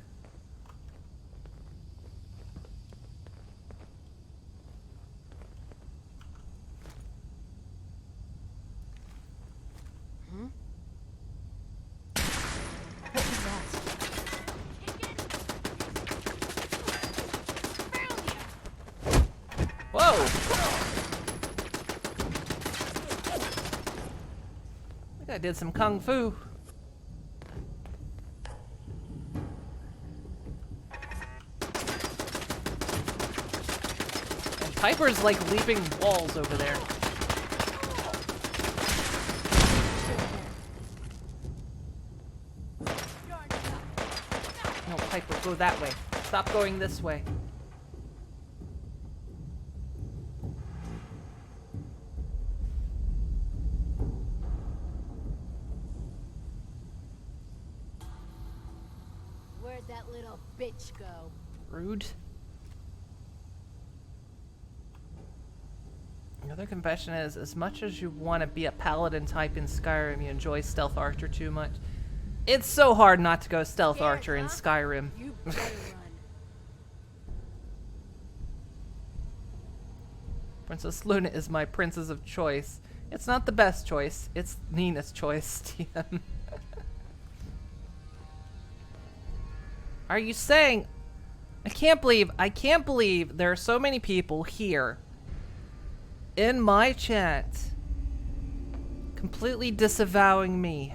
Whoa! I think I did some kung fu. And Piper's like leaping walls over there. No, Piper, go that way. Stop going this way. Where'd that little bitch go? Rude. Another confession is, as much as you want to be a paladin type in Skyrim, you enjoy stealth archer too much. It's so hard not to go stealth archer in Skyrim. You better run. Princess Luna is my princess of choice. It's not the best choice. It's Nina's choice, TM. Are you saying... I can't believe there are so many people here in my chat completely disavowing me.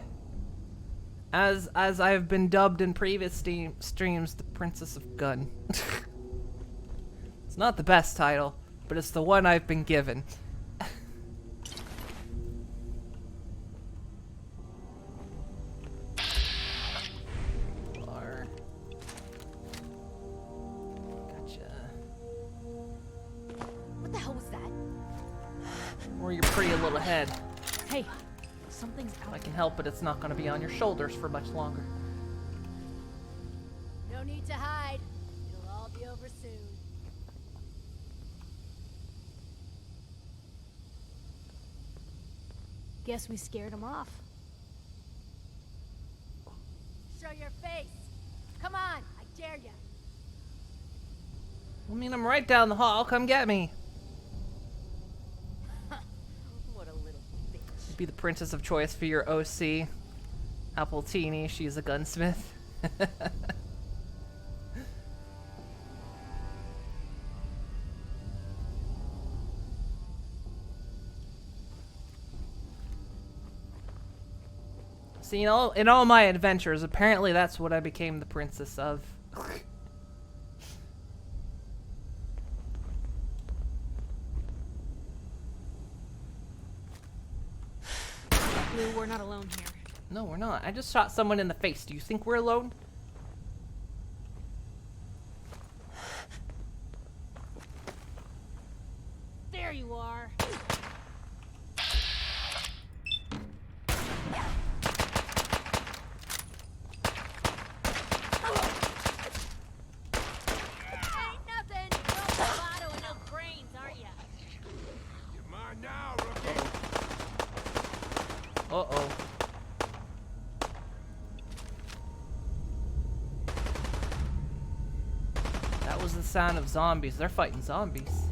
As I've been dubbed in previous streams, the Princess of Gun. It's not the best title, but it's the one I've been given. What the hell was that? Or your pretty little head. Hey, something's out. If I can help it, it's not going to be on your shoulders for much longer. No need to hide. It'll all be over soon. Guess we scared him off. Show your face. Come on, I dare ya. I mean, I'm right down the hall. Come get me. What a little bitch. Be the princess of choice for your OC. Appletini, she's a gunsmith. See, in all my adventures, apparently that's what I became the princess of. Blue, we're not alone here. No, we're not. I just shot someone in the face. Do you think we're alone? There you are. Ain't nothing. No bravado and no brains, are ya? You're mine now, rookie. Uh-oh. That was the sound of zombies. They're fighting zombies.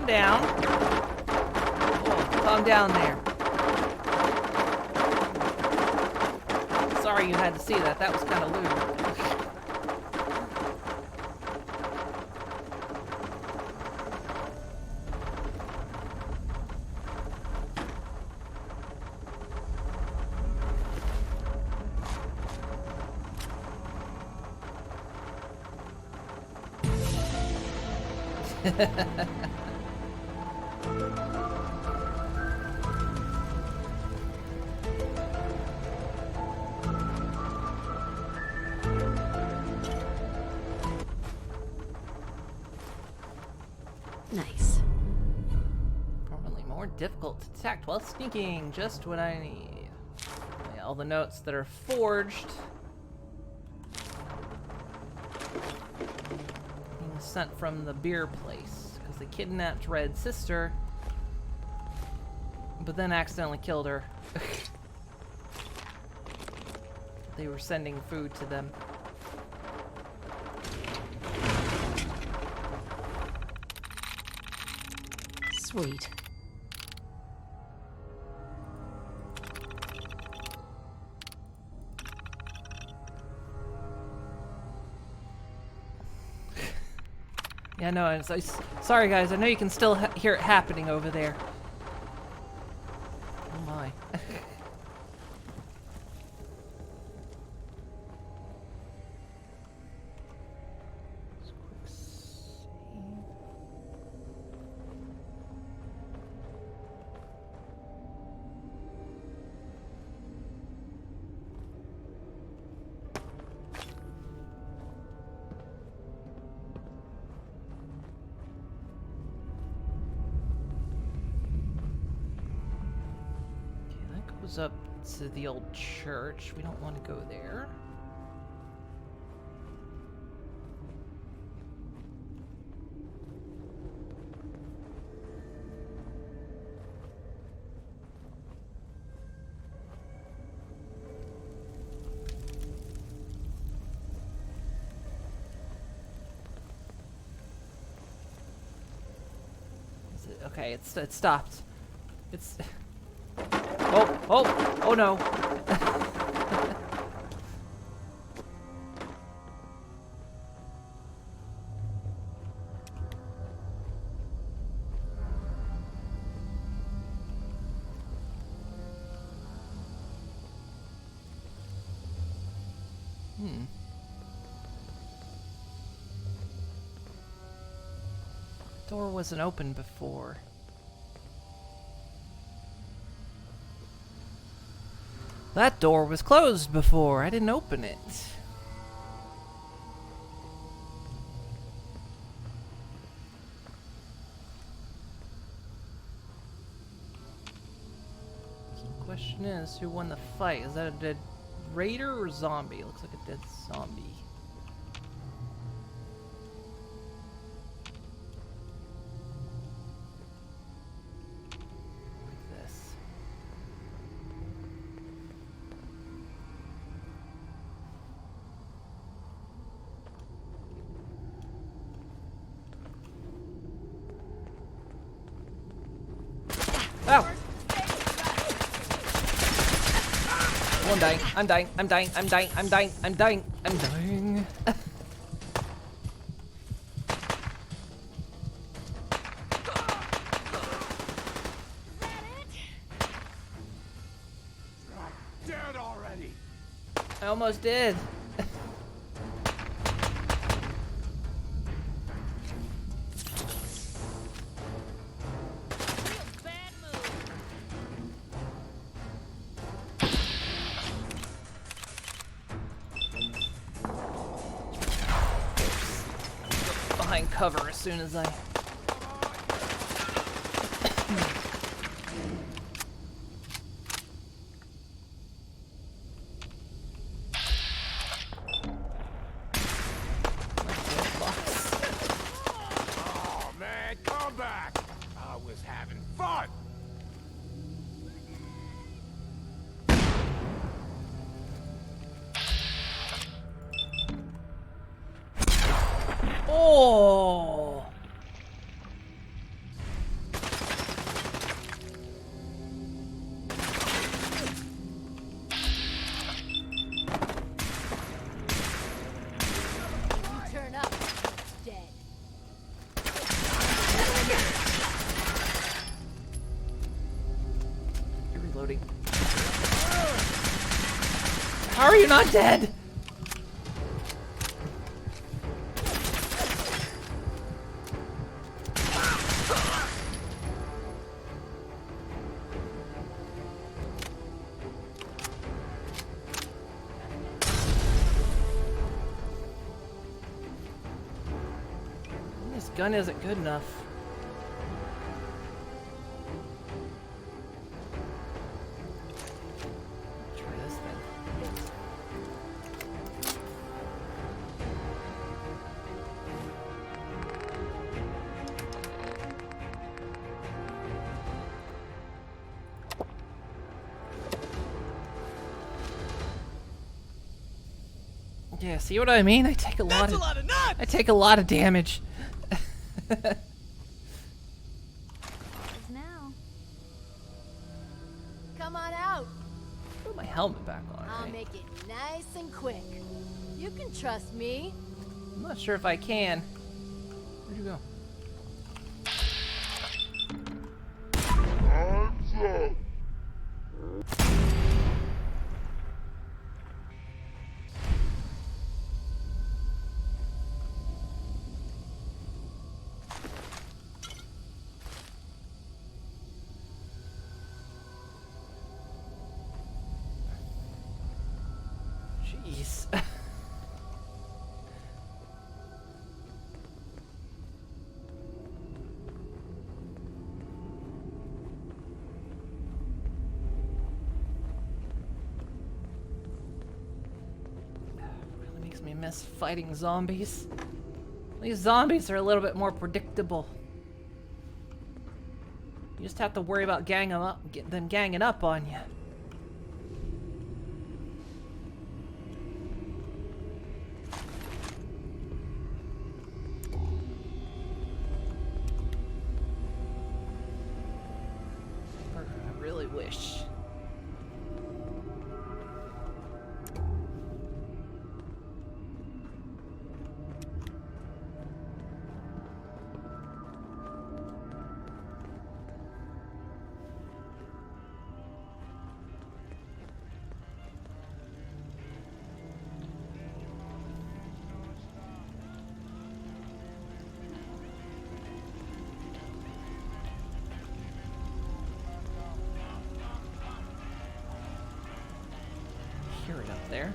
Down. Oh, calm down there. Sorry you had to see that. That was kind of lewd. Nice. Probably more difficult to detect while sneaking. Just what I need. Yeah, all the notes that are forged. Being sent from the beer place. Because they kidnapped Red's sister. But then accidentally killed her. They were sending food to them. Sweet. Yeah, no, sorry guys, I know you can still hear it happening over there. Oh my. Up to the old church. We don't want to go there. Okay, it stopped. It's... Oh no. Door wasn't open before. That door was closed before. I didn't open it. So the question is, who won the fight? Is that a dead raider or zombie? It looks like a dead zombie. Ow! Oh, I'm dying. I'm dying. I'm dying. I'm dying. I'm dying. I'm dying. I'm dying. Dead already. I almost did. Behind cover as soon as I... Oh man, come back! I was having fun! Oh! You turn up, dead. You're reloading. How are you not dead? This gun isn't good enough. Try this thing. Yeah, see what I mean? I take a lot of nuts! I take a lot of damage. Now. Come on out. Put my helmet back on. I'll Right? make it nice and quick. You can trust me. I'm not sure if I can. Where'd you go? Jeez. Really makes me miss fighting zombies. These zombies are a little bit more predictable. You just have to worry about them ganging up on you. hear it up there.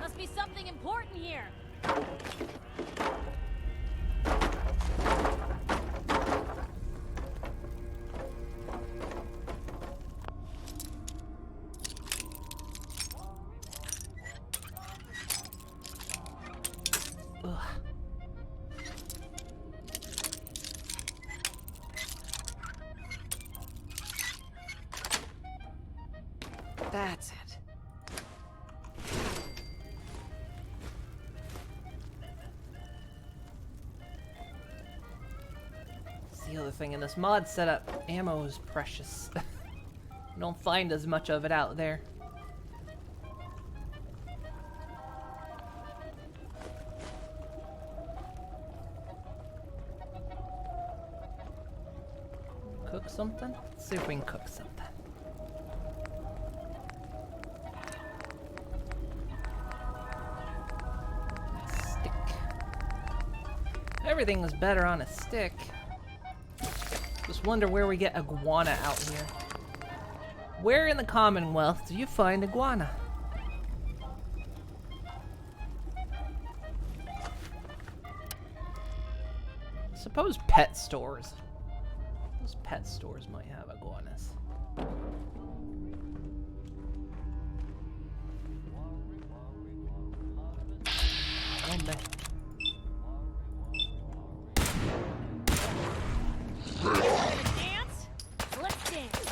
Must be something important here. Ugh. That's it. It's the other thing in this mod setup. Ammo is precious. You don't find as much of it out there. Cook something? Let's see if we can cook something. Stick. Everything is better on a stick. Just wonder where we get iguana out here. Where in the Commonwealth do you find iguana? Suppose pet stores. Those pet stores might have iguanas. Oh man. Dance? Let's dance.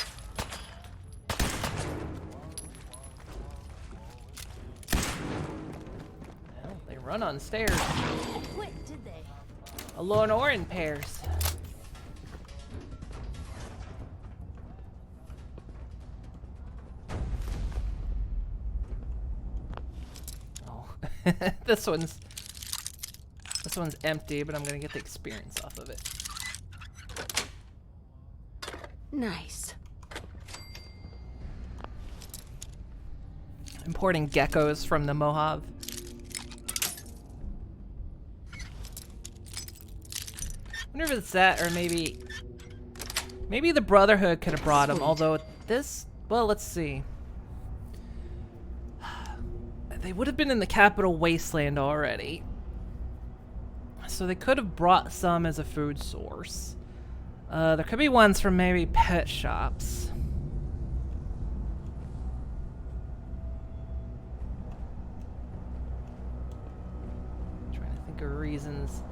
Well, they run on stairs. Quit, did they? Alone or in pairs. Oh, this one's empty, but I'm gonna get the experience off of it. Nice. Importing geckos from the Mojave. Wonder if it's that, or maybe the Brotherhood could have brought them. Although this, well, let's see. They would have been in the Capital Wasteland already, so they could have brought some as a food source. There could be ones from maybe pet shops. Trying to think of reasons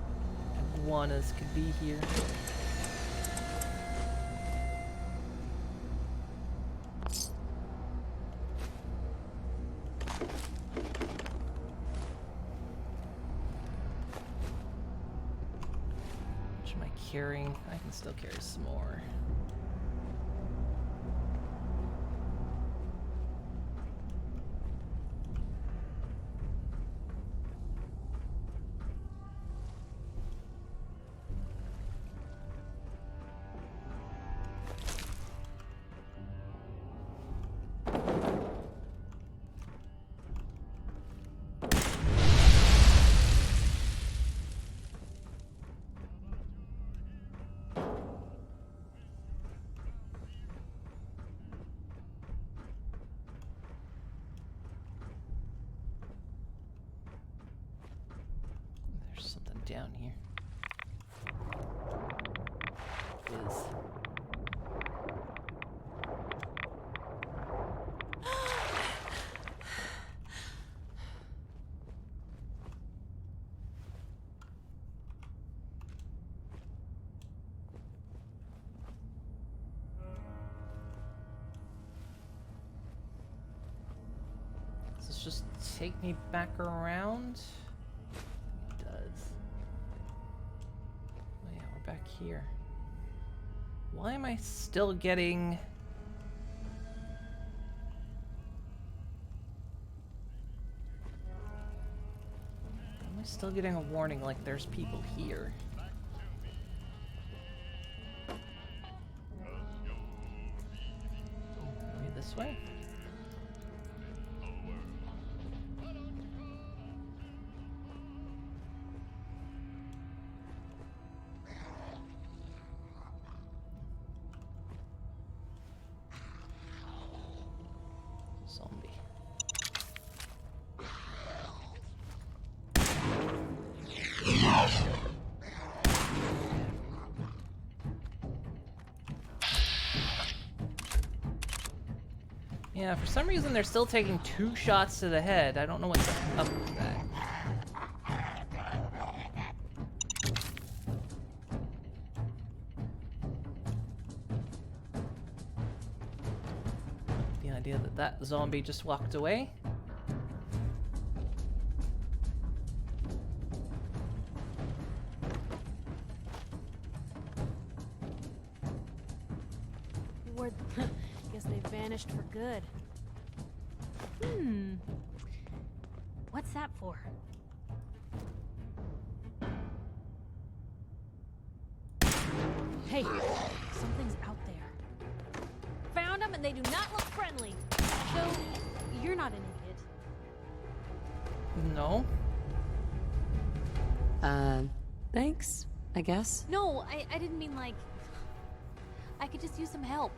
iguanas could be here. Which am I carrying? I can still carry some more. There's something down here. Is. Does this just take me back around? It does. Oh yeah, we're back here. Why am I still getting... Am I still getting a warning like there's people here? Maybe this way? Yeah, for some reason they're still taking 2 shots to the head. I don't know what's up with that. The idea that that zombie just walked away. Guess they vanished for good. What's that for? Hey, something's out there. Found them and they do not look friendly. So, you're not an idiot. No. Thanks, I guess. No, I didn't mean like... I could just use some help.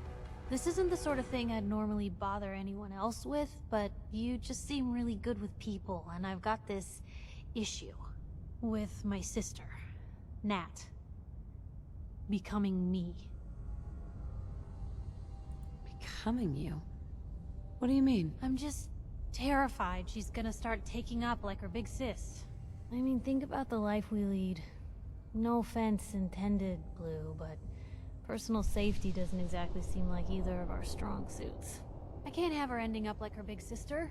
This isn't the sort of thing I'd normally bother anyone else with, but you just seem really good with people, and I've got this issue with my sister, Nat, becoming me. Becoming you? What do you mean? I'm just terrified she's gonna start taking up like her big sis. I mean, think about the life we lead. No offense intended, Blue, but personal safety doesn't exactly seem like either of our strong suits. I can't have her ending up like her big sister,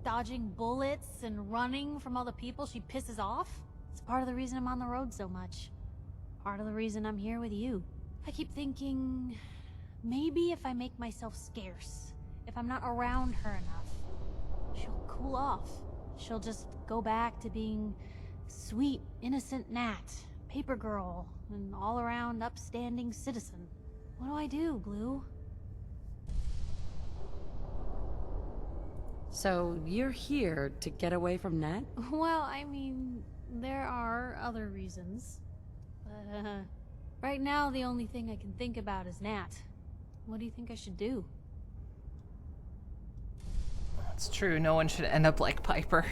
dodging bullets and running from all the people she pisses off. It's part of the reason I'm on the road so much. Part of the reason I'm here with you. I keep thinking, maybe if I make myself scarce, if I'm not around her enough, she'll cool off. She'll just go back to being sweet, innocent Nat, paper girl, an all-around upstanding citizen. What do I do, Blue? So you're here to get away from Nat? Well, I mean, there are other reasons. But, right now the only thing I can think about is Nat. What do you think I should do? It's true, no one should end up like Piper.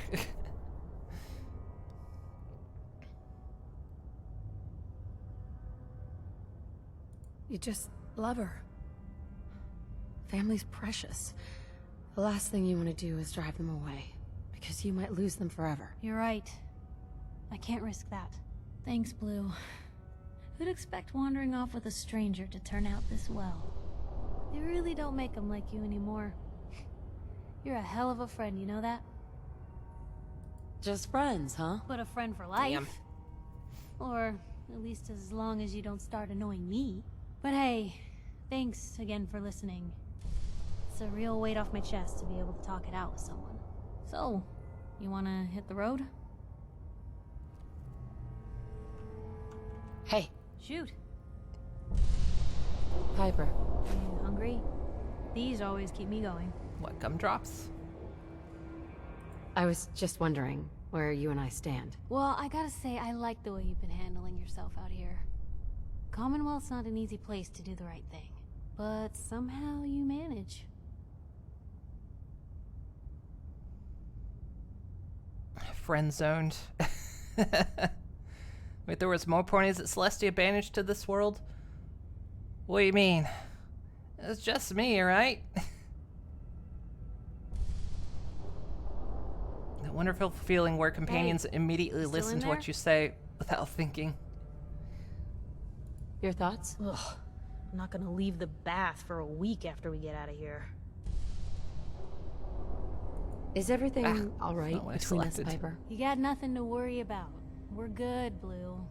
You just love her. Family's precious. The last thing you want to do is drive them away, because you might lose them forever. You're right. I can't risk that. Thanks, Blue. Who'd expect wandering off with a stranger to turn out this well? They really don't make them like you anymore. You're a hell of a friend, you know that? Just friends, huh? But a friend for life. Damn. Or at least as long as you don't start annoying me. But hey, thanks again for listening. It's a real weight off my chest to be able to talk it out with someone. So, you wanna hit the road? Hey. Shoot. Piper. Are you hungry? These always keep me going. What, gumdrops? I was just wondering where you and I stand. Well, I gotta say, I like the way you've been handling yourself out here. Commonwealth's not an easy place to do the right thing. But somehow you manage. Friend zoned. Wait, there was more ponies that Celestia banished to this world? What do you mean? It's just me, right? That wonderful feeling where companions immediately listen to what you say without thinking. Your thoughts? Ugh. I'm not gonna leave the bath for a week after we get out of here. Is everything all right between us, Piper? You got nothing to worry about. We're good, Blue.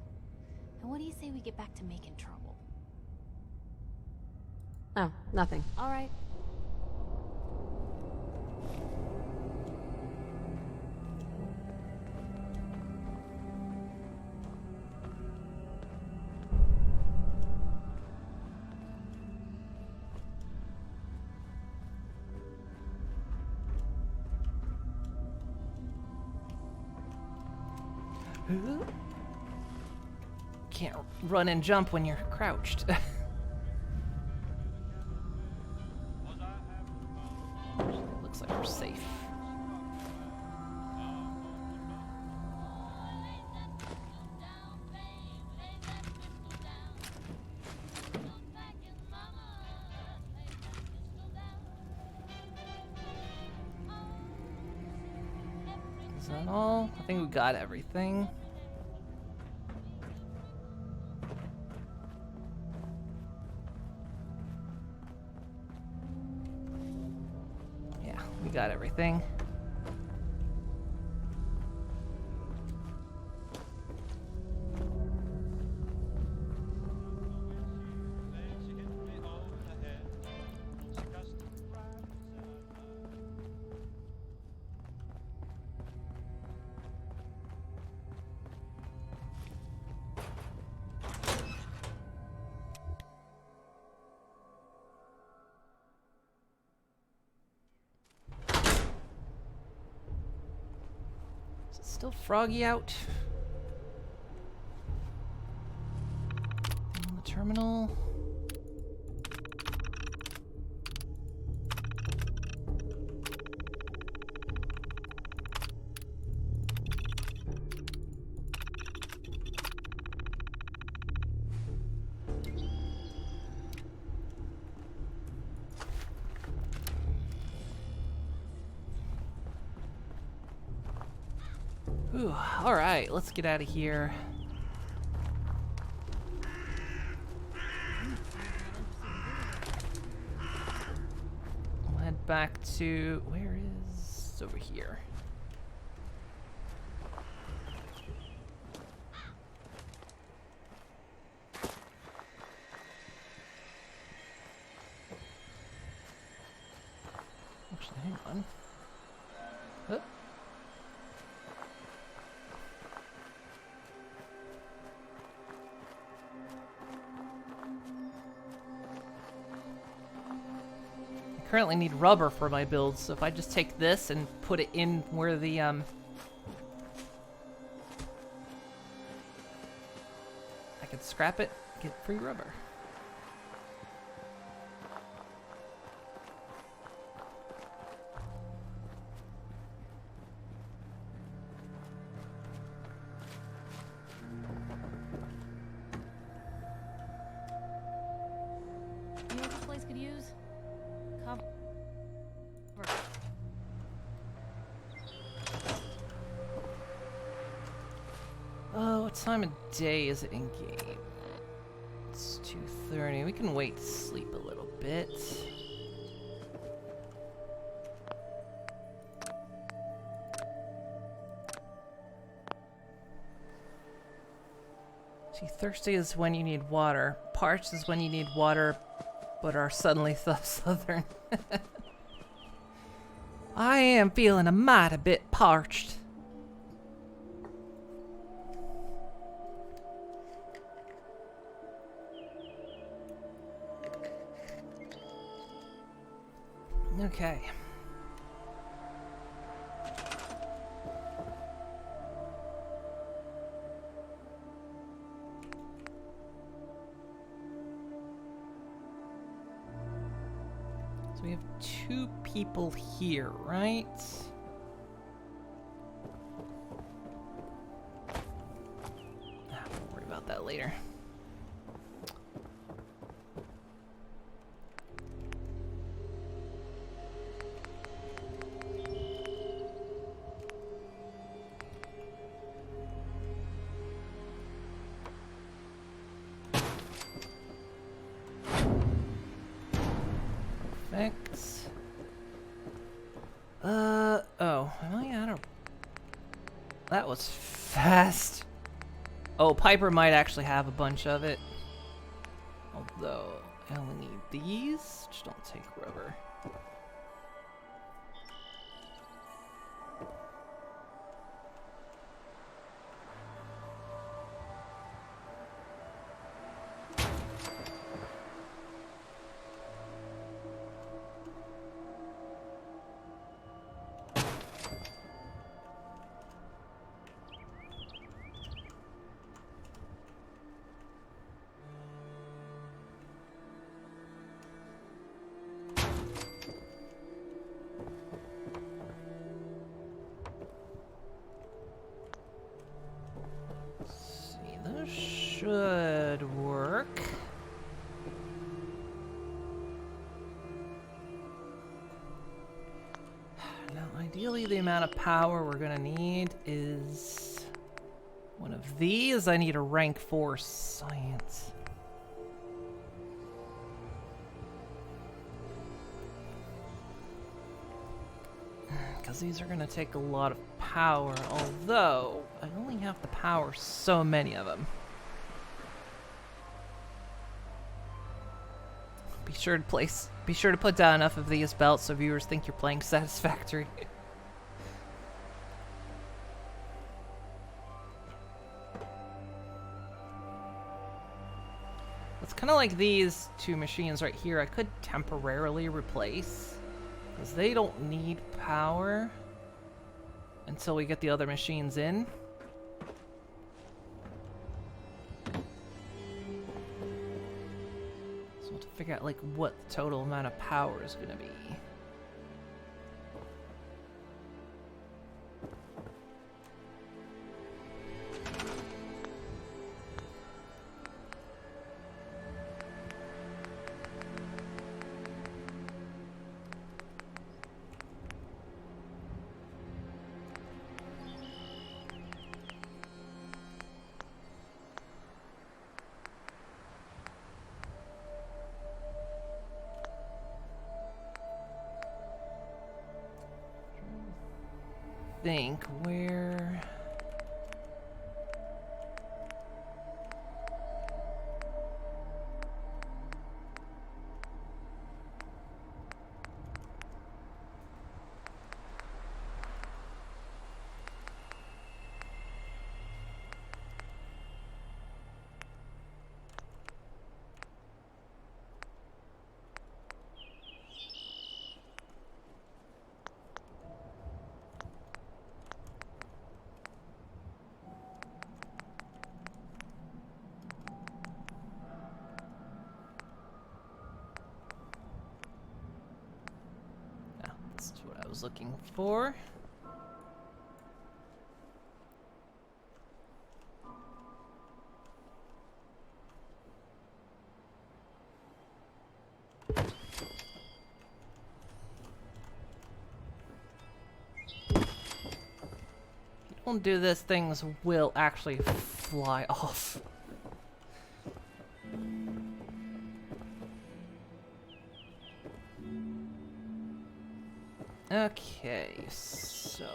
And what do you say we get back to making trouble? Oh, nothing. All right. Can't run and jump when you're crouched. Looks like we're safe. that all? I think we got everything. Yeah, we got everything. Still froggy out. On the terminal. Ooh, all right, let's get out of here. We'll head back to, where is, it's over here. Actually, hang on. Oh. Currently need rubber for my builds, so if I just take this and put it in where the I could scrap it, get free rubber. You know what this place could use? Cover. Oh, what time of day is it in game? It's 2:30. We can wait to sleep a little bit. See, thirsty is when you need water. Parched is when you need water, but are suddenly southern. I am feeling a mighty bit parched. Okay. So we have 2 people here, right? We'll worry about that later. Oh, am I out of... That was fast. Oh, Piper might actually have a bunch of it. Although, I only need these. Just don't take rubber. Should work. Now I do Ideally, the amount of power we're gonna need is one of these. I need a rank 4 science. Because these are gonna take a lot of power, although I only have to power so many of them. Be sure to put down enough of these belts so viewers think you're playing Satisfactory. It's kind of like these two machines right here. I could temporarily replace, because they don't need power until we get the other machines in. To figure out like what the total amount of power is gonna be. Think where looking for. Don't do this, things will actually fly off. Okay, so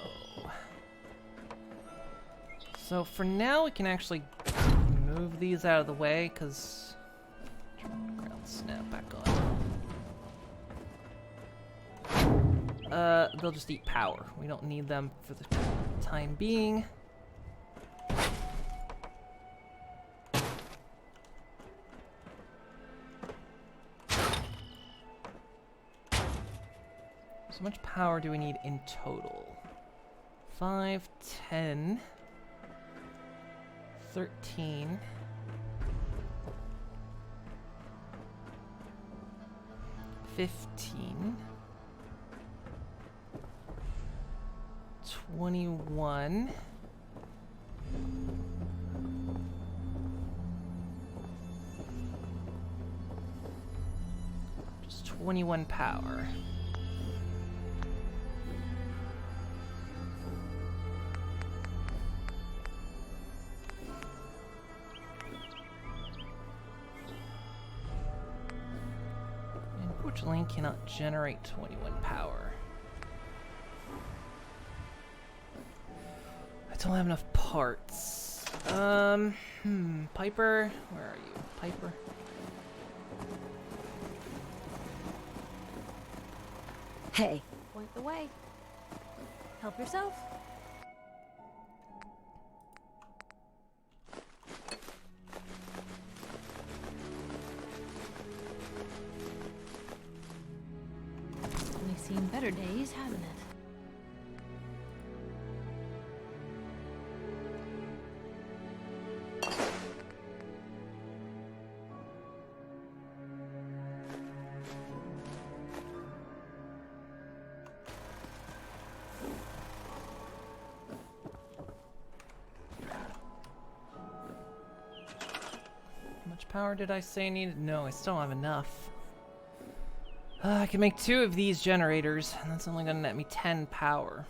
for now we can actually move these out of the way, because ground snap back on. They'll just eat power. We don't need them for the time being. So much power do we need in total? 5, 10, 13, 15, 21, just 21 power. Unfortunately, cannot generate 21 power. I don't have enough parts. Piper, where are you? Piper? Hey. Point the way. Help yourself. We've seen better days, hasn't it? How much power did I say I needed? No, I still don't have enough. I can make 2 of these generators, and that's only gonna net me 10 power.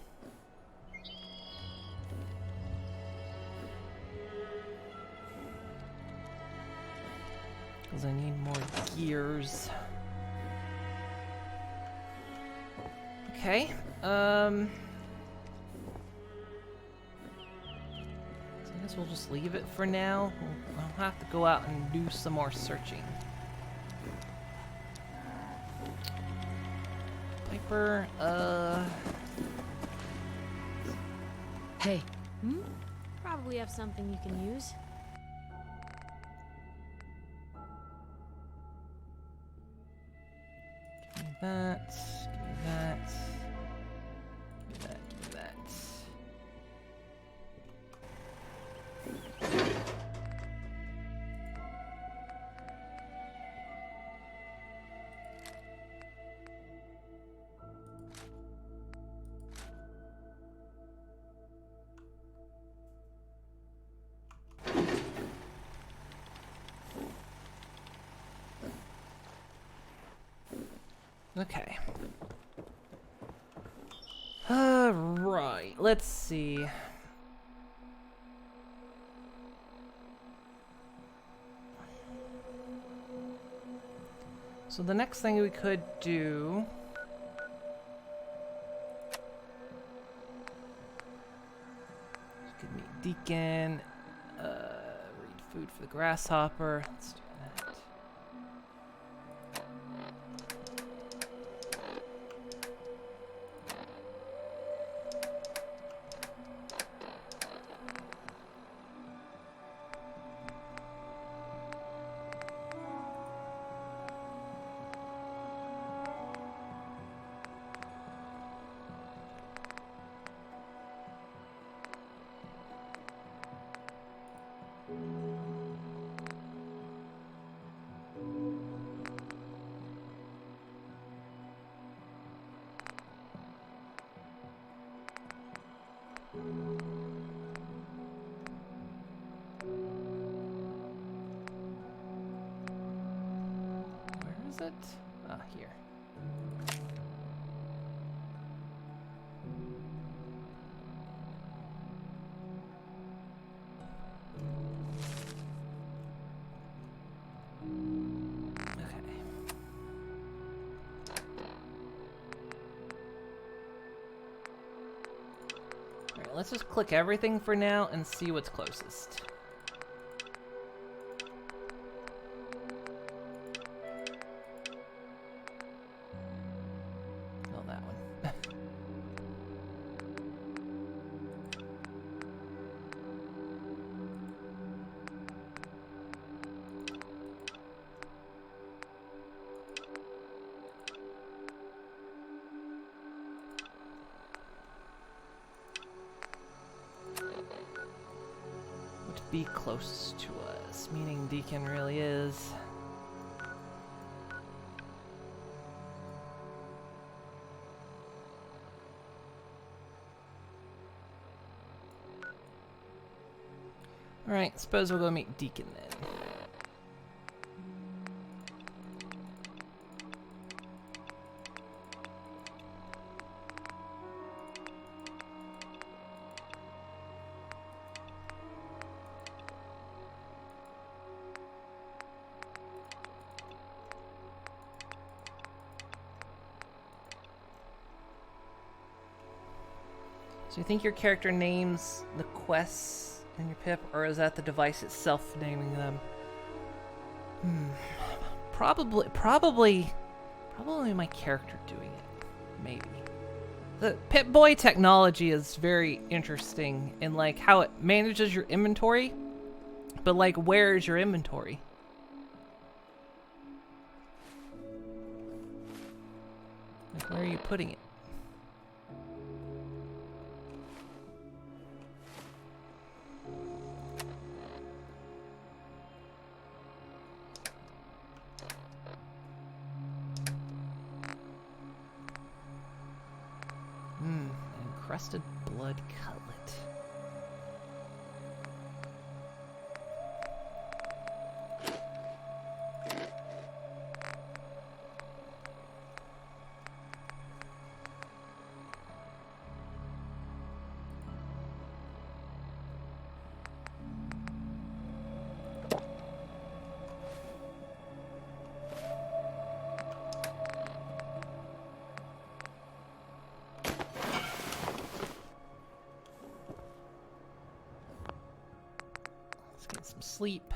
Because I need more gears. Okay, so I guess we'll just leave it for now. I'll have to go out and do some more searching. Piper, Hey. Hmm? Probably have something you can use. Give me that, give me that, give me that, give me that. Okay. Right, let's see. So the next thing we could do... Could meet Deacon, read food for the grasshopper. Let's do that. Where is it? Ah, here. Okay. Alright, let's just click everything for now and see what's closest. Oh, that one. Would be close to us, meaning Deacon really is. Alright, suppose we'll go meet Deacon then. So you think your character names the quests in your pip, or is that the device itself naming them? Probably my character doing it. Maybe. The Pip-Boy technology is very interesting in like how it manages your inventory, but like where is your inventory? Like where are you putting it? Encrusted blood cutlet. some sleep.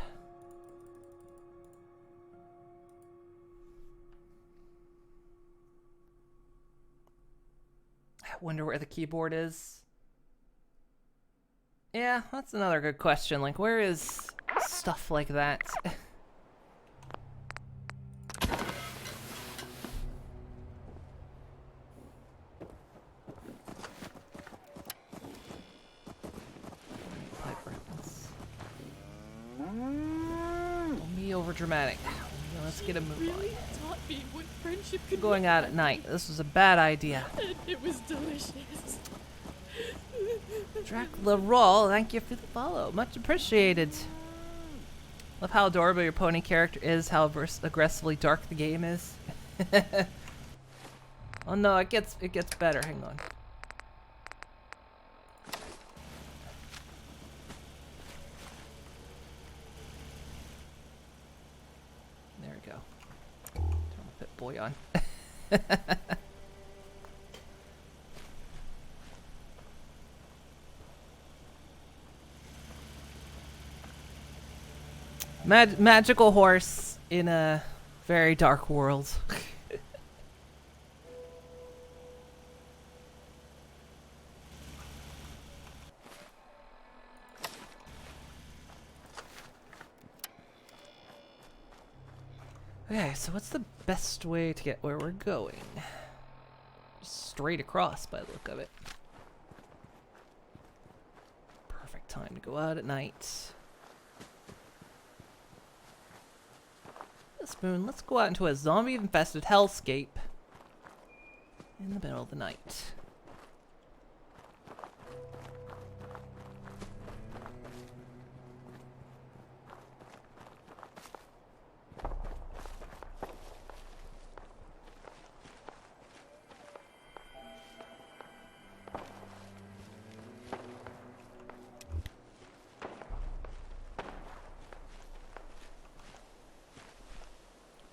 I wonder where the keyboard is. Yeah, that's another good question. Like, where is stuff like that? Don't be over dramatic. Let's get a move on. Really taught me what friendship could Going out at night. This was a bad idea. And it was delicious. Dracula Roll, thank you for the follow. Much appreciated. Love how adorable your pony character is, how aggressively dark the game is. Oh no, it gets better. Hang on. There we go. Turn the Pit Boy on. Magical horse in a very dark world. Okay, so what's the best way to get where we're going? Just straight across by the look of it. Perfect time to go out at night. This moon, let's go out into a zombie-infested hellscape in the middle of the night.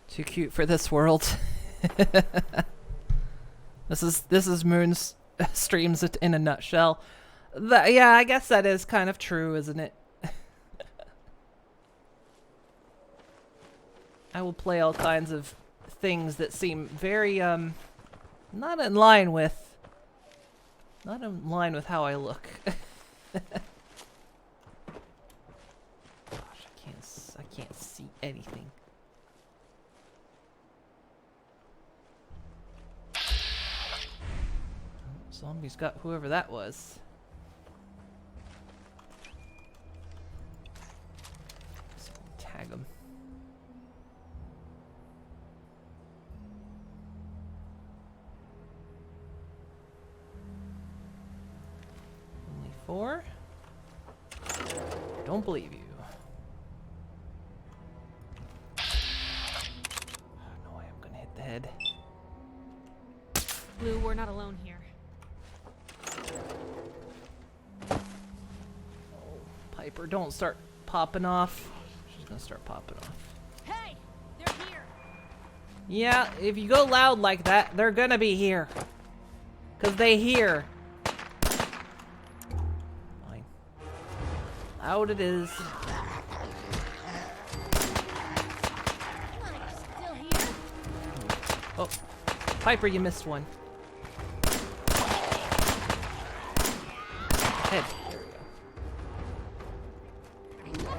Too cute for this world. This is Moon's streams in a nutshell. Yeah, I guess that is kind of true, isn't it? I will play all kinds of things that seem very not in line with how I look. Gosh, I can't see anything. Zombies got whoever that was. Tag him. Only 4? Don't believe you. Oh, no, I am gonna hit the head. Blue, we're not alone here. Piper, don't start popping off. She's gonna start popping off. Hey, they're here. Yeah, if you go loud like that, they're gonna be here. 'Cause they hear. Fine. Loud it is. Still here? Oh, Piper, you missed one. Head. There we go.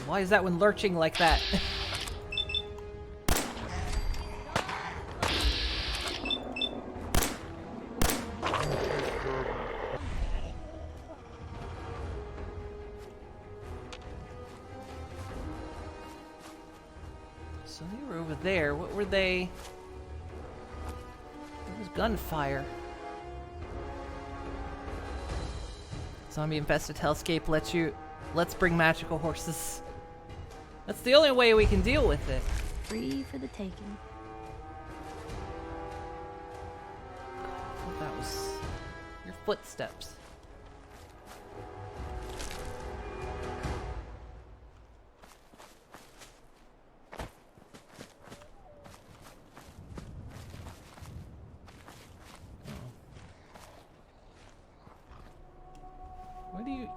Why is that one lurching like that? So they were over there. What were they? There was gunfire. Zombie-infested hellscape let's bring magical horses. That's the only way we can deal with it. Free for the taking. I thought that was your footsteps.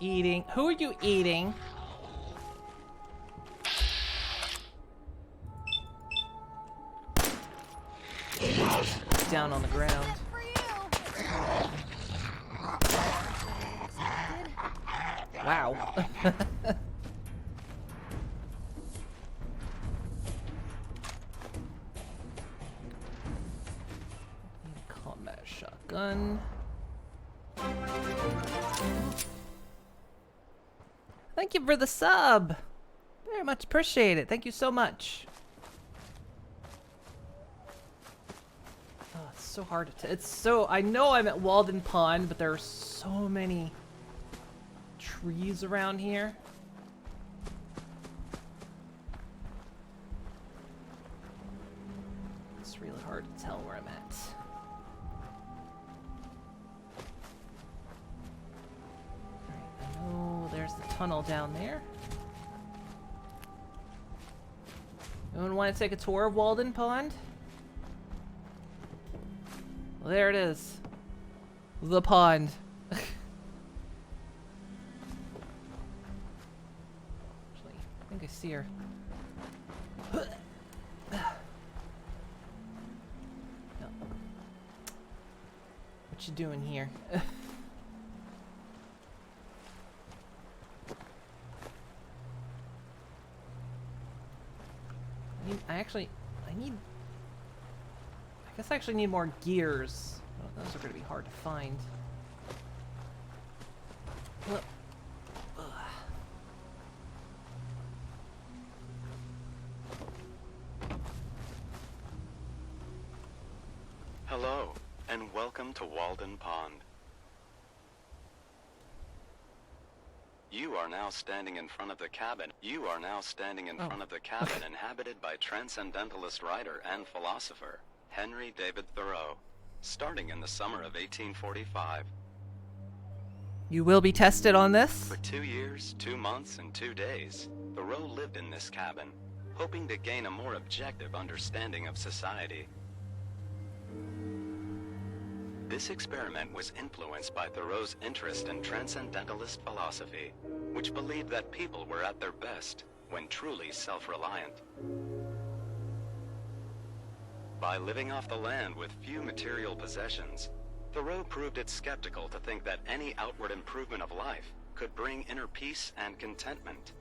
eating? Who are you eating? Down on the ground. Wow. Combat shotgun. Thank you for the sub. Very much appreciate it. Thank you so much. Oh, it's so hard to. It's so. I know I'm at Walden Pond, but there are so many trees around here. It's really hard to tell where I'm at. Alright, I know there's the tunnel down there. Anyone want to take a tour of Walden Pond? Well, there it is. The pond. I think I see her. No. What you doing here? I guess I actually need more gears. Oh, those are going to be hard to find. Look. Hello, and welcome to Walden Pond. You are now standing in front of the cabin. You are now standing in front of the cabin inhabited by transcendentalist writer and philosopher Henry David Thoreau, starting in the summer of 1845. You will be tested on this? For 2 years, 2 months, and 2 days, Thoreau lived in this cabin, hoping to gain a more objective understanding of society. This experiment was influenced by Thoreau's interest in transcendentalist philosophy, which believed that people were at their best when truly self-reliant. By living off the land with few material possessions, Thoreau proved it skeptical to think that any outward improvement of life could bring inner peace and contentment.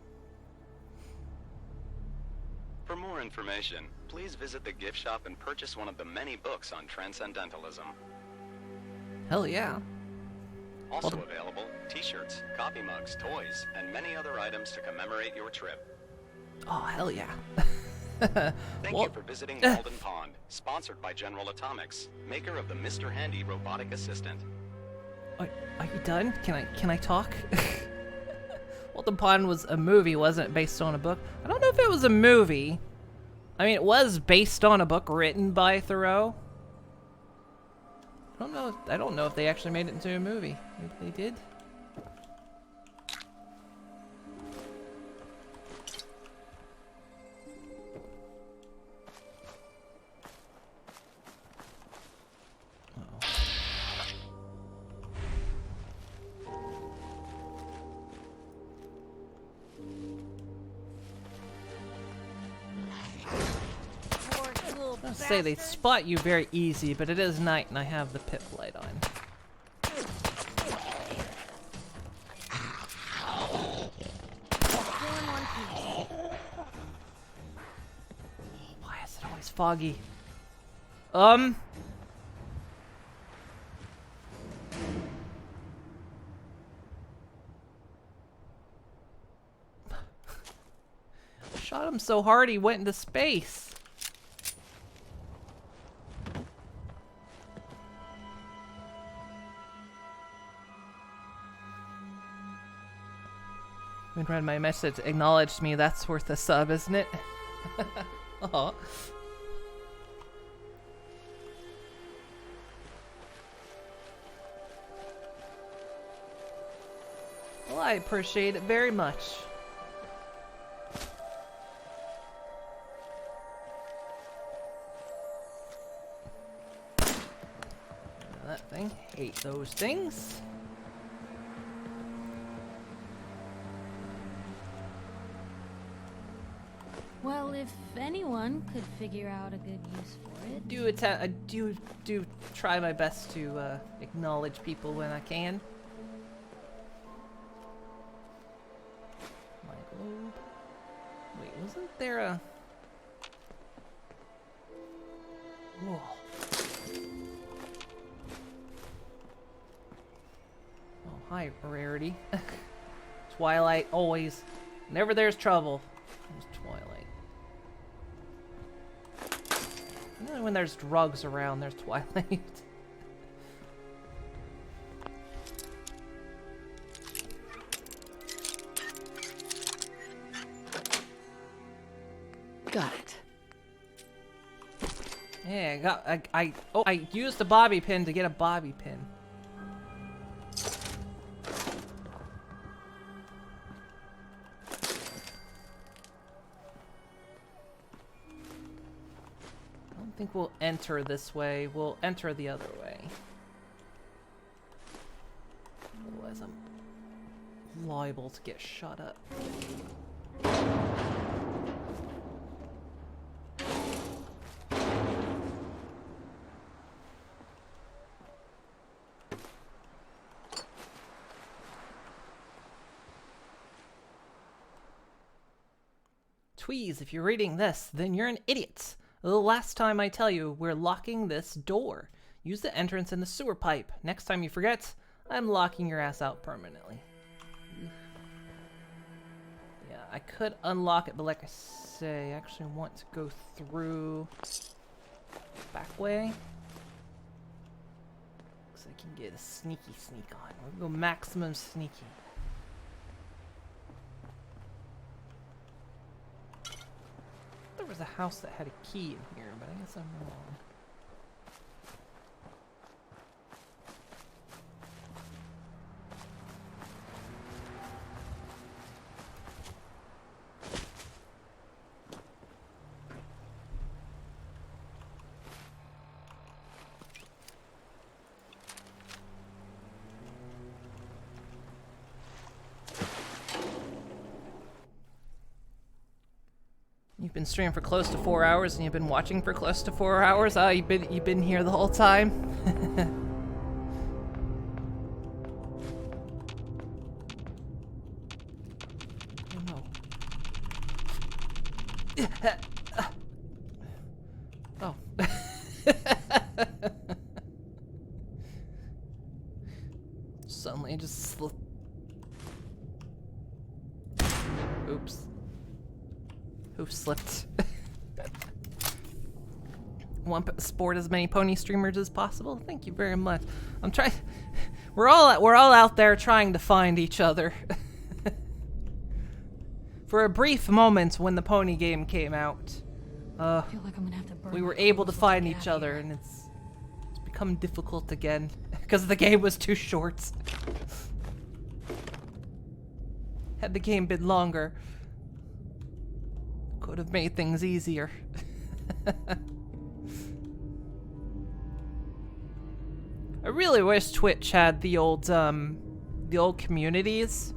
For more information, please visit the gift shop and purchase one of the many books on transcendentalism. Hell yeah. Also available, t-shirts, coffee mugs, toys, and many other items to commemorate your trip. Oh, hell yeah. Thank you for visiting Walden Pond, sponsored by General Atomics, maker of the Mr. Handy robotic assistant. Are you done? Can I talk? Walden Pond was a movie, wasn't it? Based on a book. I don't know if it was a movie. I mean, it was based on a book written by Thoreau. I don't know if they actually made it into a movie. Maybe they did. Say they spot you very easy, but it is night and I have the pip light on. Why is it always foggy? Shot him so hard he went into space. When read my message, acknowledged me. That's worth a sub, isn't it? Aw. Well, I appreciate it very much. That thing. Hate those things. if anyone could figure out a good use for it. I do try my best to acknowledge people when I can. My globe. Wait, wasn't there a... Whoa. Oh, hi, Rarity. Twilight, always. Whenever there's trouble, there's Twilight. Even when there's drugs around, there's Twilight. Got it. Yeah, I used the bobby pin to get a bobby pin. I don't think we'll enter this way. We'll enter the other way. Otherwise, I'm liable to get shot up. Tweez, if you're reading this, then you're an idiot. The last time I tell you, we're locking this door. Use the entrance in the sewer pipe. Next time you forget, I'm locking your ass out permanently. Yeah, I could unlock it, but like I say, I actually want to go through back way. So I can get a sneaky sneak on. We'll go maximum sneaky. There was a house that had a key in here, but I guess I'm wrong. You've been streaming for close to 4 hours, and you've been watching for close to 4 hours. Oh, you've been here the whole time. Oh no. Suddenly, it just slipped. Oops. Who slipped? Want to sport as many pony streamers as possible? Thank you very much. I'm trying. We're all out there trying to find each other. For a brief moment when the pony game came out, I feel like I'm gonna have to burn we were my able to clothes find get each out other, here. and it's become difficult again because the game was too short. Had the game been longer, could have made things easier. I really wish Twitch had the old communities,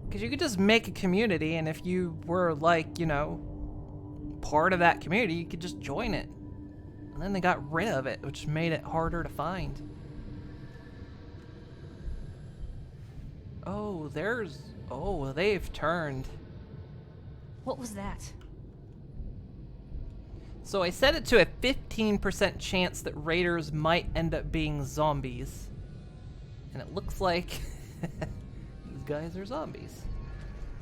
because you could just make a community, and if you were like, you know, part of that community, you could just join it. And then they got rid of it, which made it harder to find. Oh, they've turned. What was that? So I set it to a 15% chance that raiders might end up being zombies. And it looks like these guys are zombies.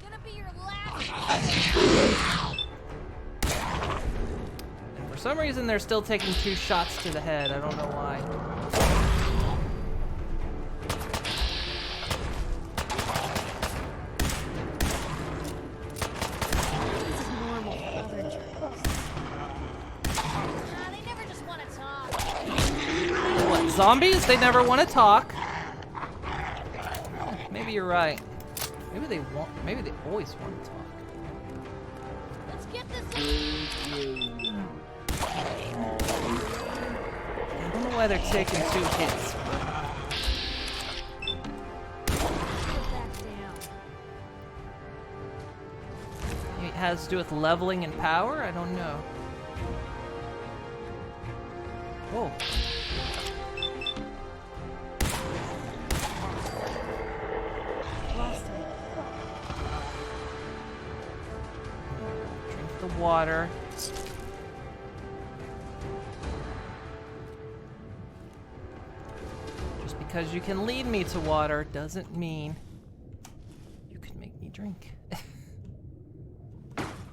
Gonna be your last. And for some reason they're still taking 2 shots to the head. I don't know why. Zombies? They never want to talk. Maybe you're right. Maybe they always want to talk. Let's get this. I don't know why they're taking 2 hits. has to do with leveling and power? I don't know. Oh. Lost it. Drink the water. Just because you can lead me to water doesn't mean you can make me drink.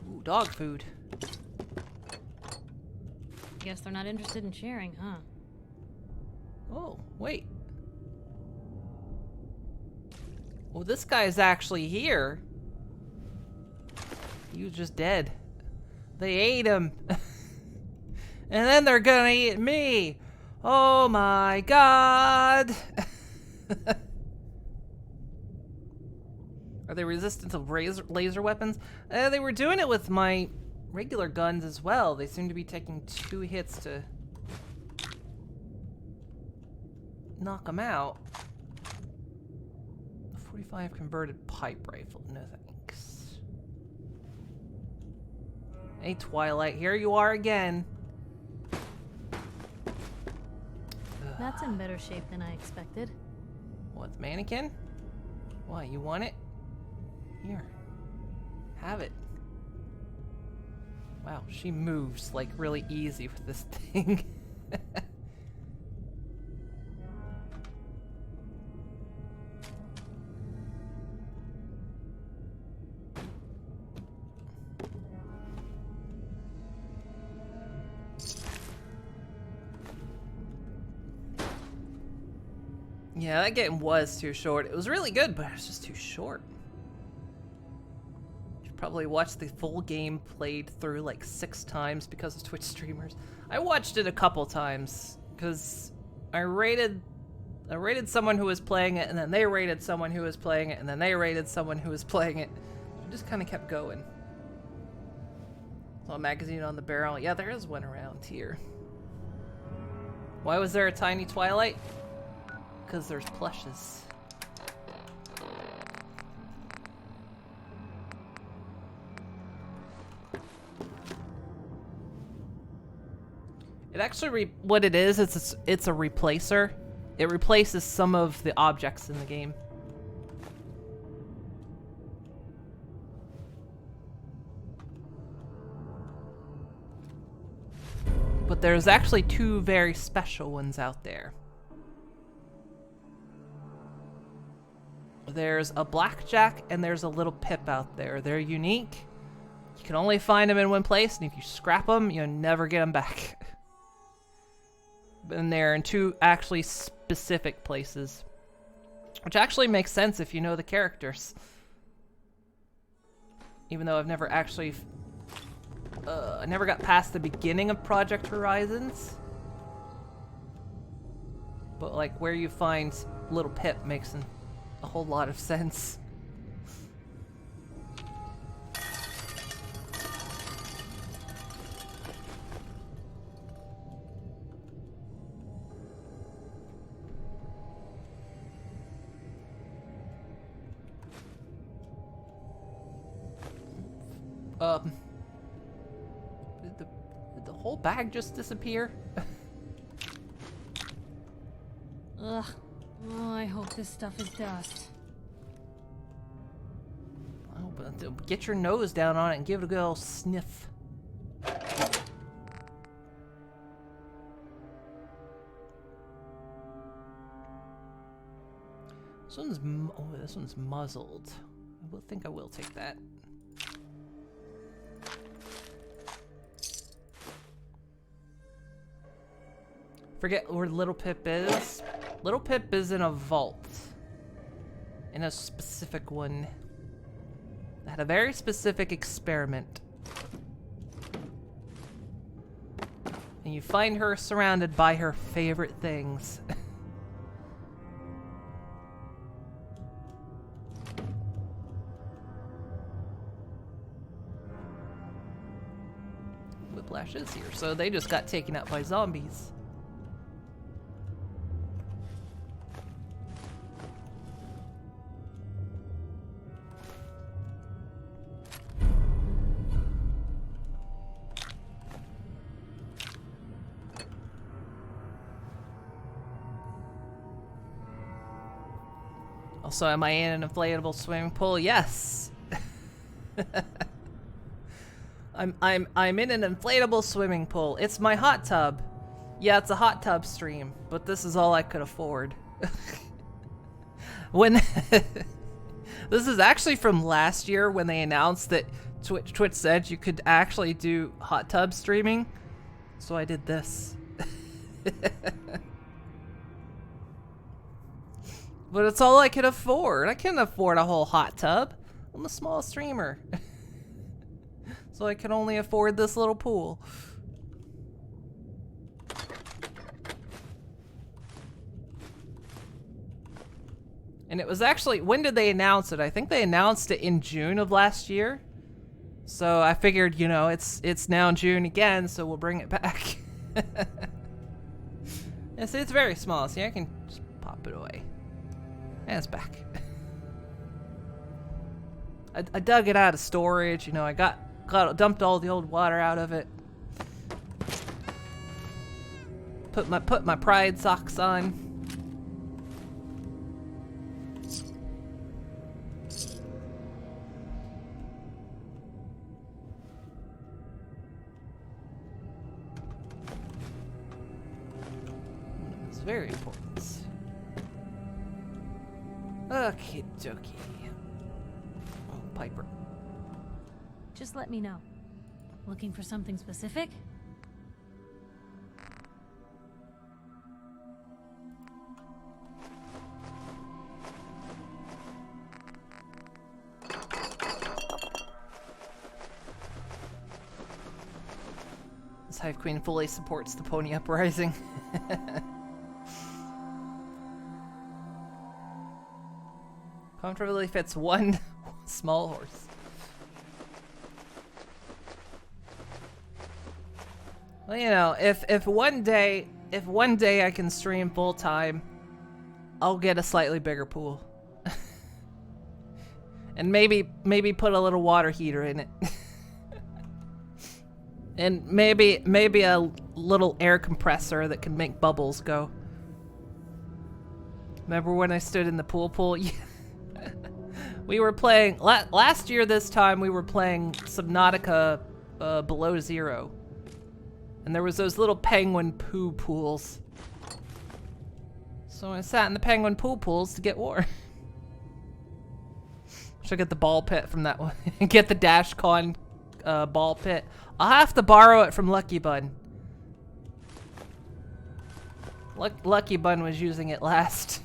Ooh, dog food. Guess they're not interested in sharing, huh? Oh, wait. Well, this guy's actually here. He was just dead. They ate him. And then they're gonna eat me. Oh my god. Are they resistant to laser weapons? They were doing it with my regular guns as well. They seem to be taking 2 hits to knock them out. A 45 converted pipe rifle. No thanks. Hey, Twilight, here you are again. That's in better shape than I expected. What, the mannequin? Why, you want it? Here. Have it. Wow, she moves like really easy with this thing. Yeah, that game was too short. It was really good, but it was just too short. Should probably watch the full game played through like 6 times because of Twitch streamers. I watched it a couple times because I rated someone who was playing it, and then they rated someone who was playing it, and then they rated someone who was playing it. It just kind of kept going. Saw a magazine on the barrel. Yeah, there is one around here. Why was there a tiny Twilight? Because there's plushes. It actually, what it is, it's a replacer. It replaces some of the objects in the game. But there's actually 2 very special ones out there. There's a blackjack and there's a little pip out there. They're unique. You can only find them in one place, and if you scrap them, you'll never get them back. And they're in 2 actually specific places, which actually makes sense if you know the characters. Even though I've never actually, I never got past the beginning of Project Horizons. But like where you find little Pip makes a whole lot of sense. Did the whole bag just disappear? Ugh. Oh, I hope this stuff is dust. Oh, but get your nose down on it and give it a good old sniff. This one's muzzled. I think I will take that. Forget where Little Pip is. Little Pip is in a vault. In a specific one. That had a very specific experiment. And you find her surrounded by her favorite things. Whiplash is here, so they just got taken out by zombies. Also, am I in an inflatable swimming pool? Yes. I'm in an inflatable swimming pool. It's my hot tub. Yeah, it's a hot tub stream, but this is all I could afford. When this is actually from last year when they announced that Twitch said you could actually do hot tub streaming. So I did this. But it's all I could afford. I can't afford a whole hot tub. I'm a small streamer. So I can only afford this little pool. And it was actually, when did they announce it? I think they announced it in June of last year. So I figured, you know, it's now June again, so we'll bring it back. Yeah, see, it's very small. See, I can just pop it away. And it's back. I dug it out of storage, you know, I dumped all the old water out of it. Put my Pride socks on. It's very important. Okie dokie. Oh, Piper. Just let me know. Looking for something specific? This Hive Queen fully supports the Pony Uprising. Comfortably fits one small horse. Well, you know, if one day I can stream full time, I'll get a slightly bigger pool. And maybe put a little water heater in it. And maybe a little air compressor that can make bubbles go. Remember when I stood in the pool? Yeah. We were playing last year this time we were playing Subnautica Below Zero. And there was those little penguin poo pools. So I sat in the penguin pools to get warm. Should get the ball pit from that one. Get the DashCon ball pit. I'll have to borrow it from Lucky Bun. Lucky Bun was using it last.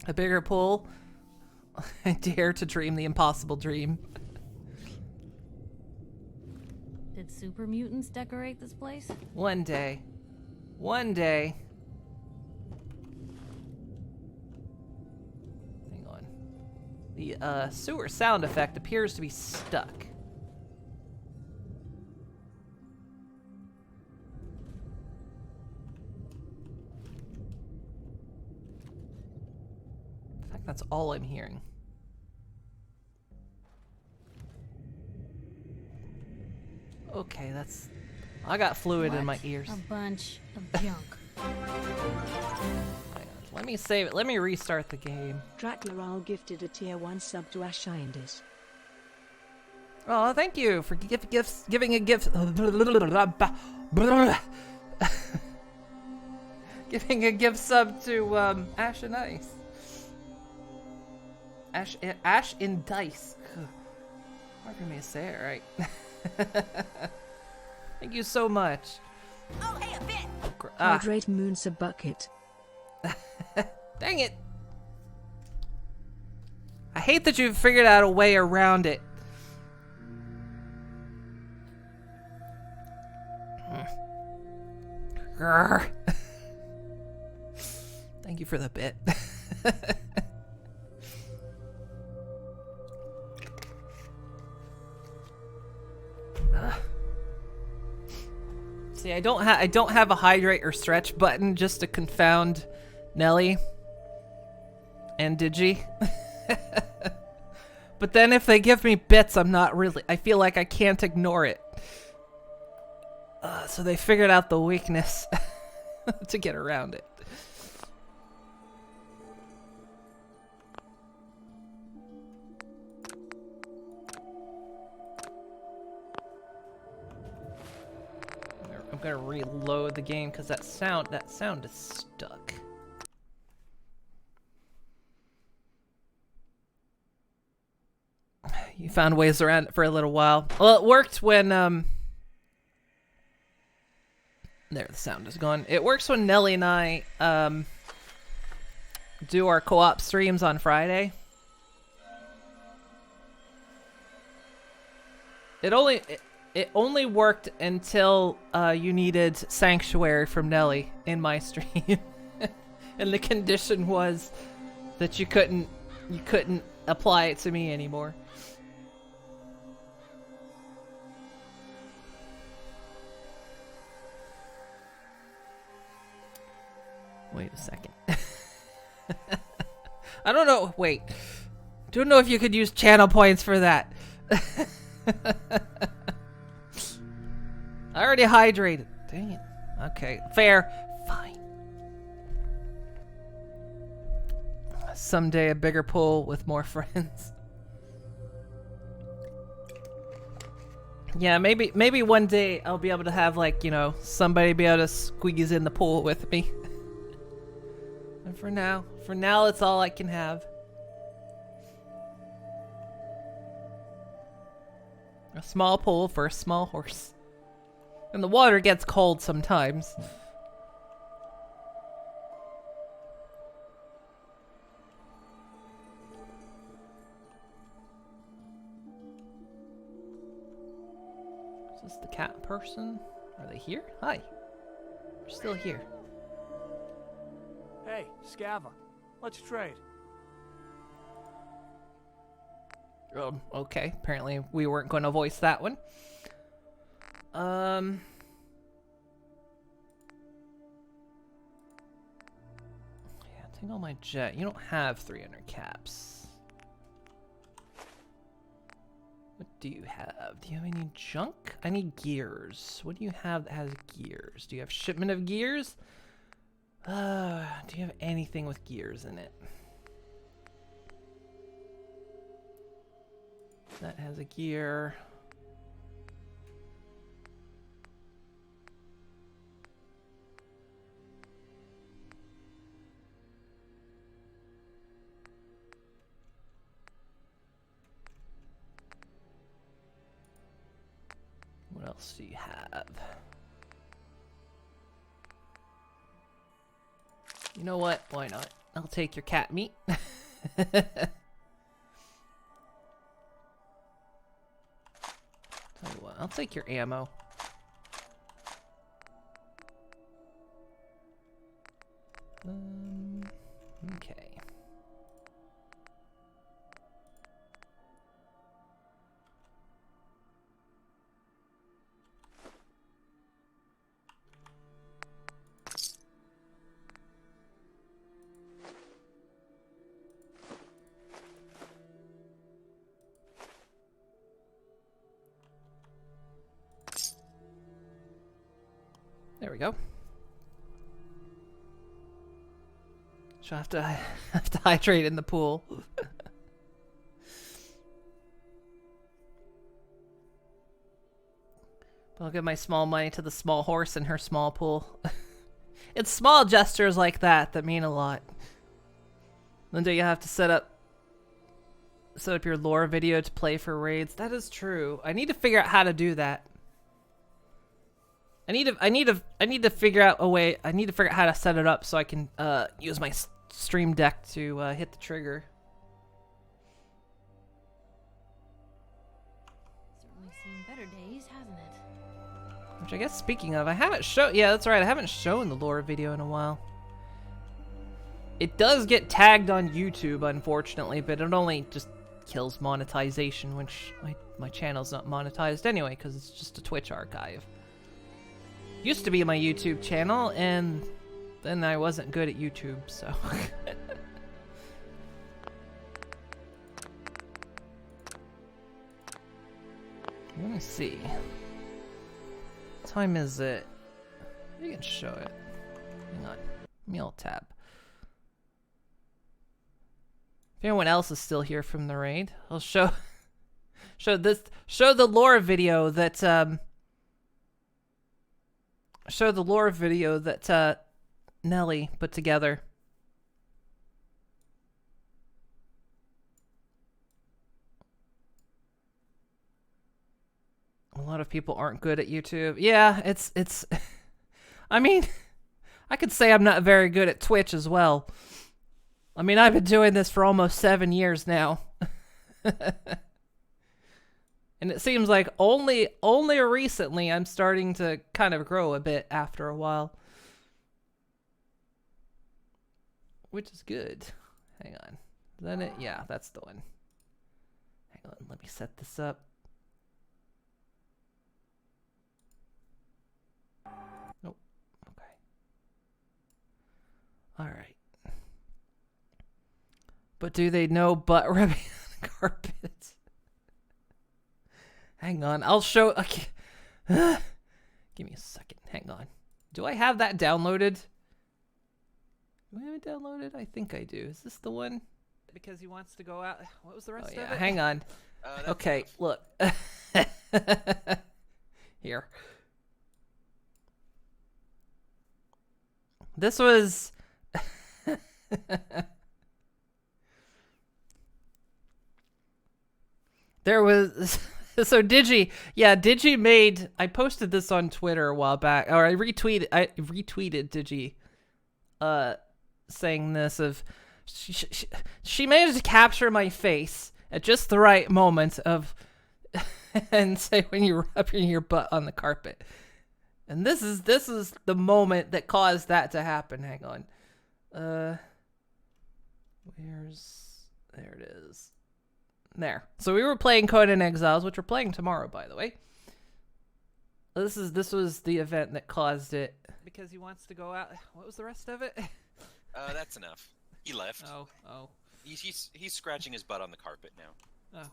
A bigger pool. I dare to dream the impossible dream. Did super mutants decorate this place? One day. One day. Hang on. The sewer sound effect appears to be stuck. In fact, that's all I'm hearing. Okay, that's... I got fluid in my ears. A bunch of junk. Hang on, let me save it. Let me restart the game. Draclaral gifted a tier 1 sub to Ashindis. Oh, thank you for giving a gift. Giving a gift sub to Ash and Ice. Ash in Dice. Hard for me to say it right. Thank you so much. Oh, hey, a bit. Hydrate Moon's a bucket. Dang it. I hate that you've figured out a way around it. Grr. Thank you for the bit. See, I don't have a hydrate or stretch button just to confound Nelly and Digi. But then if they give me bits, I feel like I can't ignore it. So they figured out the weakness to get around it. I'm gonna reload the game because that sound is stuck. You found ways around it for a little while. Well, it worked when there, the sound is gone. It works when Nelly and I do our co-op streams on Friday. It only worked until you needed Sanctuary from Nelly in my stream. And the condition was that you couldn't apply it to me anymore. Wait a second. I don't know. Wait. Don't know if you could use channel points for that. I already hydrated. Dang it. Okay. Fair. Fine. Someday a bigger pool with more friends. Yeah, maybe one day I'll be able to have, like, you know, somebody be able to squeeze in the pool with me. And for now it's all I can have. A small pool for a small horse. And the water gets cold sometimes. Is this the cat person? Are they here? Hi. They're still here. Hey, Scava, let's trade. Okay. Apparently we weren't going to voice that one. Yeah, take all my jet. You don't have 300 caps. What do you have? Do you have any junk? I need gears. What do you have that has gears? Do you have shipment of gears? Do you have anything with gears in it? That has a gear. What else do you have? You know what? Why not? I'll take your cat meat. Tell you what, I'll take your ammo. Okay. There we go. So I have to hydrate in the pool. I'll give my small money to the small horse in her small pool. It's small gestures like that that mean a lot. Then do you have to set up your lore video to play for raids? That is true. I need to figure out how to do that. I need to figure out a way. I need to figure out how to set it up so I can use my stream deck to hit the trigger. Certainly seen better days, hasn't it? Which I guess, speaking of, I haven't shown. Yeah, that's right. I haven't shown the lore video in a while. It does get tagged on YouTube, unfortunately, but it only just kills monetization, which my channel's not monetized anyway because it's just a Twitch archive. Used to be my YouTube channel, and then I wasn't good at YouTube, so. Let me see. time is it? You can show it. Hang on. Meal tab. If anyone else is still here from the raid, I'll show the lore video that Nelly put together. A lot of people aren't good at YouTube. Yeah, it's I mean, I could say I'm not very good at Twitch as well. I mean, I've been doing this for almost 7 years now. And it seems like only recently I'm starting to kind of grow a bit after a while. Which is good. Hang on. Then it, yeah, that's the one. Hang on, let me set this up. Nope. Okay. All right. But do they know butt rubbing on the carpet? Hang on, I'll show. Okay. Give me a second. Hang on. Do I have that downloaded? Do I have it downloaded? I think I do. Is this the one? Because he wants to go out. What was the rest of it? Hang on. Okay, look. Here. This was. There was. So Digi made. I posted this on Twitter a while back, or I retweeted Digi, saying this of, she managed to capture my face at just the right moment of, and say when you're rubbing your butt on the carpet, and this is the moment that caused that to happen. Hang on, there it is. There. So we were playing Conan Exiles, which we're playing tomorrow, by the way. This was the event that caused it. Because he wants to go out. What was the rest of it? That's enough. He left. Oh. He's scratching his butt on the carpet now. Oh.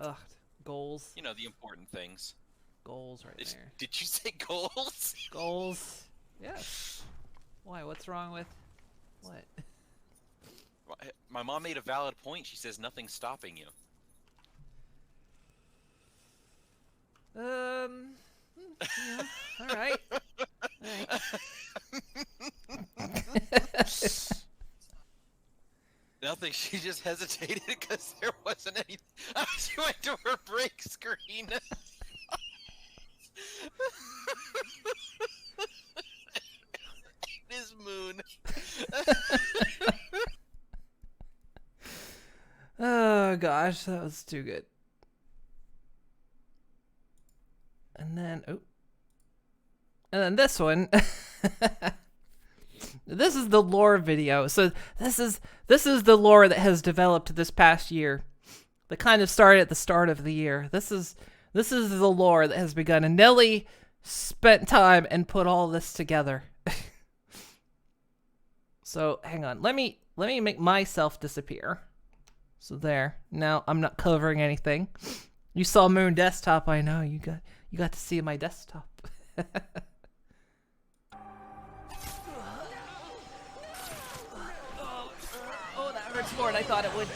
Ugh. Goals. You know, the important things. Goals right there. Did you say goals? Goals. Yes. Why? What's wrong with what? My mom made a valid point. She says nothing's stopping you. Yeah, all right. Nothing. She just hesitated because there wasn't any. She went to her break screen. This moon. Oh gosh, that was too good. And then this one. This is the lore video. So this is the lore that has developed this past year. That kind of started at the start of the year. This is the lore that has begun, and Nelly spent time and put all this together. So hang on, let me make myself disappear. So there. Now I'm not covering anything. You saw Moon Desktop, I know. You got to see my desktop. Oh, that hurts more than I thought it would.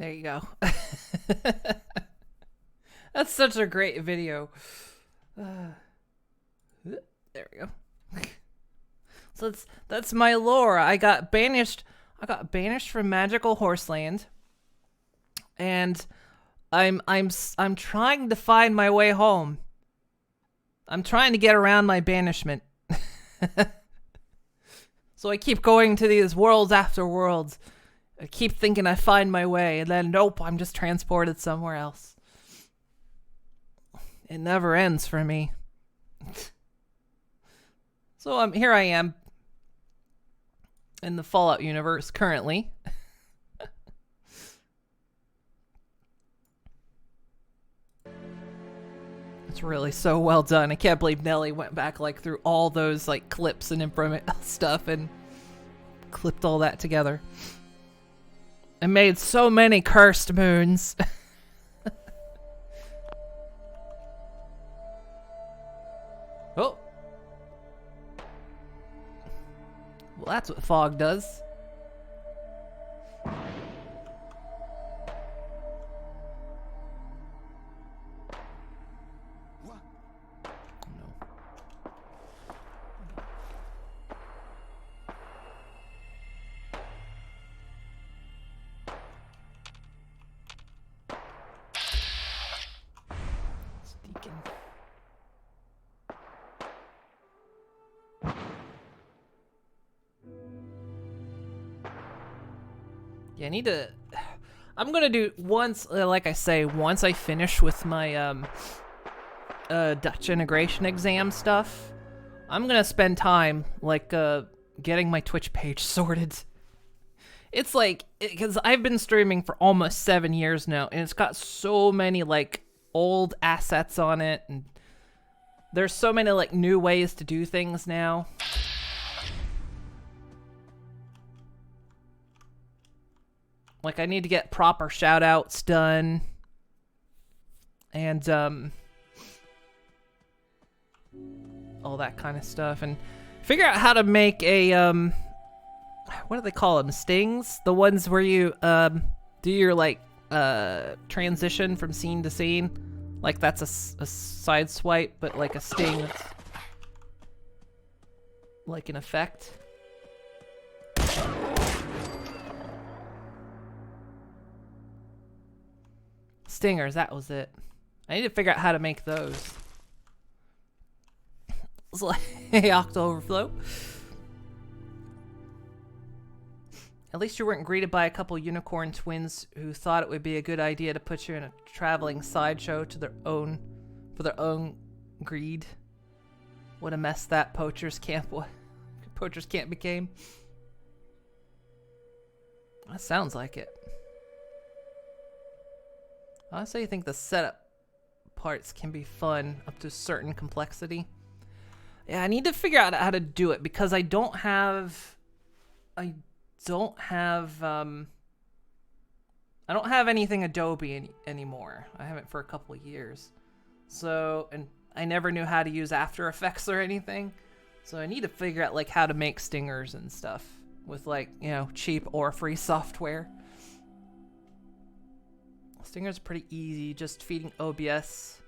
There you go. That's such a great video. There we go. So that's my lore. I got banished from Magical Horseland, and I'm trying to find my way home. I'm trying to get around my banishment. So I keep going to these worlds after worlds. I keep thinking I find my way, and then nope, I'm just transported somewhere else. It never ends for me. So here I am in the Fallout universe currently. It's really so well done. I can't believe Nelly went back like through all those like clips and stuff and clipped all that together. And made so many cursed moons. Oh. Well, that's what fog does. Yeah, I need to... I'm gonna do once, like I say, once I finish with my Dutch integration exam stuff, I'm gonna spend time, like, getting my Twitch page sorted. It's like, because I've been streaming for almost 7 years now, and it's got so many, like, old assets on it, and there's so many, like, new ways to do things now. Like, I need to get proper shout-outs done. And, all that kind of stuff. And figure out how to make a, what do they call them? Stings? The ones where you, do your, like, transition from scene to scene. Like, that's a side swipe, but, like, a sting that's, like, an effect. Stingers, that was it. I need to figure out how to make those. It's like, hey, Octo Overflow. At least you weren't greeted by a couple unicorn twins who thought it would be a good idea to put you in a traveling sideshow for their own greed. What a mess that poacher's camp became. That sounds like it. Honestly, I think the setup parts can be fun up to a certain complexity. Yeah, I need to figure out how to do it because I don't have anything Adobe anymore. I haven't for a couple of years. So, and I never knew how to use After Effects or anything. So I need to figure out like how to make stingers and stuff with like, you know, cheap or free software. Stinger's pretty easy, just feeding OBS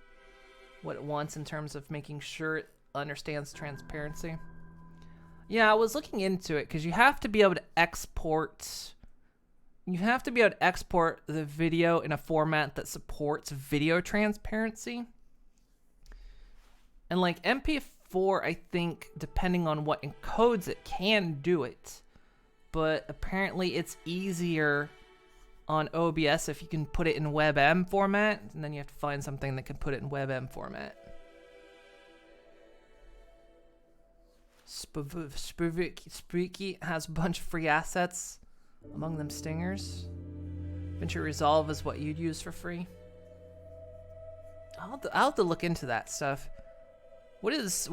what it wants in terms of making sure it understands transparency. Yeah, I was looking into it because you have to be able to export. You have to be able to export the video in a format that supports video transparency. And like MP4, I think, depending on what encodes it, can do it. But apparently it's easier on OBS if you can put it in WebM format, and then you have to find something that can put it in WebM format. Spooky has a bunch of free assets, among them stingers. Venture Resolve is what you'd use for free. I'll have to look into that stuff. What is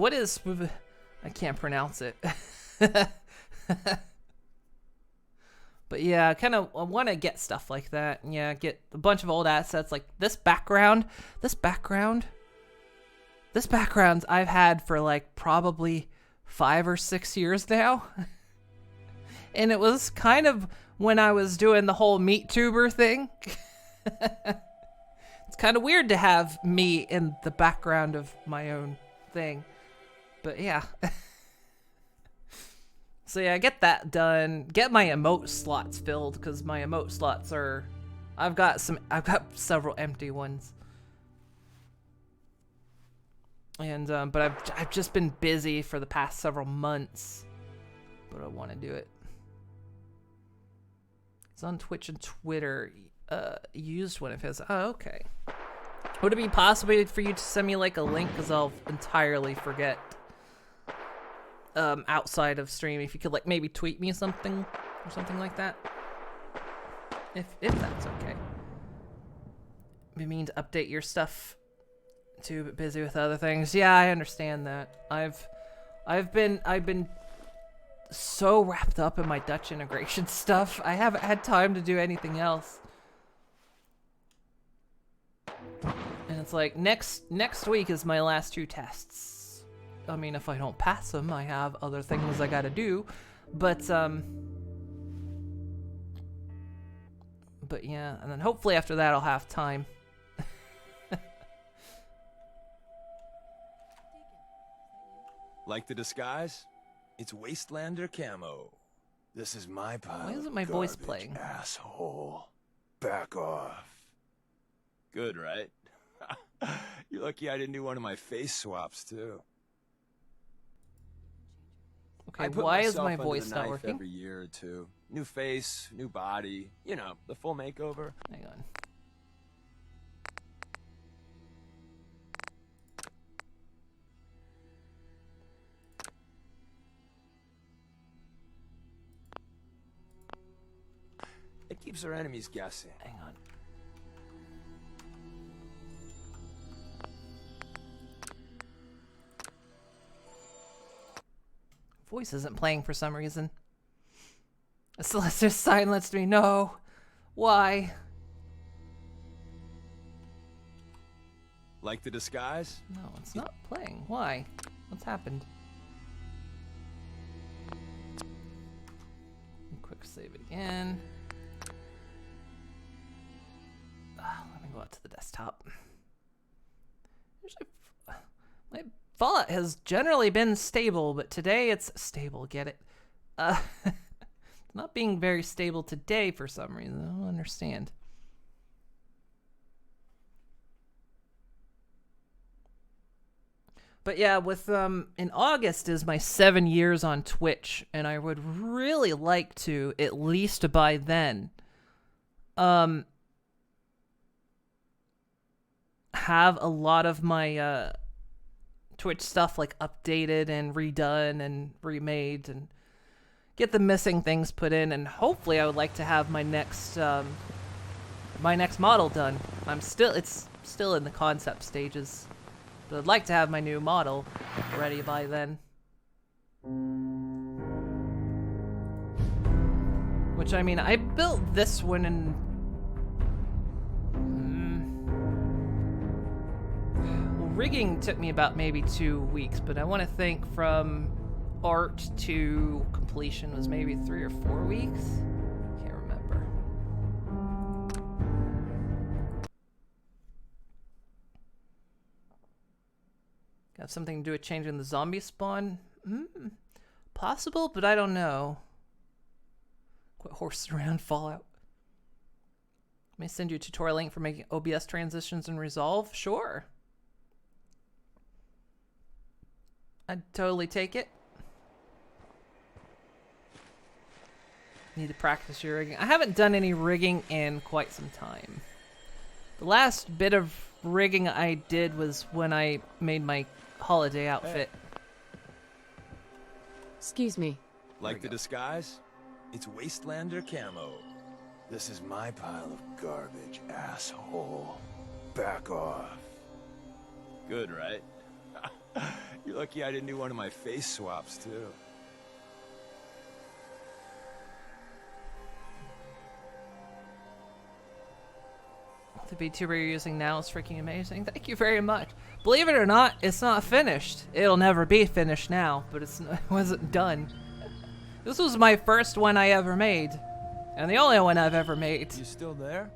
I can't pronounce it. But yeah, I kind of want to get stuff like that. Yeah, get a bunch of old assets like this background I've had for like probably 5 or 6 years now. And it was kind of when I was doing the whole meat tuber thing. It's kind of weird to have me in the background of my own thing. But yeah. So yeah, get that done. Get my emote slots filled, because my emote slots are... I've got several empty ones. And but I've just been busy for the past several months. But I want to do it. It's on Twitch and Twitter. Used one of his. Oh, okay. Would it be possible for you to send me like a link? Because I'll entirely forget. Outside of stream, if you could like maybe tweet me something or something like that. If that's okay. We mean to update your stuff. Too busy with other things. Yeah, I understand that. I've been so wrapped up in my Dutch integration stuff. I haven't had time to do anything else. And it's like next week is my last 2 tests. I mean, if I don't pass them, I have other things I gotta do. But yeah, and then hopefully after that I'll have time. Like the disguise? It's Wastelander camo. This is my pile. Why isn't my voice playing? Asshole. Back off. Good, right? You're lucky I didn't do one of my face swaps, too. Okay, why is my under voice the not knife working? Every year or two. New face, new body. You know, the full makeover. Hang on. It keeps our enemies guessing. Hang on. Voice isn't playing for some reason. Celeste silenced me. No. Why? Like the disguise? No, it's not playing. Why? What's happened? Quick save again. Let me go out to the desktop. Usually, my Fallout has generally been stable, but today it's stable. Get it? It's not being very stable today for some reason. I don't understand. But yeah, with in August is my 7 years on Twitch, and I would really like to, at least by then, have a lot of my Twitch stuff like updated and redone and remade, and get the missing things put in, and hopefully I would like to have my next model done. It's still in the concept stages. But I'd like to have my new model ready by then. Which, I mean, I built this one in... Well, rigging took me about maybe 2 weeks, but I want to think from art to completion was maybe 3 or 4 weeks. Can't remember. Have something to do with changing the zombie spawn? Possible, but I don't know. Quit horsing around Fallout. May send you a tutorial link for making OBS transitions in Resolve? Sure. I'd totally take it. Need to practice your rigging. I haven't done any rigging in quite some time. The last bit of rigging I did was when I made my holiday outfit. Excuse me. Like the disguise? It's Wastelander camo. This is my pile of garbage, asshole. Back off. Good, right? You're lucky I didn't do one of my face swaps, too. The VTuber you're using now is freaking amazing. Thank you very much. Believe it or not, it's not finished. It'll never be finished now, but it wasn't done. This was my first one I ever made. And the only one I've ever made. You still there?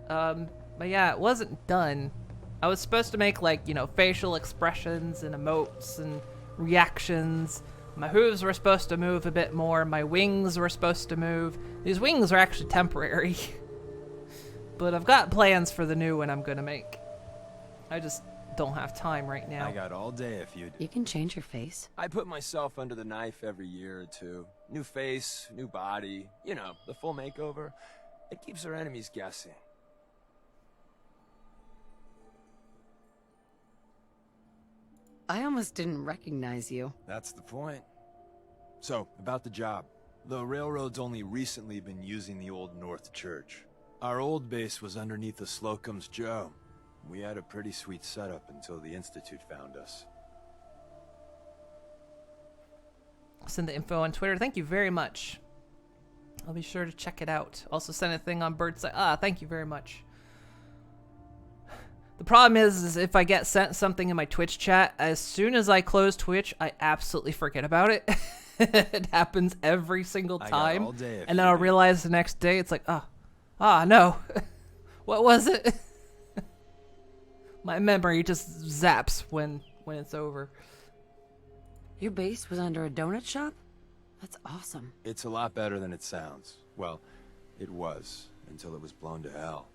But yeah, it wasn't done. I was supposed to make, like, you know, facial expressions and emotes and reactions. My hooves were supposed to move a bit more. My wings were supposed to move. These wings are actually temporary. But I've got plans for the new one I'm gonna make. I just don't have time right now. I got all day if you'd... You can change your face. I put myself under the knife every year or two. New face, new body. You know, the full makeover. It keeps our enemies guessing. I almost didn't recognize you. That's the point. So, about the job. The railroad's only recently been using the Old North Church. Our old base was underneath the Slocum's Joe. We had a pretty sweet setup until the Institute found us. Send the info on Twitter. Thank you very much. I'll be sure to check it out. Also send a thing on Birdside. Thank you very much. The problem is if I get sent something in my Twitch chat, as soon as I close Twitch, I absolutely forget about it. It happens every single time. All day And then I'll realize the next day, it's like, no. What was it? My memory just zaps when it's over. Your base was under a donut shop? That's awesome. It's a lot better than it sounds. Well, it was, until it was blown to hell.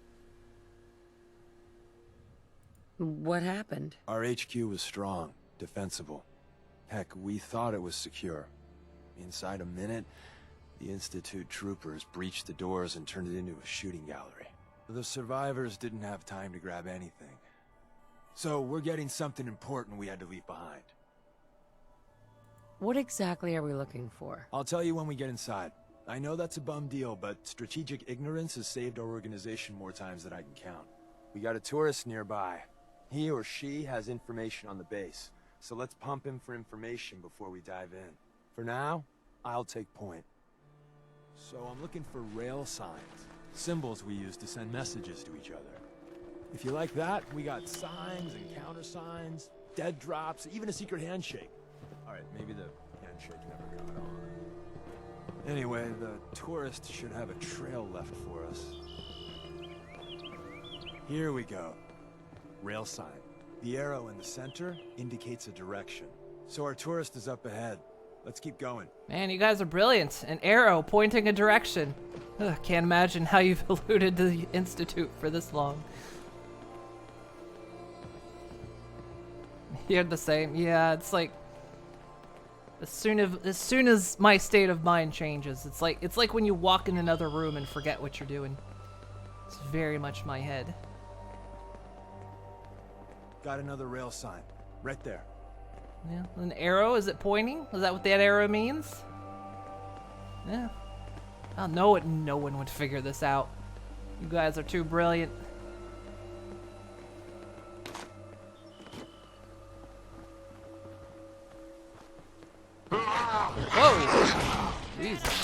What happened? Our HQ was strong, defensible. Heck, we thought it was secure. Inside a minute, the Institute troopers breached the doors and turned it into a shooting gallery. The survivors didn't have time to grab anything. So we're getting something important we had to leave behind. What exactly are we looking for? I'll tell you when we get inside. I know that's a bum deal, but strategic ignorance has saved our organization more times than I can count. We got a tourist nearby. He or she has information on the base, so let's pump him for information before we dive in. For now, I'll take point. So I'm looking for rail signs, symbols we use to send messages to each other. If you like that, we got signs and countersigns, dead drops, even a secret handshake. Alright, maybe the handshake never got on. Anyway, the tourist should have a trail left for us. Here we go. Rail sign. The arrow in the center indicates a direction. So our tourist is up ahead. Let's keep going. Man, you guys are brilliant. An arrow pointing a direction. Ugh, can't imagine how you've eluded the Institute for this long. You're the same. Yeah, it's like as soon as my state of mind changes, it's like when you walk in another room and forget what you're doing. It's very much my head. Got another rail sign. Right there. Yeah, an arrow? Is it pointing? Is that what that arrow means? Yeah. Oh, no one would figure this out. You guys are too brilliant. Whoa! Jesus.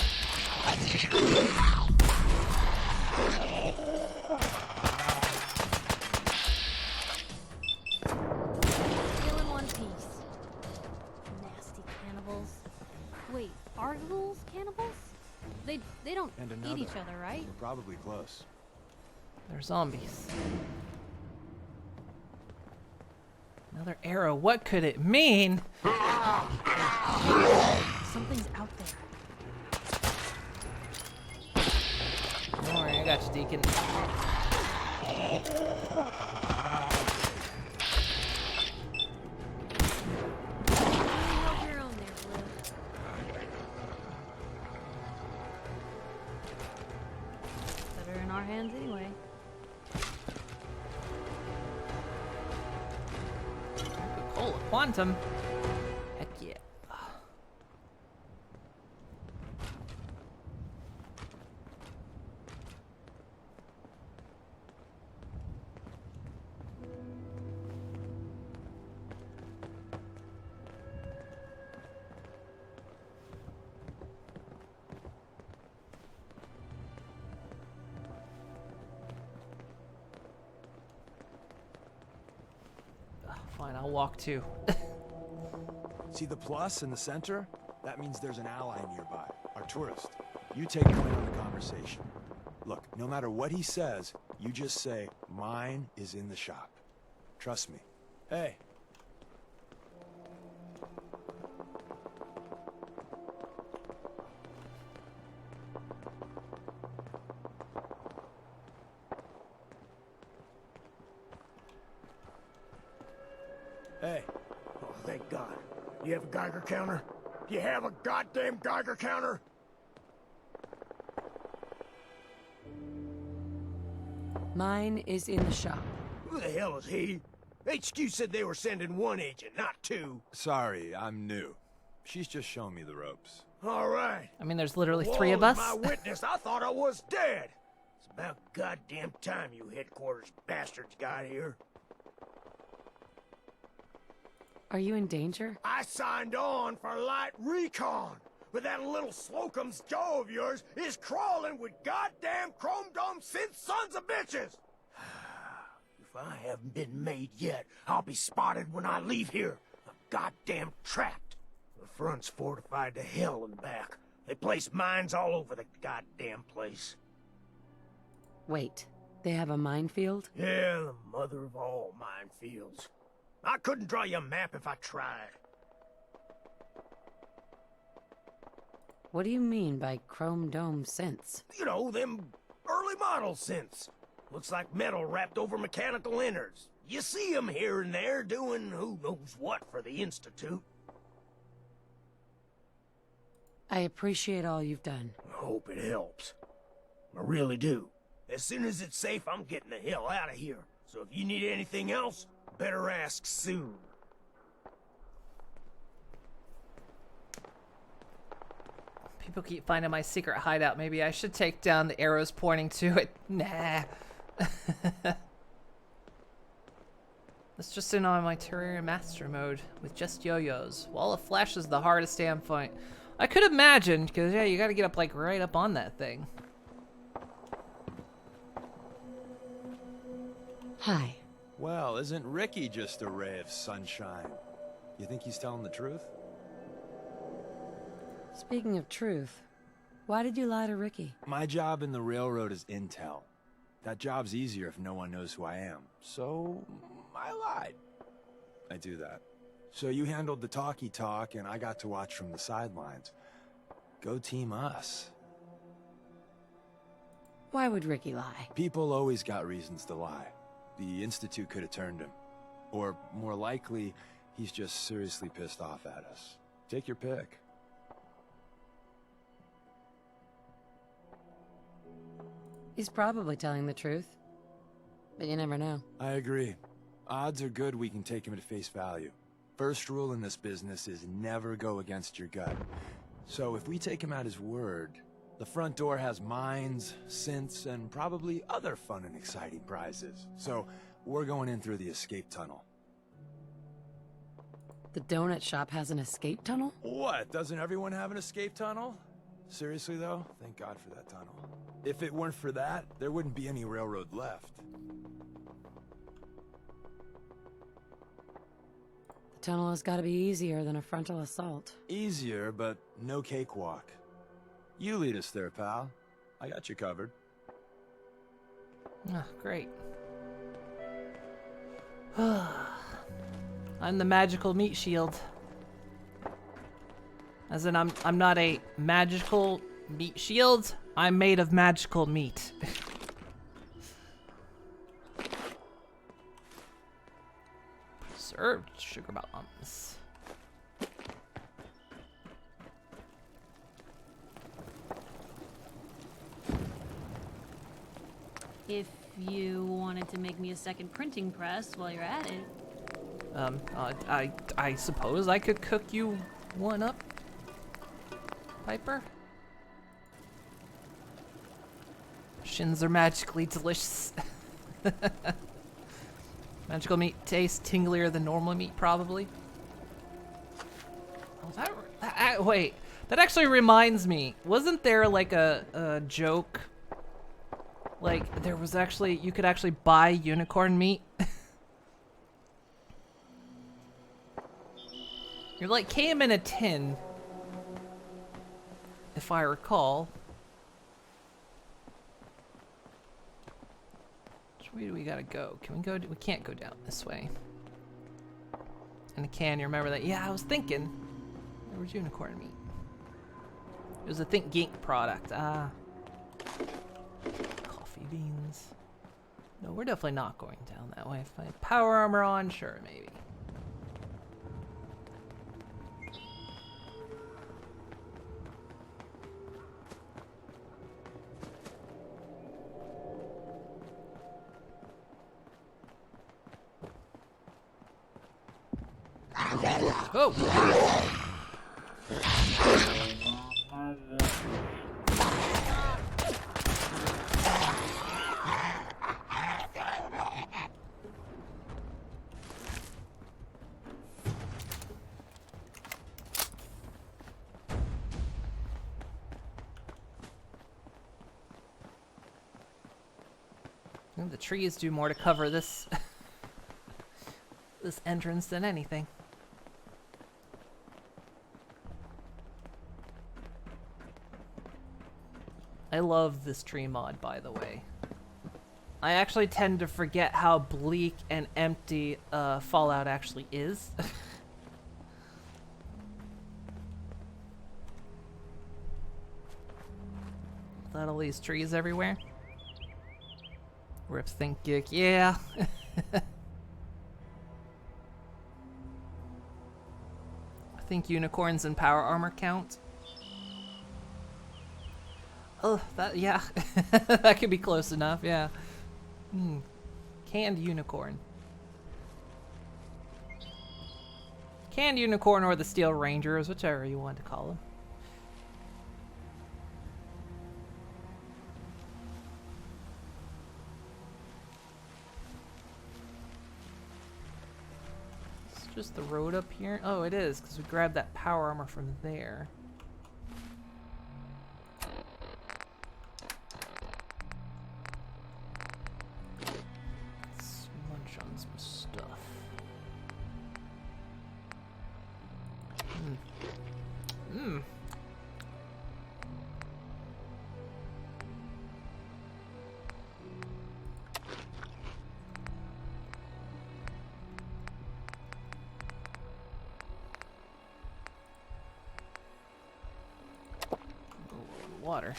Still in one piece. Nasty cannibals. Wait, are ghouls cannibals? They don't eat each other, right? We're probably close. They're zombies. Another arrow. What could it mean? Something's out there. Don't worry, I got you, Deacon. Hold your own there, Blue. Better in our hands anyway. Coca-Cola Quantum. Heck yeah. Fine, I'll walk too. See the plus in the center? That means there's an ally nearby, our tourist. You take point on the conversation. Look, no matter what he says, you just say, mine is in the shop. Trust me. Hey. Hey. Oh, thank God. You have a Geiger counter? You have a goddamn Geiger counter? Mine is in the shop. Who the hell is he? HQ said they were sending one agent, not two. Sorry, I'm new. She's just showing me the ropes. All right. I mean, there's literally 3 Wall of us. is my witness. I thought I was dead. It's about goddamn time you headquarters bastards got here. Are you in danger? I signed on for light recon, but that little Slocum's Joe of yours is crawling with goddamn chrome dome synth sons of bitches. If I haven't been made yet, I'll be spotted when I leave here. I'm goddamn trapped. The front's fortified to hell and back. They place mines all over the goddamn place. Wait, they have a minefield? Yeah, the mother of all minefields. I couldn't draw you a map if I tried. What do you mean by chrome dome synths? You know, them early model synths. Looks like metal wrapped over mechanical innards. You see them here and there doing who knows what for the Institute. I appreciate all you've done. I hope it helps. I really do. As soon as it's safe, I'm getting the hell out of here. So if you need anything else, better ask soon. People keep finding my secret hideout. Maybe I should take down the arrows pointing to it. Nah. Let's just in on my Terraria Master mode with just yo-yos. Wall of Flash is the hardest damn fight. I could imagine, because yeah, you gotta get up like right up on that thing. Hi. Well, isn't Ricky just a ray of sunshine? You think he's telling the truth? Speaking of truth, why did you lie to Ricky? My job in the railroad is intel. That job's easier if no one knows who I am. So, I lied. I do that. So you handled the talky talk, and I got to watch from the sidelines. Go team us. Why would Ricky lie? People always got reasons to lie. The Institute could have turned him. Or, more likely, he's just seriously pissed off at us. Take your pick. He's probably telling the truth. But you never know. I agree. Odds are good we can take him at face value. First rule in this business is never go against your gut. So if we take him at his word, the front door has mines, synths, and probably other fun and exciting prizes. So we're going in through the escape tunnel. The donut shop has an escape tunnel? What? Doesn't everyone have an escape tunnel? Seriously though, thank God for that tunnel. If it weren't for that, there wouldn't be any railroad left. The tunnel has got to be easier than a frontal assault. Easier, but no cakewalk. You lead us there, pal. I got you covered. Oh, great. I'm the magical meat shield. As in, I'm not a magical meat shield. I'm made of magical meat. Preserved sugar bombs. If you wanted to make me a second printing press while you're at it. I suppose I could cook you one up, Piper? Shins are magically delicious. Magical meat tastes tinglier than normal meat, probably. Oh, wait, that actually reminds me. Wasn't there like a joke? Like, there was actually, you could actually buy unicorn meat. It like came in a tin, if I recall. Which way do we gotta go? Can we go? We can't go down this way. And can you remember that? Yeah, I was thinking. Where was unicorn meat? It was a Think Geek product. Ah. Coffee beans. No, we're definitely not going down that way. If I have power armor on, sure, maybe. Oh! The trees do more to cover this this entrance than anything. I love this tree mod, by the way. I actually tend to forget how bleak and empty Fallout actually is. Without all these trees everywhere. Rip Think Geek, yeah. I think unicorns and power armor count. Oh, that, yeah. That could be close enough, yeah. Canned unicorn. Canned unicorn or the Steel Rangers, whichever you want to call them. Just the road up here? Oh, it is, because we grabbed that power armor from there. Let's munch on some stuff. Water.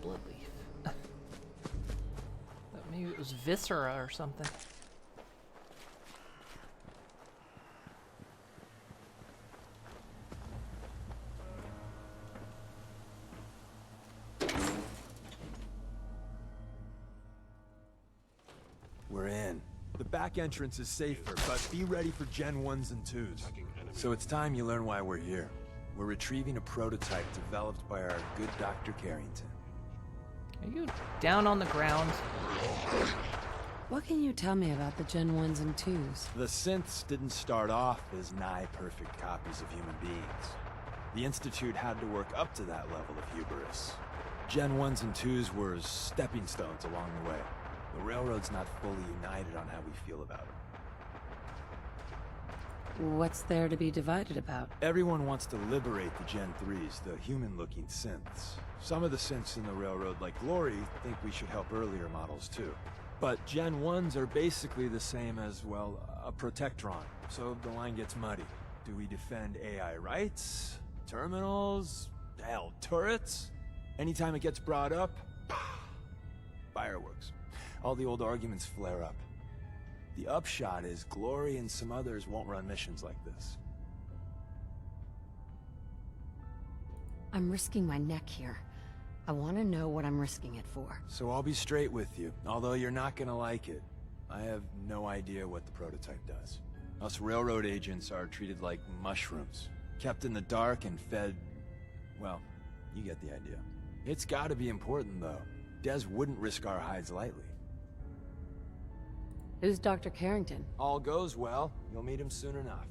Bloodleaf. Maybe it was viscera or something. We're in. The back entrance is safer, but be ready for Gen 1s and 2s. So it's time you learn why we're here. We're retrieving a prototype developed by our good Dr. Carrington. Are you down on the ground? What can you tell me about the Gen 1s and 2s? The synths didn't start off as nigh-perfect copies of human beings. The Institute had to work up to that level of hubris. Gen 1s and 2s were stepping stones along the way. The Railroad's not fully united on how we feel about it. What's there to be divided about? Everyone wants to liberate the Gen 3s, the human-looking synths. Some of the synths in the Railroad, like Glory, think we should help earlier models too. But Gen 1s are basically the same as, well, a Protectron, so the line gets muddy. Do we defend AI rights? Terminals? Hell, turrets? Anytime it gets brought up, fireworks. All the old arguments flare up. The upshot is Glory and some others won't run missions like this. I'm risking my neck here. I want to know what I'm risking it for. So I'll be straight with you, although you're not gonna like it. I have no idea what the prototype does. Us railroad agents are treated like mushrooms. Kept in the dark and fed... well, you get the idea. It's gotta be important, though. Des wouldn't risk our hides lightly. Who's Dr. Carrington? All goes well, you'll meet him soon enough.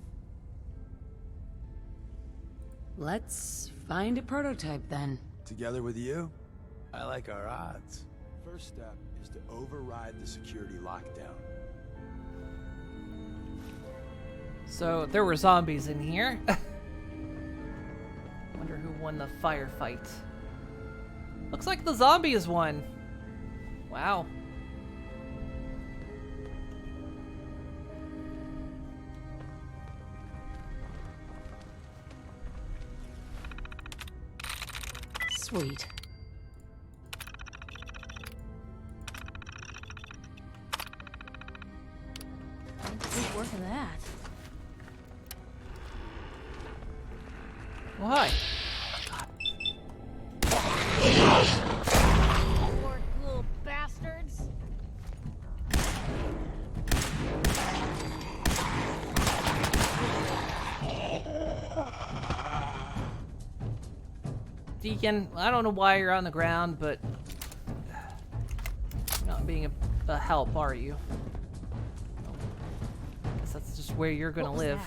Let's find a prototype then. Together with you, I like our odds. First step is to override the security lockdown. So there were zombies in here. Wonder who won the firefight. Looks like the zombies won. Wow. Sweet. Good work of that. Why? Poor little bastards. Deacon, I don't know why you're on the ground, but you're not being a help, are you? Guess that's just where you're gonna live.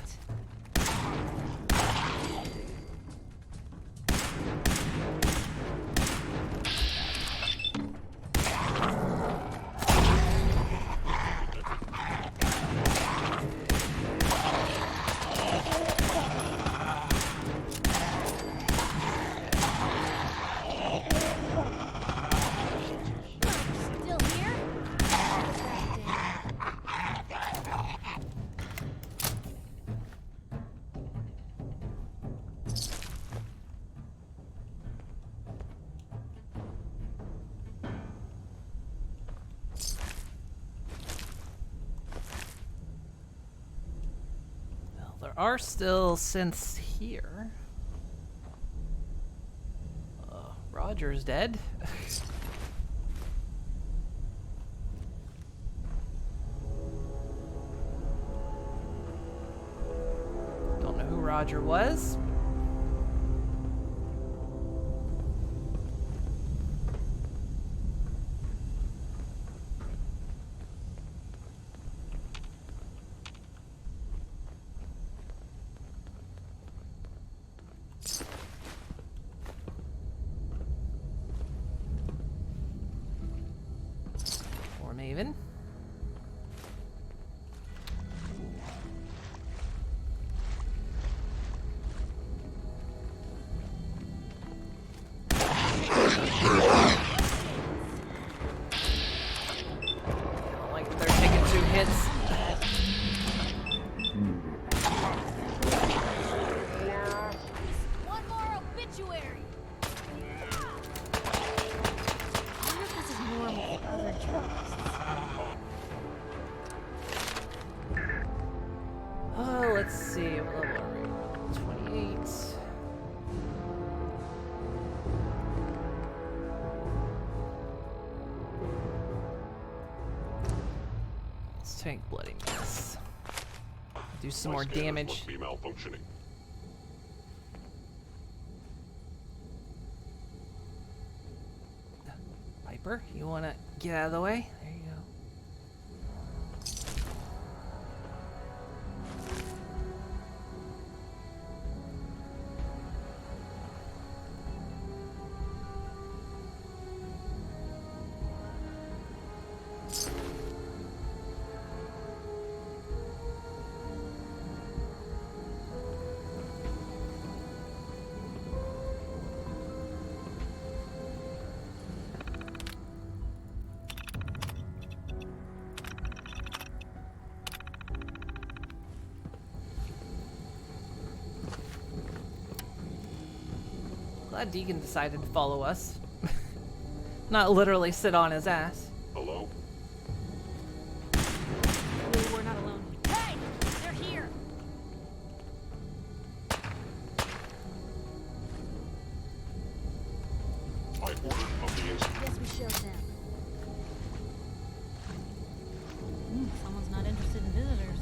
Still here? Well, there are still synths here. Roger's dead. Don't know who Roger was. Or Maven. Like they're taking 2 hits. One more obituary. I wonder if this is normal for other journalists. Oh, let's see. What level are we? 28. Let's take Bloody Mess. Do some more damage. Must be malfunctioning. Piper, you wanna get out of the way? There you go. Glad Deacon decided to follow us. Not literally sit on his ass. Hello? We're not alone. Hey! They're here! I ordered of the instant. Guess we showed them. Someone's not interested in visitors.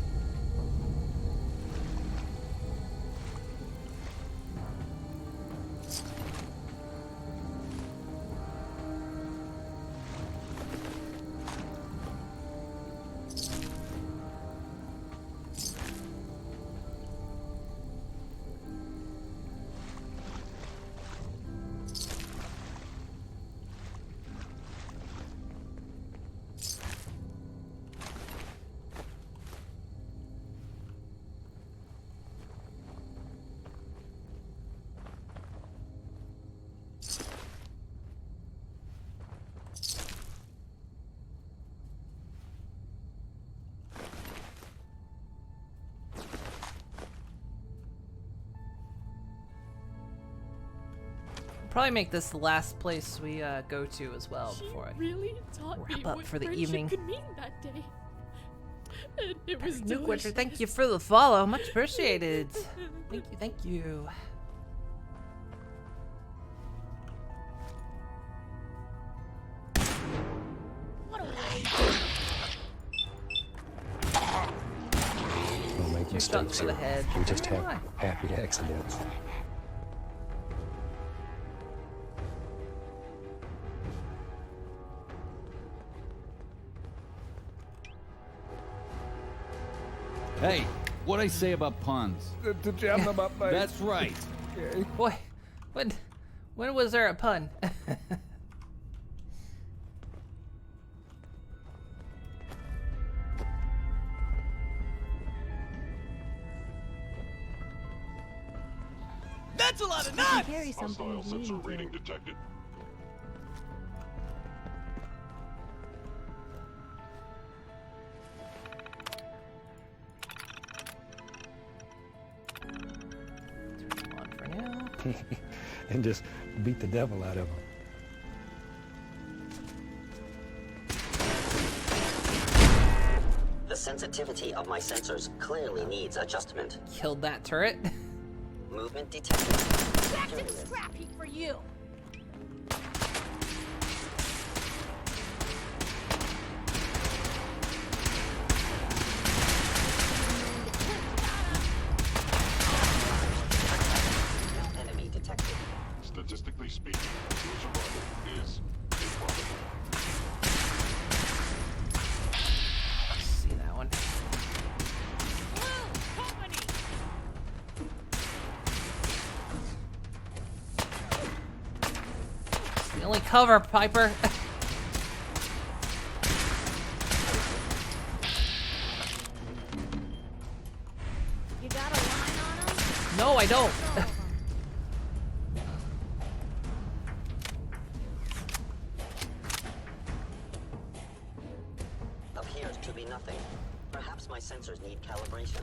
Probably make this the last place we go to as well before I really taught me wrap up what for the friendship evening. could mean that day. And it was Nuke Witcher, delicious. thank you for the follow. Much appreciated. Thank you, thank you. Don't make mistakes for the here. head. We just have Why? happy accidents. Hey, what'd I say about puns? To jam them up, mate. That's right. Boy, when was there a pun? That's a lot of nuts! Hostile sensor reading detected. On for now. And just beat the devil out of them. The sensitivity of my sensors clearly needs adjustment. Killed that turret. Movement detected. Back to the scrap heap for you. Enemy detected. Statistically speaking, your survival is improbable. See that one. The only cover, Piper. You got a line on him? No, I don't. Appears to be nothing. Perhaps my sensors need calibration.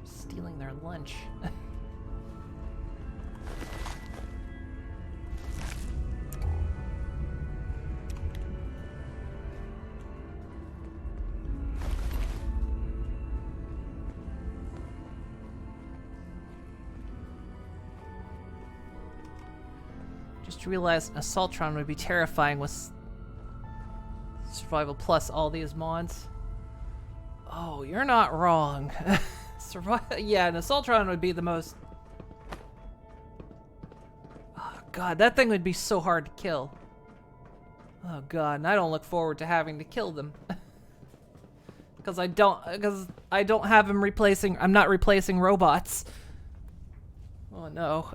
Stealing their lunch. Just realized an Assaultron would be terrifying with Survival plus all these mods. Oh, you're not wrong. Yeah, an Assaultron would be the most... Oh god, that thing would be so hard to kill. Oh god, and I don't look forward to having to kill them. Because I don't have them replacing... I'm not replacing robots. Oh no.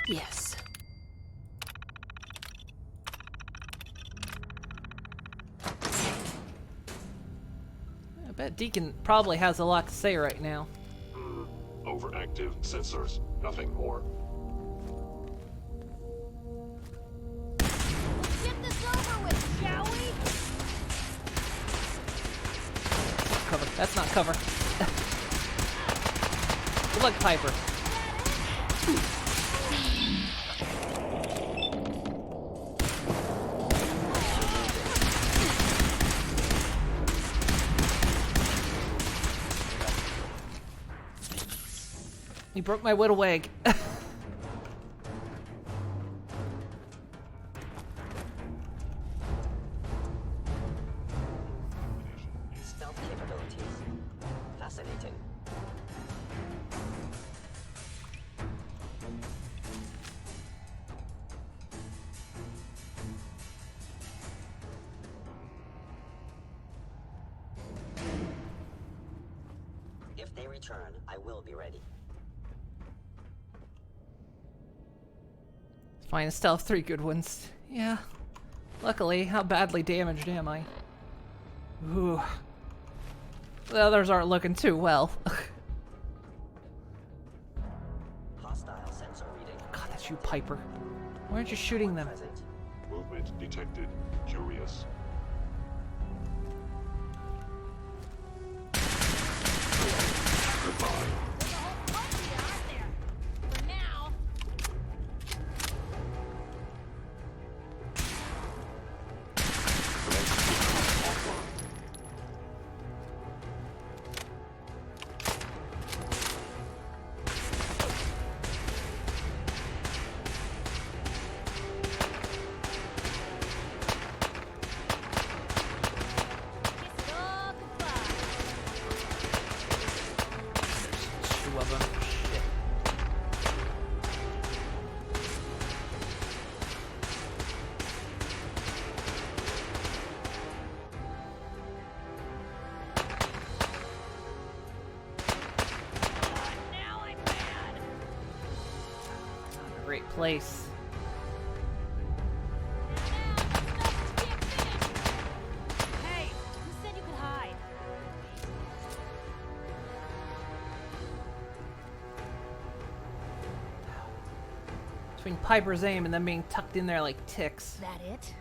Yes. I bet Deacon probably has a lot to say right now. Overactive sensors, nothing more. Let's get this over with, shall we? Cover. That's not cover. Good luck, Piper. You broke my whittle egg. Stealth capabilities. Fascinating. If they return, I will be ready. Fine, stealth, 3 good ones. Yeah. Luckily, how badly damaged am I? Ooh. The others aren't looking too well. Hostile sensor reading. God, that's you, Piper. Why aren't you shooting them? Movement detected. Curious. Goodbye. Two of them. Shit. Not a great place. Hey, who said you could hide? Between Piper's aim and them being tucked in there like ticks. That it?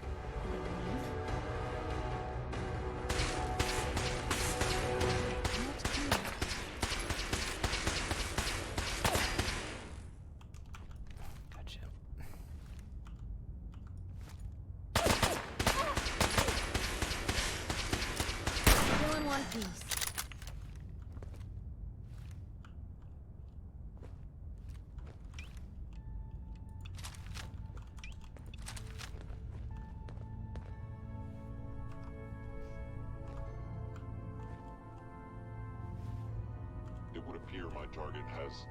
Gotcha. Still in one piece. It would appear my target has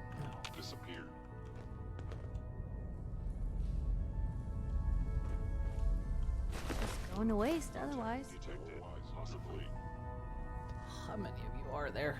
disappeared. Going to waste otherwise. Detected. Possibly. How many of you are there?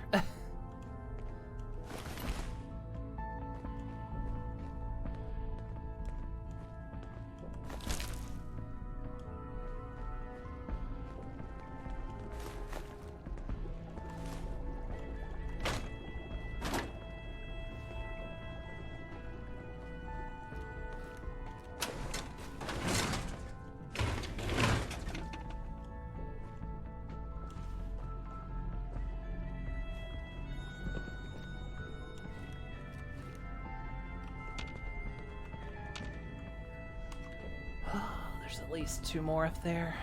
There's at least two more up there.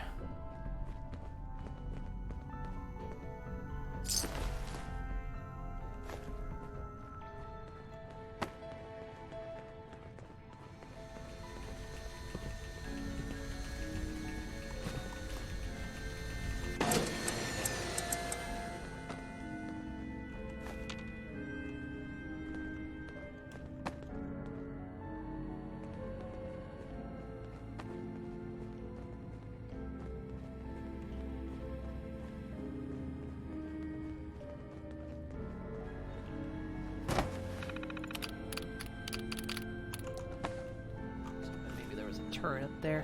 Maybe there was a turret up there.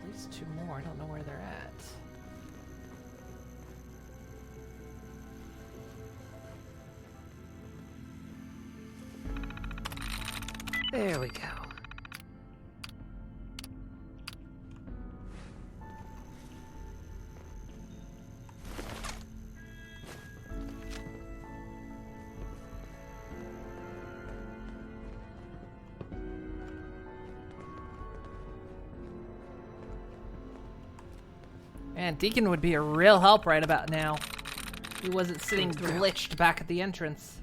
At least two more. I don't know where they're at. There we go. Man, Deacon would be a real help right about now. He wasn't sitting glitched back at the entrance.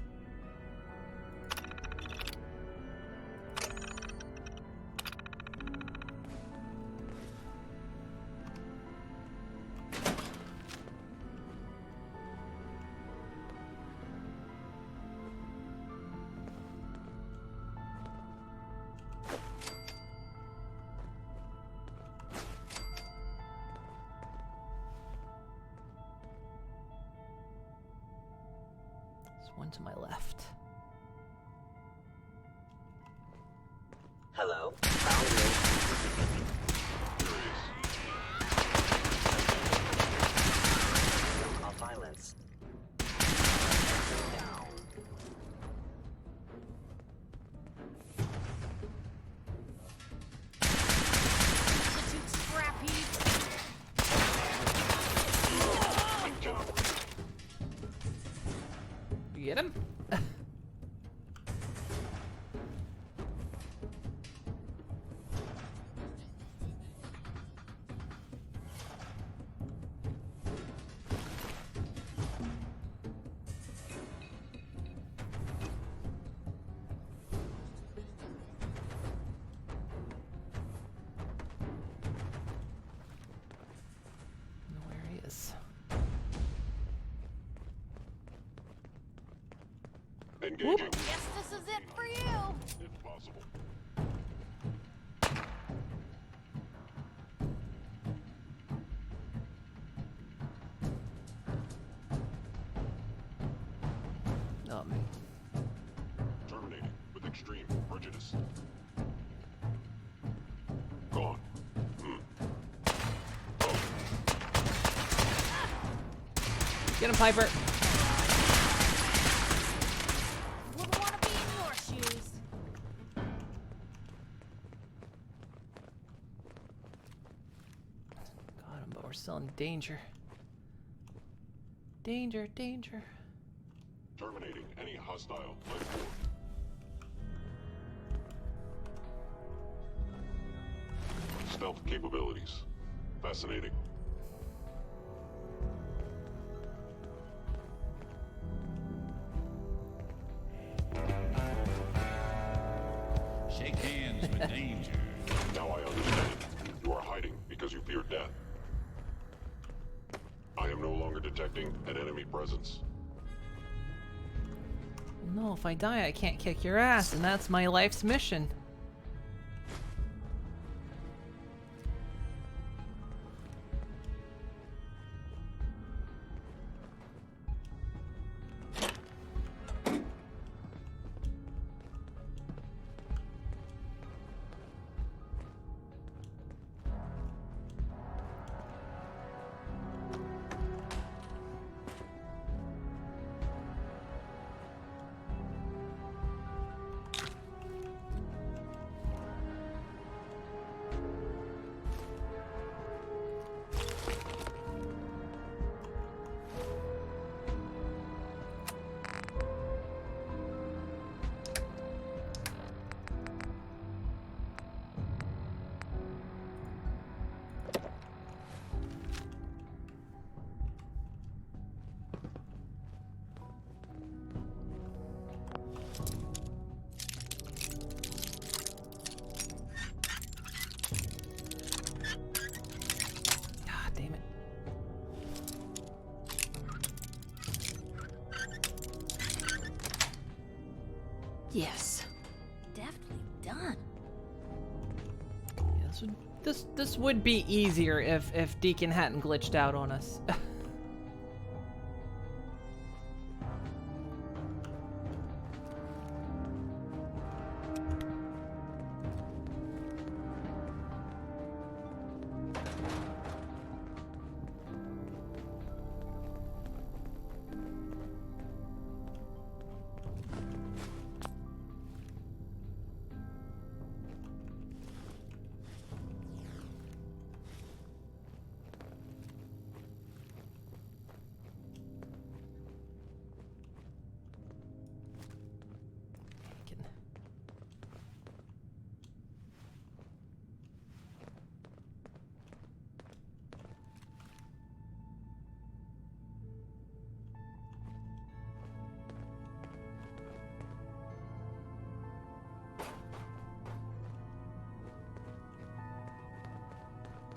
one to my left. Hello? Of violence. Down. You get him? Where he is. Engaging. Guess this is it for you. If possible. Terminating with extreme prejudice. Gone. Get him, Piper. Wouldn't want to be in your shoes. Got him, but we're still in danger. Danger, danger. Terminating any hostile life form. Stealth capabilities. Fascinating. Shake hands with danger. Now I understand. You are hiding because you fear death. I am no longer detecting an enemy presence. No, if I die, I can't kick your ass, and that's my life's mission. Yes. Deftly done. Yeah, this would be easier if Deacon hadn't glitched out on us.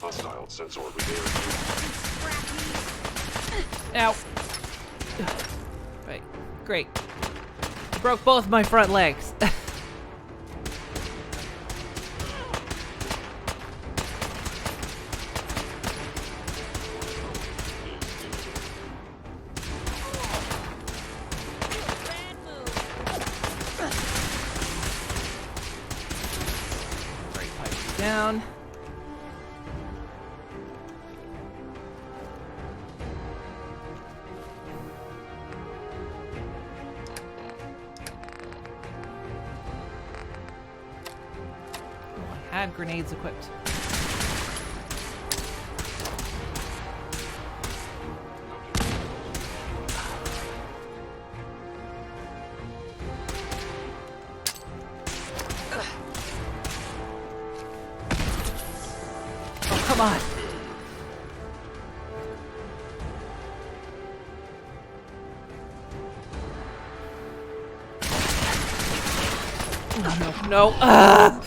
Hostile sensor revealed. Ow. Right. Great. Broke both my front legs. down. I had grenades equipped. Oh, come on. No, no, no. Ah!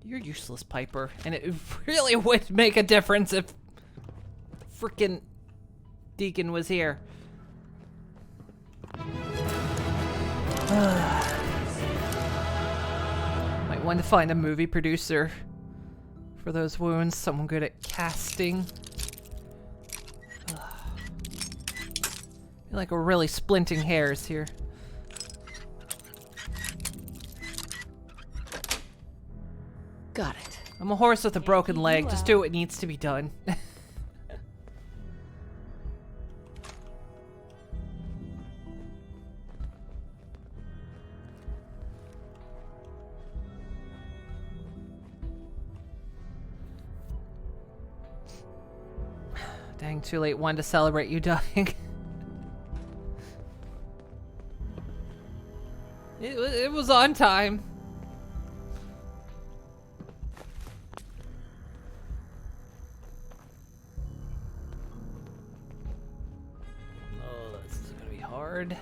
You're useless, Piper, and it really would make a difference if frickin' Deacon was here. Might want to find a movie producer for those wounds, someone good at casting. I feel like we're really splinting hairs here. Got it. I'm a horse with a broken leg. Just do what needs to be done. Dang, too late one to celebrate you dying. It was on time. Hard.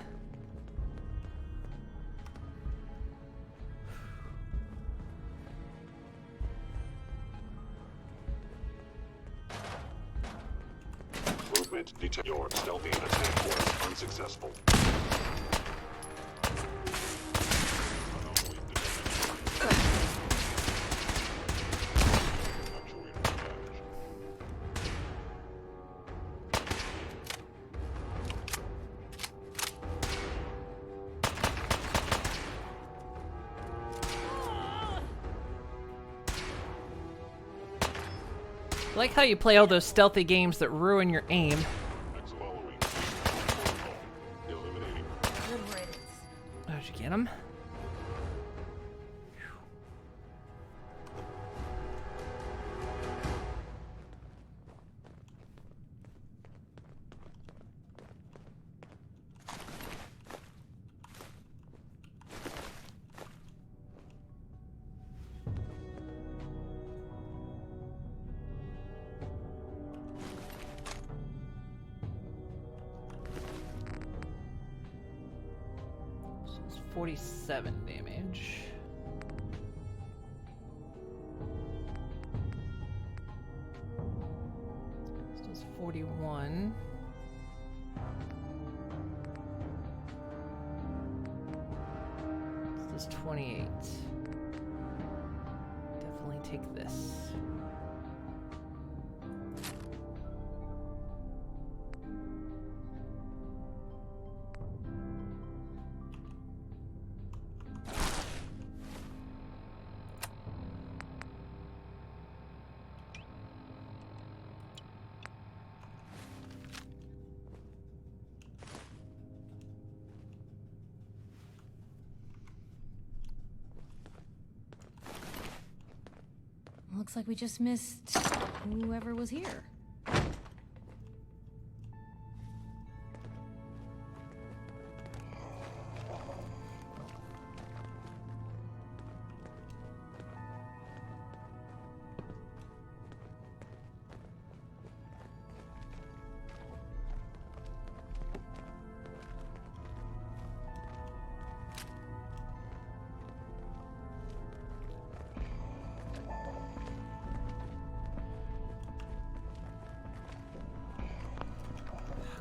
Movement detect. Your stealthy attack was unsuccessful. I like how you play all those stealthy games that ruin your aim. Oh, did you get him? So it's 47 damage. This does 41. This does 28. Definitely take this. Looks like we just missed whoever was here.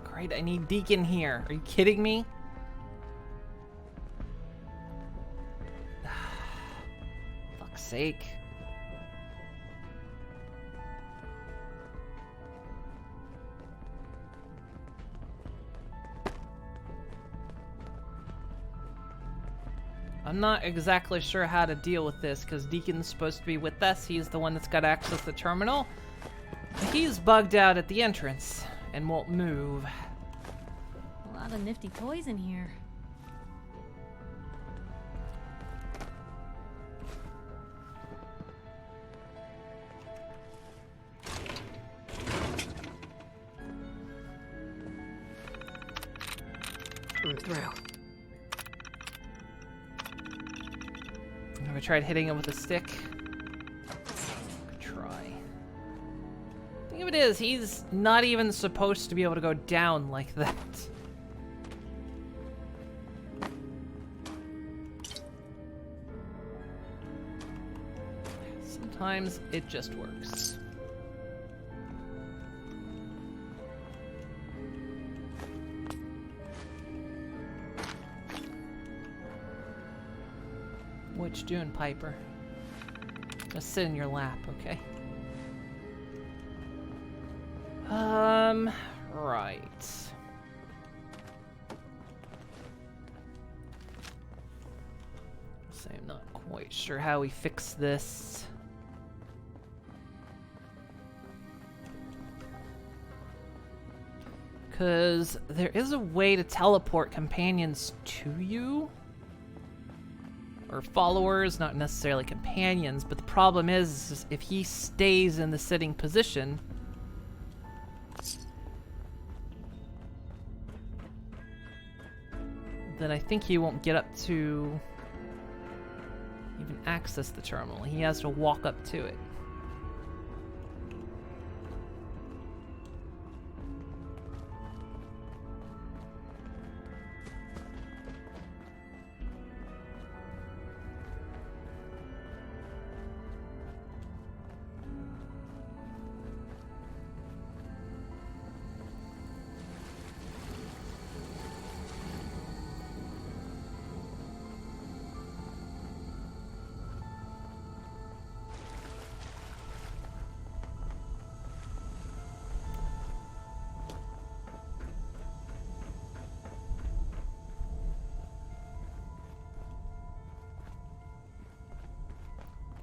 Great, I need Deacon here. Are you kidding me? Fuck's sake. I'm not exactly sure how to deal with this, because Deacon's supposed to be with us. He's the one that's got access to the terminal. He's bugged out at the entrance and won't move. A lot of nifty toys in here. I'm through. Have I tried hitting him with a stick? Could try. The thing of it is, he's not even supposed to be able to go down like that. Sometimes it just works. What you doing, Piper? Just sit in your lap, okay? Right. So I'm not quite sure how we fix this. Because there is a way to teleport companions to you. Or followers, not necessarily companions, but the problem is if he stays in the sitting position, then I think he won't get up to even access the terminal. He has to walk up to it.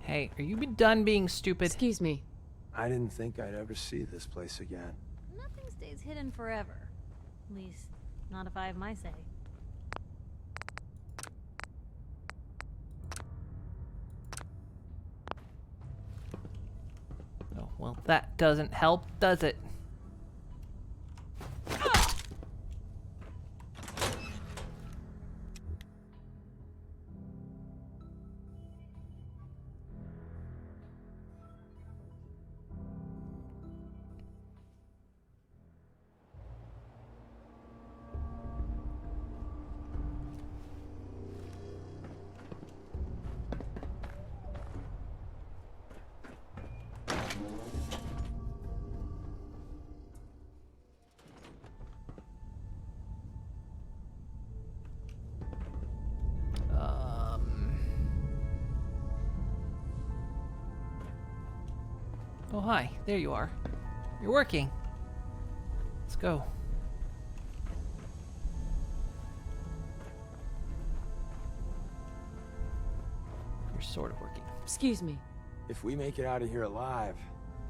Hey, are you done being stupid? Excuse me. I didn't think I'd ever see this place again. Nothing stays hidden forever. At least, not if I have my say. Oh, well, that doesn't help, does it? Oh, hi. There you are. You're working. Let's go. You're sort of working. Excuse me. If we make it out of here alive,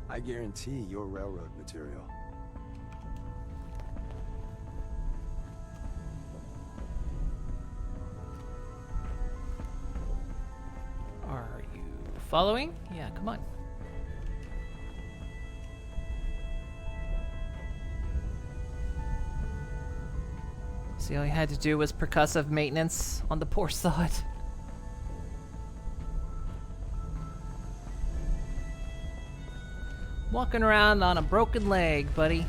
I guarantee you're railroad material. Are you following? Yeah, come on. See, all you had to do was percussive maintenance on the poor sod. Walking around on a broken leg, buddy.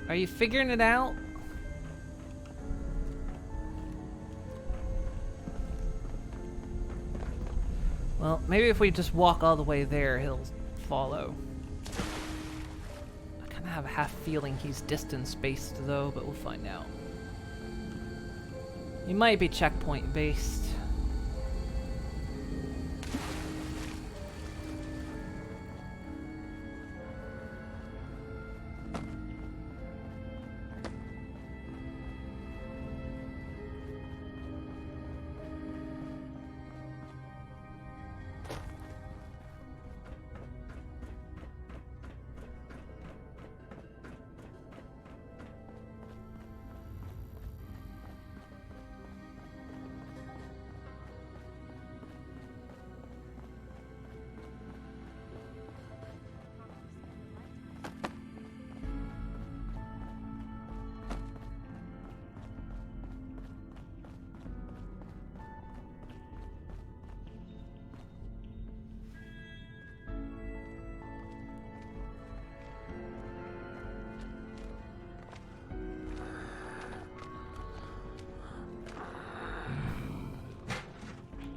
Are you figuring it out? Well, maybe if we just walk all the way there, he'll follow. I kind of have a half feeling he's distance-based, though, but we'll find out. He might be checkpoint-based.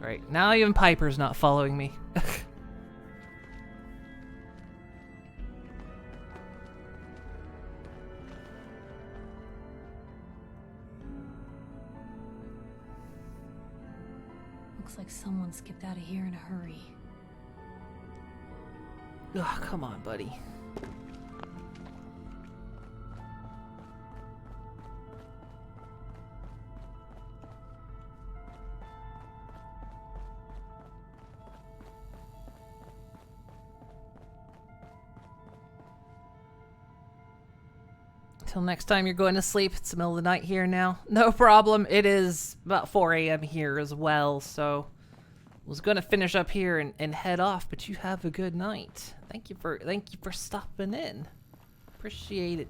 Alright, now even Piper's not following me. Looks like someone skipped out of here in a hurry. Ugh, come on, buddy. Till next time you're going to sleep. It's the middle of the night here now. No problem. It is about 4 a.m. here as well, so I was going to finish up here and head off, but you have a good night. Thank you for stopping in. Appreciate it.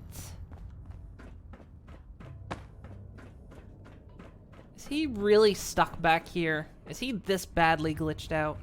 Is he really stuck back here? Is he this badly glitched out?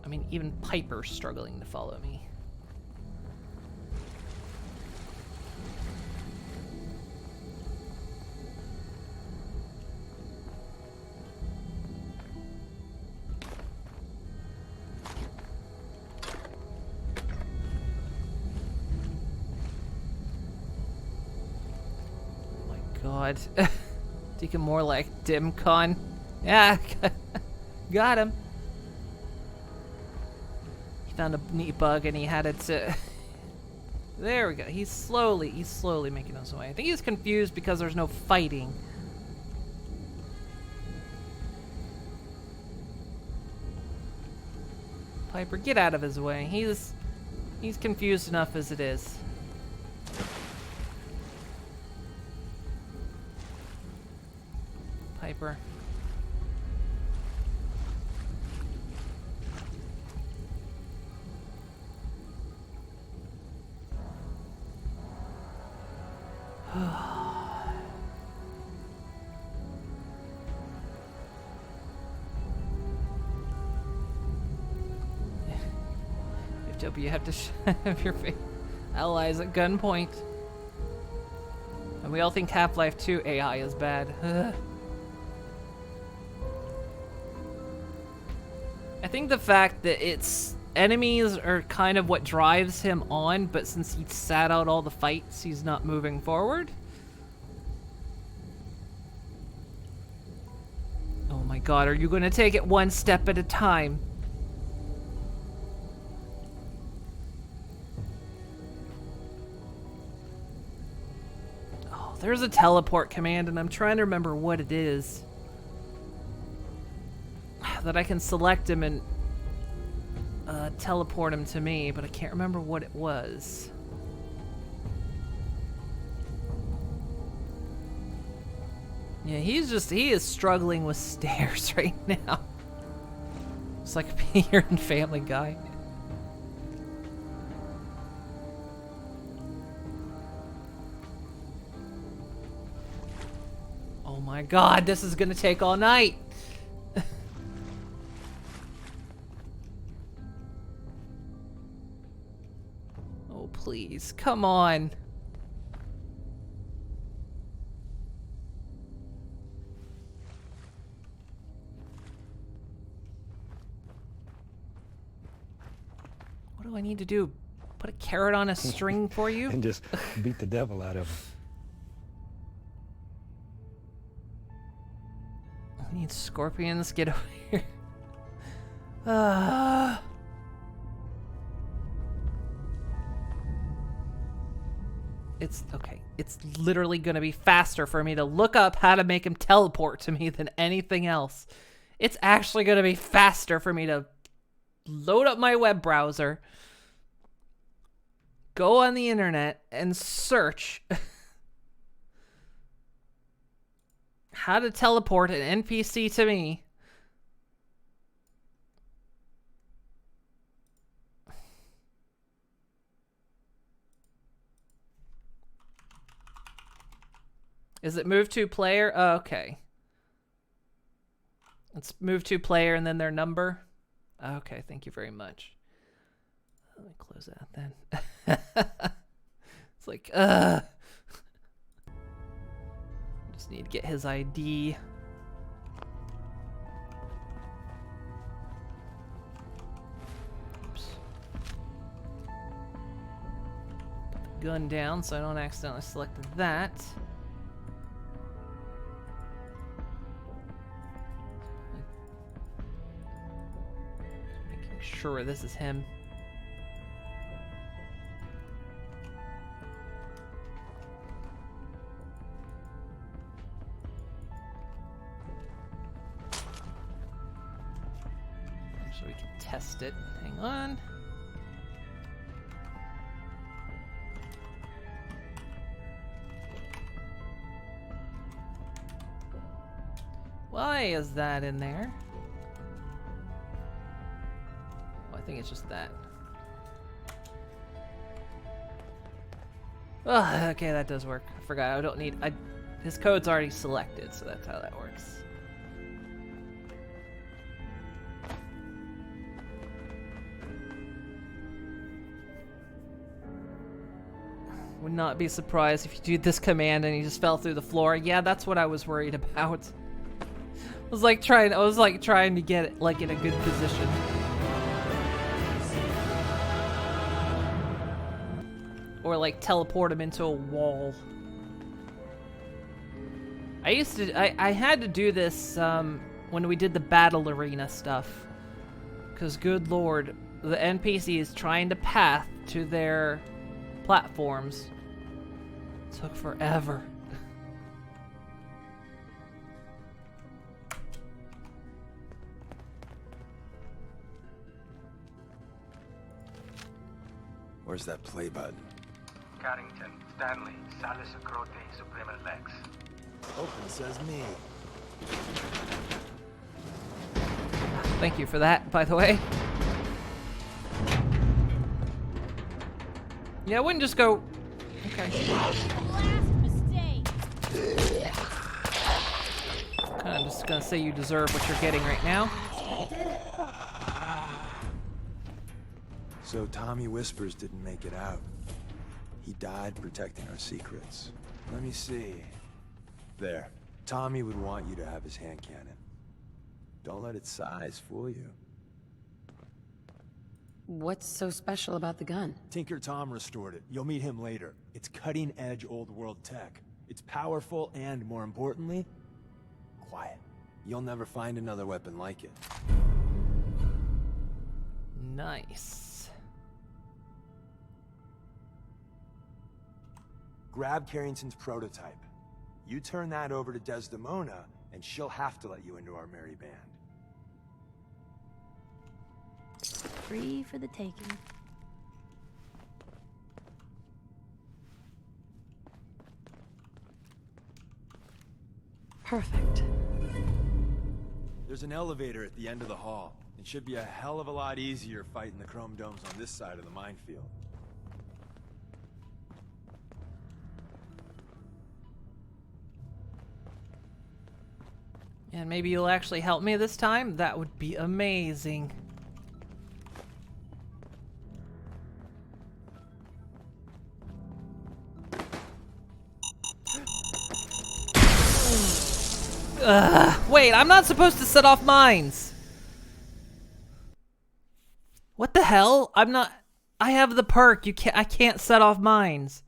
I mean, even Piper's struggling to follow me. Oh my god. Thinking more like Dimcon. Yeah, got him. Found a neat bug and he had it to... There we go. He's slowly making his way. I think he's confused because there's no fighting. Piper, get out of his way. He's confused enough as it is. Piper. You have to have your allies at gunpoint. And we all think Half-Life 2 AI is bad. I think the fact that its enemies are kind of what drives him on, but since he sat out all the fights, he's not moving forward. Oh my god, are you going to take it one step at a time? There's a teleport command, and I'm trying to remember what it is. That I can select him and teleport him to me, but I can't remember what it was. Yeah, he is struggling with stairs right now. It's like being here in Family Guy. my god, this is gonna take all night. Oh, please, come on. What do I need to do? Put a carrot on a string for you? And just beat the devil out of him. I need scorpions. Get over here. It's okay. It's literally going to be faster for me to look up how to make him teleport to me than anything else. It's actually going to be faster for me to load up my web browser, go on the internet, and search how to teleport an NPC to me. Is it move to player? Oh, okay. It's move to player and then their number. Okay, thank you very much. Let me close that then. It's like, just need to get his ID. Oops. Put the gun down so I don't accidentally select that. Making sure this is him. So we can test it. Hang on. Why is that in there? Oh, I think it's just that. Oh, okay, that does work. I forgot. I don't need. His code's already selected, so that's how that works. Would not be surprised if you do this command and he just fell through the floor. Yeah, that's what I was worried about. I was like trying to get it like in a good position. Or like teleport him into a wall. I had to do this when we did the battle arena stuff. Cause good lord, the NPCs trying to path to their platforms took forever. Where's that play button? Carrington, Stanley, Salis Grote, Suprema Lex. Open says me. Thank you for that, by the way. Yeah, I wouldn't just go. Okay. Last mistake. I'm just gonna say you deserve what you're getting right now. So Tommy Whispers didn't make it out. He died protecting our secrets. Let me see. There. Tommy would want you to have his hand cannon. Don't let its size fool you. What's so special about the gun? Tinker Tom restored it. You'll meet him later. It's cutting-edge old world tech. It's powerful and, more importantly, quiet. You'll never find another weapon like it. Nice. Grab Carrington's prototype. You turn that over to Desdemona, and she'll have to let you into our merry band. Free for the taking. Perfect. There's an elevator at the end of the hall. It should be a hell of a lot easier fighting the chrome domes on this side of the minefield. And maybe you'll actually help me this time? That would be amazing. Wait, I'm not supposed to set off mines. What the hell? I'm not... I have the perk. I can't set off mines.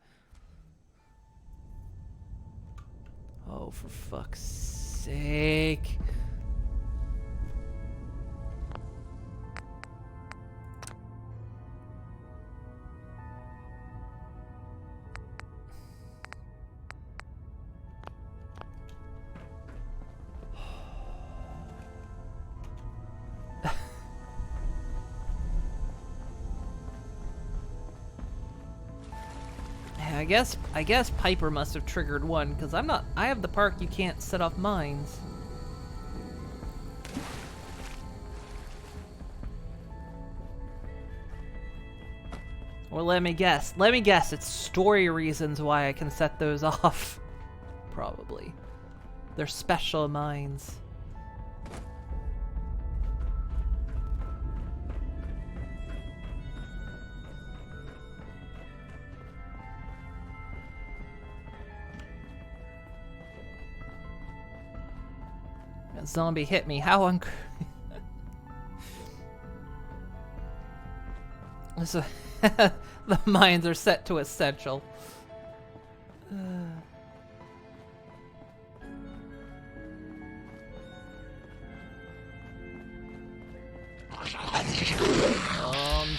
Oh, for fuck's sake. I guess Piper must have triggered one, because I have the perk you can't set off mines. Or let me guess, it's story reasons why I can set those off. Probably. They're special mines. That zombie hit me. How So, the mines are set to essential.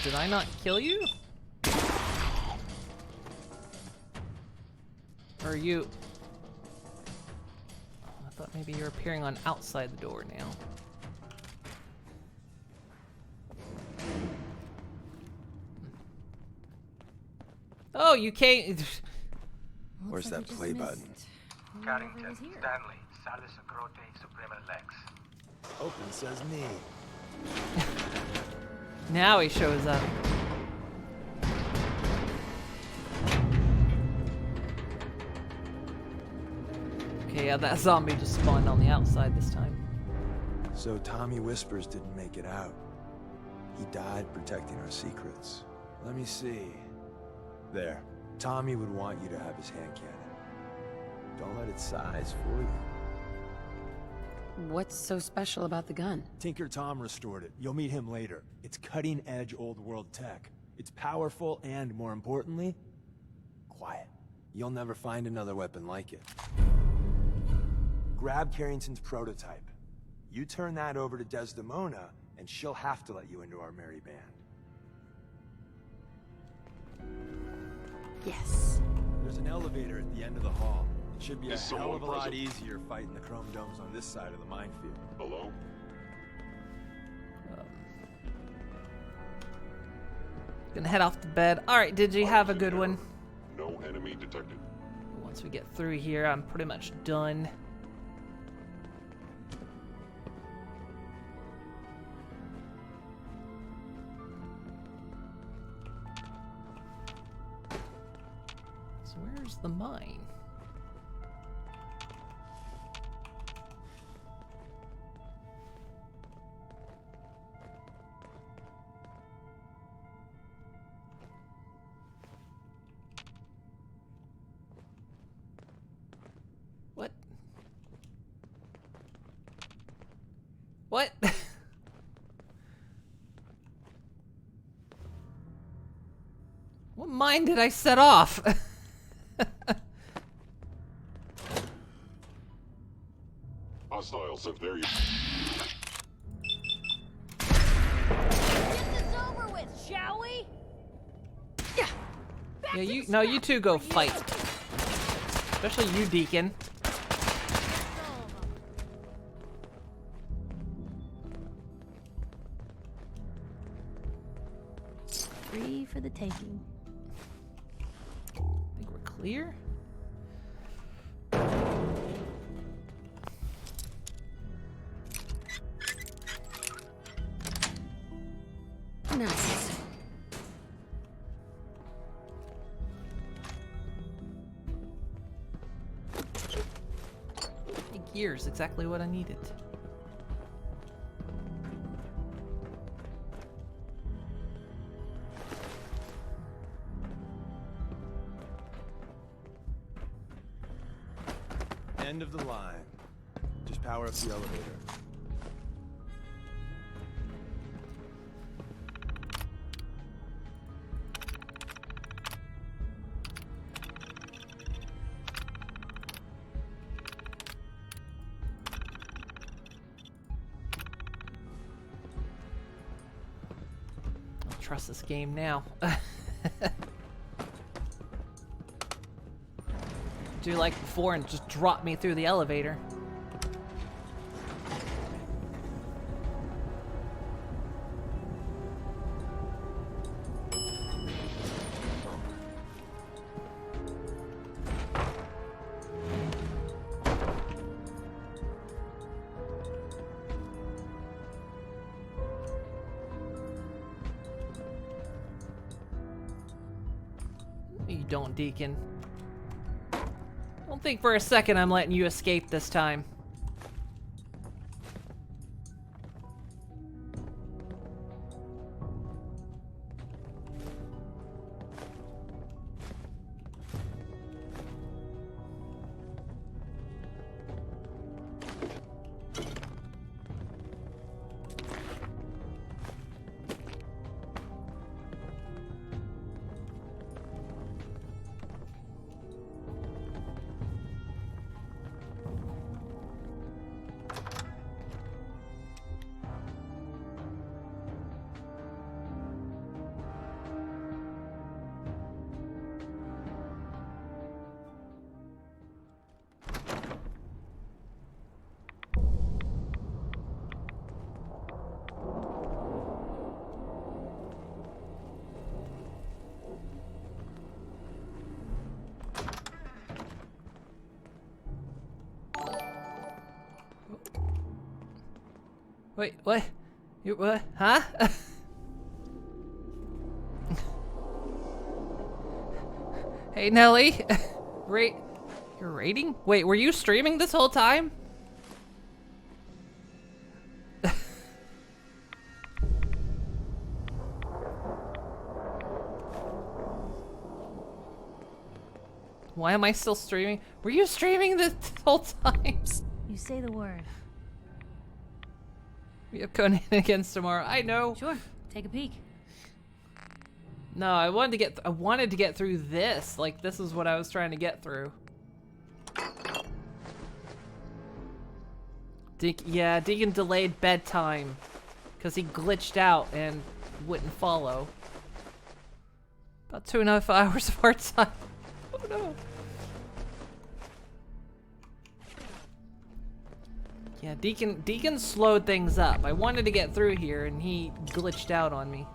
Did I not kill you? Or are you... Oh, I thought maybe you're appearing on outside the door now. Oh, you can't... Where's that play button? Carrington, Stanley, Salus Grote, Suprema Lex. Open says me. Now he shows up. Okay, yeah, that zombie just spawned on the outside this time. So Tommy Whispers didn't make it out. He died protecting our secrets. Let me see. There. Tommy would want you to have his hand cannon. Don't let its size fool you. What's so special about the gun? Tinker Tom restored it. You'll meet him later. It's cutting-edge old-world tech. It's powerful and, more importantly, quiet. You'll never find another weapon like it. Grab Carrington's prototype. You turn that over to Desdemona, and she'll have to let you into our merry band. Yes. There's an elevator at the end of the hall. It should be a hell of a lot easier fighting the chrome domes on this side of the minefield. Hello? Gonna head off to bed. Alright, did you have a good one? No enemy detected. Once we get through here, I'm pretty much done. So where's the mine? What? What? What mine did I set off? Hostiles have their... Get this over with, shall we? Yeah, you two go fight. Especially you, Deacon. Free for the taking. I think we're clear. Nice. Thank gears, exactly what I needed. End of the line. Just power up the elevator. I'll trust this game now. Do like before and just drop me through the elevator. You don't, Deacon. Don't think for a second I'm letting you escape this time. Wait, what? You what? Huh? Hey, Nelly. You're raiding? Wait, were you streaming this whole time? Why am I still streaming? Were you streaming this whole time? You say the word. We have Conan against tomorrow. I know. Sure. Take a peek. No, I wanted to get through this. Like, this is what I was trying to get through. Deacon delayed bedtime because he glitched out and wouldn't follow. About 2.5 hours of our time. Oh no. Yeah, Deacon slowed things up. I wanted to get through here and he glitched out on me.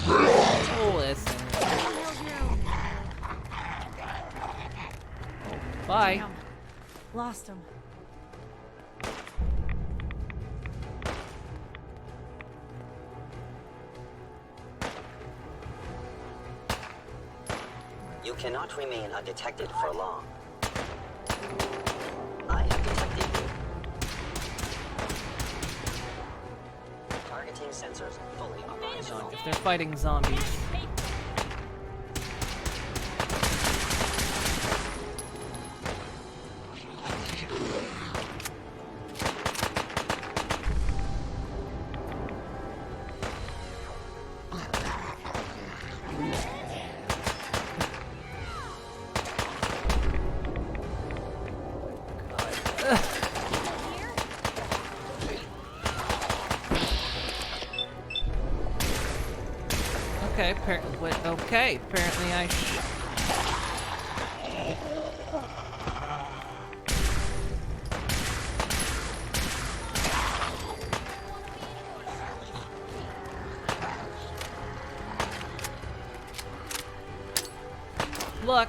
Oh, listen. Oh, bye. Damn. Lost him. You cannot remain undetected for long. I have detected you. Targeting sensors fully operational. They're fighting zombies. Okay, apparently I look.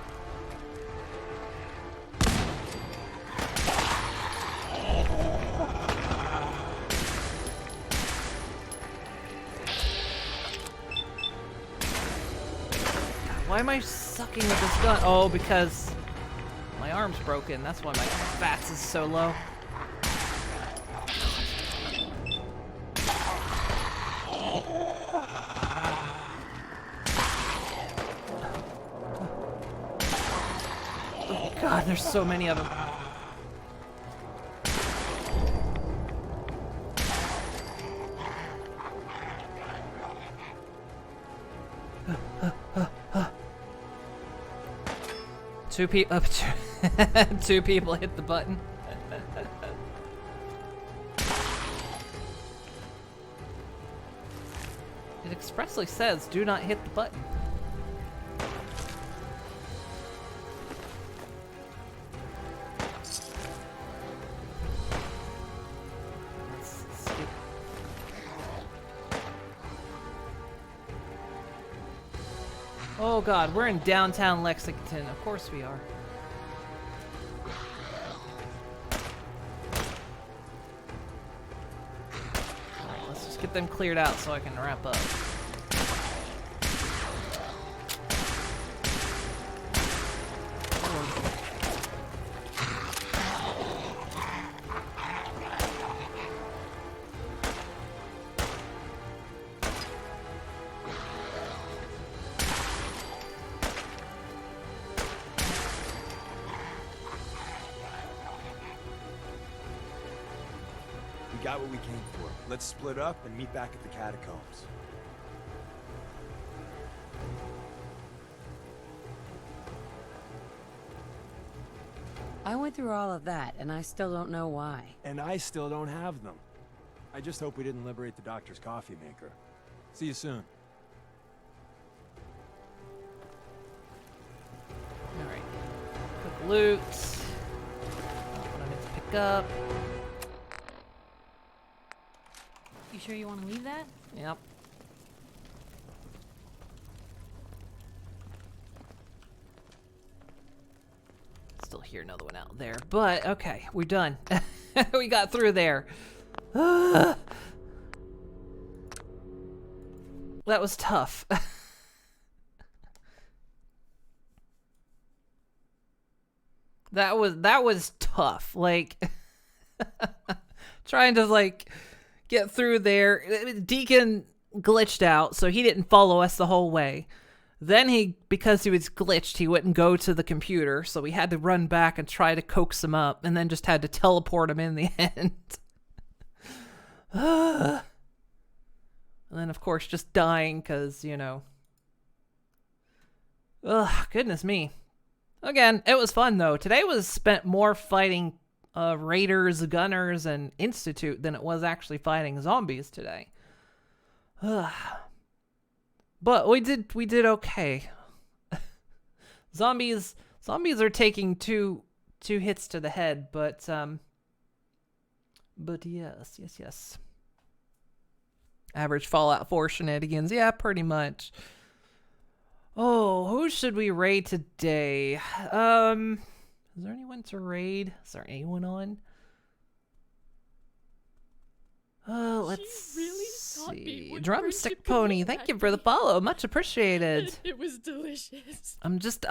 Why am I sucking at this gun? Oh, because my arm's broken. That's why my VATS is so low. Oh God, there's so many of them. Two people hit the button. It expressly says, do not hit the button. Let's skip. Oh God, we're in downtown Lexington. Of course we are. Let's just get them cleared out so I can wrap up. We got what we came for. Let's split up and meet back at the catacombs. I went through all of that, and I still don't know why. And I still don't have them. I just hope we didn't liberate the doctor's coffee maker. See you soon. Alright. Quick loot. What I need to pick up. You sure you want to leave that? Yep. Still hear another one out there, but okay, we're done. We got through there. That was tough. That was tough. Like trying to like get through there. Deacon glitched out, so he didn't follow us the whole way. Then because he was glitched, he wouldn't go to the computer, so we had to run back and try to coax him up, and then just had to teleport him in the end. And then, of course, just dying, because, you know. Ugh, goodness me. Again, it was fun, though. Today was spent more fighting raiders, gunners, and Institute than it was actually fighting zombies today. Ugh. But we did okay. Zombies are taking two hits to the head, but yes. Average Fallout 4 shenanigans, yeah, pretty much. Oh, who should we raid today? Is there anyone to raid? Is there anyone on? Let's see. Drumstick Pony, thank you for the follow. Much appreciated. It was delicious. I'm just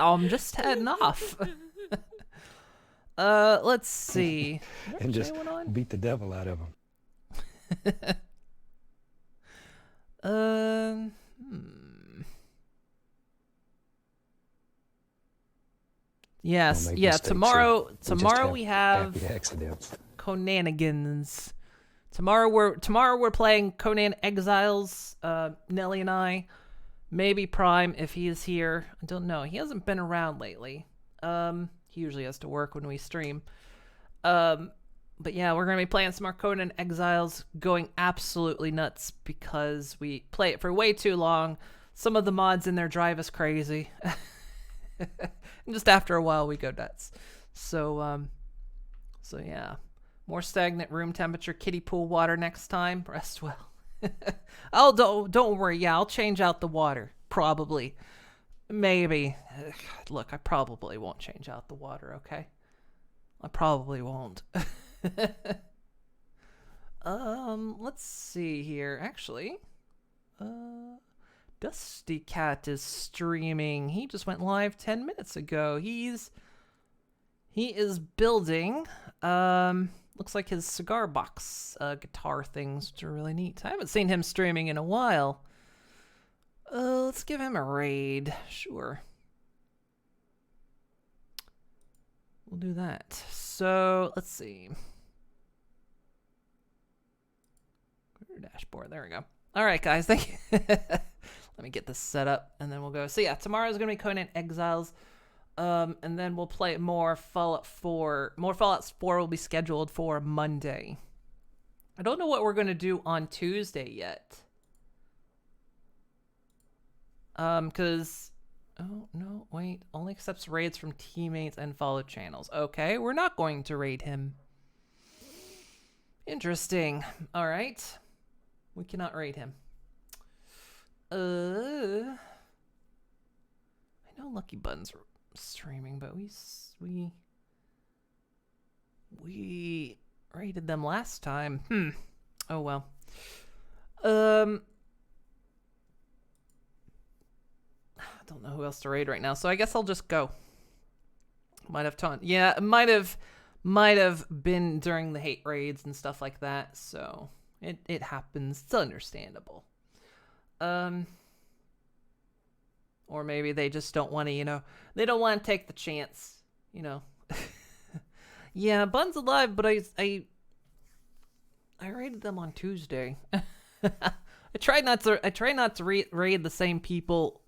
heading off. Let's see. And just beat the devil out of him. Yes, yeah. Tomorrow we have Conanigans. Tomorrow we're playing Conan Exiles. Nelly and I, maybe Prime if he is here. I don't know. He hasn't been around lately. He usually has to work when we stream. But yeah, we're gonna be playing some more Conan Exiles, going absolutely nuts because we play it for way too long. Some of the mods in there drive us crazy. And just after a while we go nuts. So yeah. More stagnant room temperature kiddie pool water next time. Rest well. Oh, don't worry. Yeah, I'll change out the water. Probably. Maybe. Look, I probably won't change out the water, okay? I probably won't. Let's see here. Actually, Dusty Cat is streaming. He just went live 10 minutes ago. He is building, looks like his cigar box guitar things, which are really neat. I haven't seen him streaming in a while. Let's give him a raid. Sure. We'll do that. So, let's see. Dashboard. There we go. All right, guys. Thank you. Let me get this set up, and then we'll go. So, yeah, tomorrow's going to be Conan Exiles. And then we'll play more Fallout 4. More Fallout 4 will be scheduled for Monday. I don't know what we're going to do on Tuesday yet. Because... Oh, no, wait. Only accepts raids from teammates and follow channels. Okay, we're not going to raid him. Interesting. All right. We cannot raid him. I know Lucky Buns are streaming, but we raided them last time. Oh, well. I don't know who else to raid right now, so I guess I'll just go. Might have time. Yeah, it might have been during the hate raids and stuff like that, so it happens. It's understandable. Or maybe they just don't want to, they don't want to take the chance, Yeah, Bun's alive, but I raided them on Tuesday. I try not to raid the same people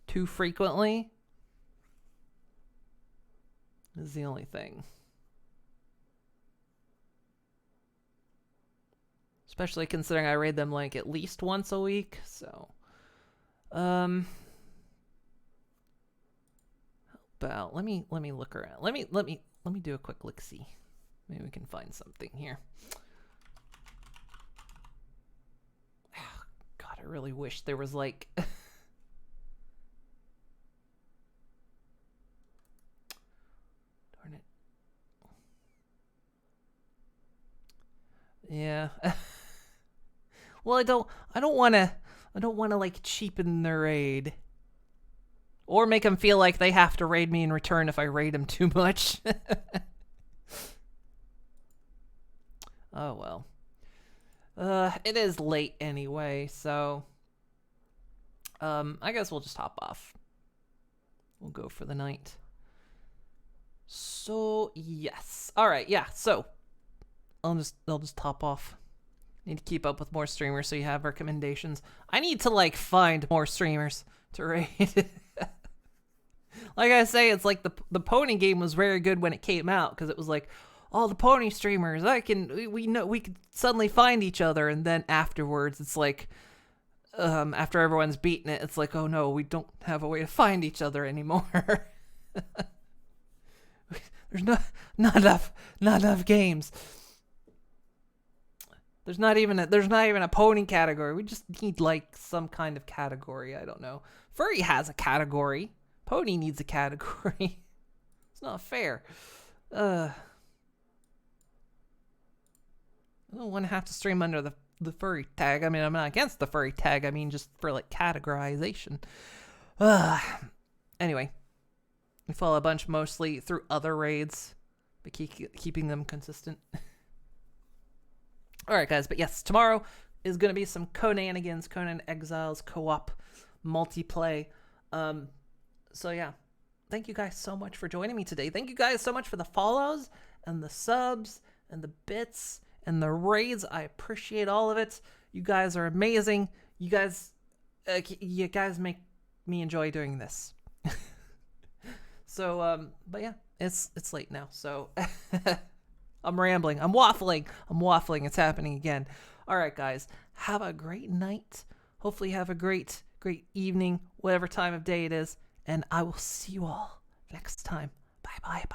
too frequently. This is the only thing. Especially considering I raid them like at least once a week, so about let me look around. Let me do a quick look-see. Maybe we can find something here. God, I really wish there was like darn it. Yeah. Well, I don't want to like cheapen the raid or make them feel like they have to raid me in return if I raid them too much. Oh well. It is late anyway, so I guess we'll just hop off. We'll go for the night. So, yes. All right, yeah. So, I'll just hop off. Need to keep up with more streamers so you have recommendations. I need to like find more streamers to raid. Like I say, it's like the pony game was very good when it came out because it was like all the pony streamers. We could suddenly find each other, and then afterwards it's like after everyone's beaten it, it's like, oh no, we don't have a way to find each other anymore. There's not enough games. There's not even a pony category. We just need like some kind of category. I don't know. Furry has a category. Pony needs a category. It's not fair. I don't want to have to stream under the furry tag. I mean, I'm not against the furry tag. I mean, just for like categorization. Anyway, we follow a bunch mostly through other raids, but keeping them consistent. All right, guys. But yes, tomorrow is going to be some Conanigans, Conan Exiles co-op multiplay. So yeah, thank you guys so much for joining me today. Thank you guys so much for the follows and the subs and the bits and the raids. I appreciate all of it. You guys are amazing. You guys make me enjoy doing this. So, but yeah, it's late now. So I'm rambling. I'm waffling. It's happening again. All right, guys, have a great night. Hopefully have a great evening, whatever time of day it is. And I will see you all next time. Bye.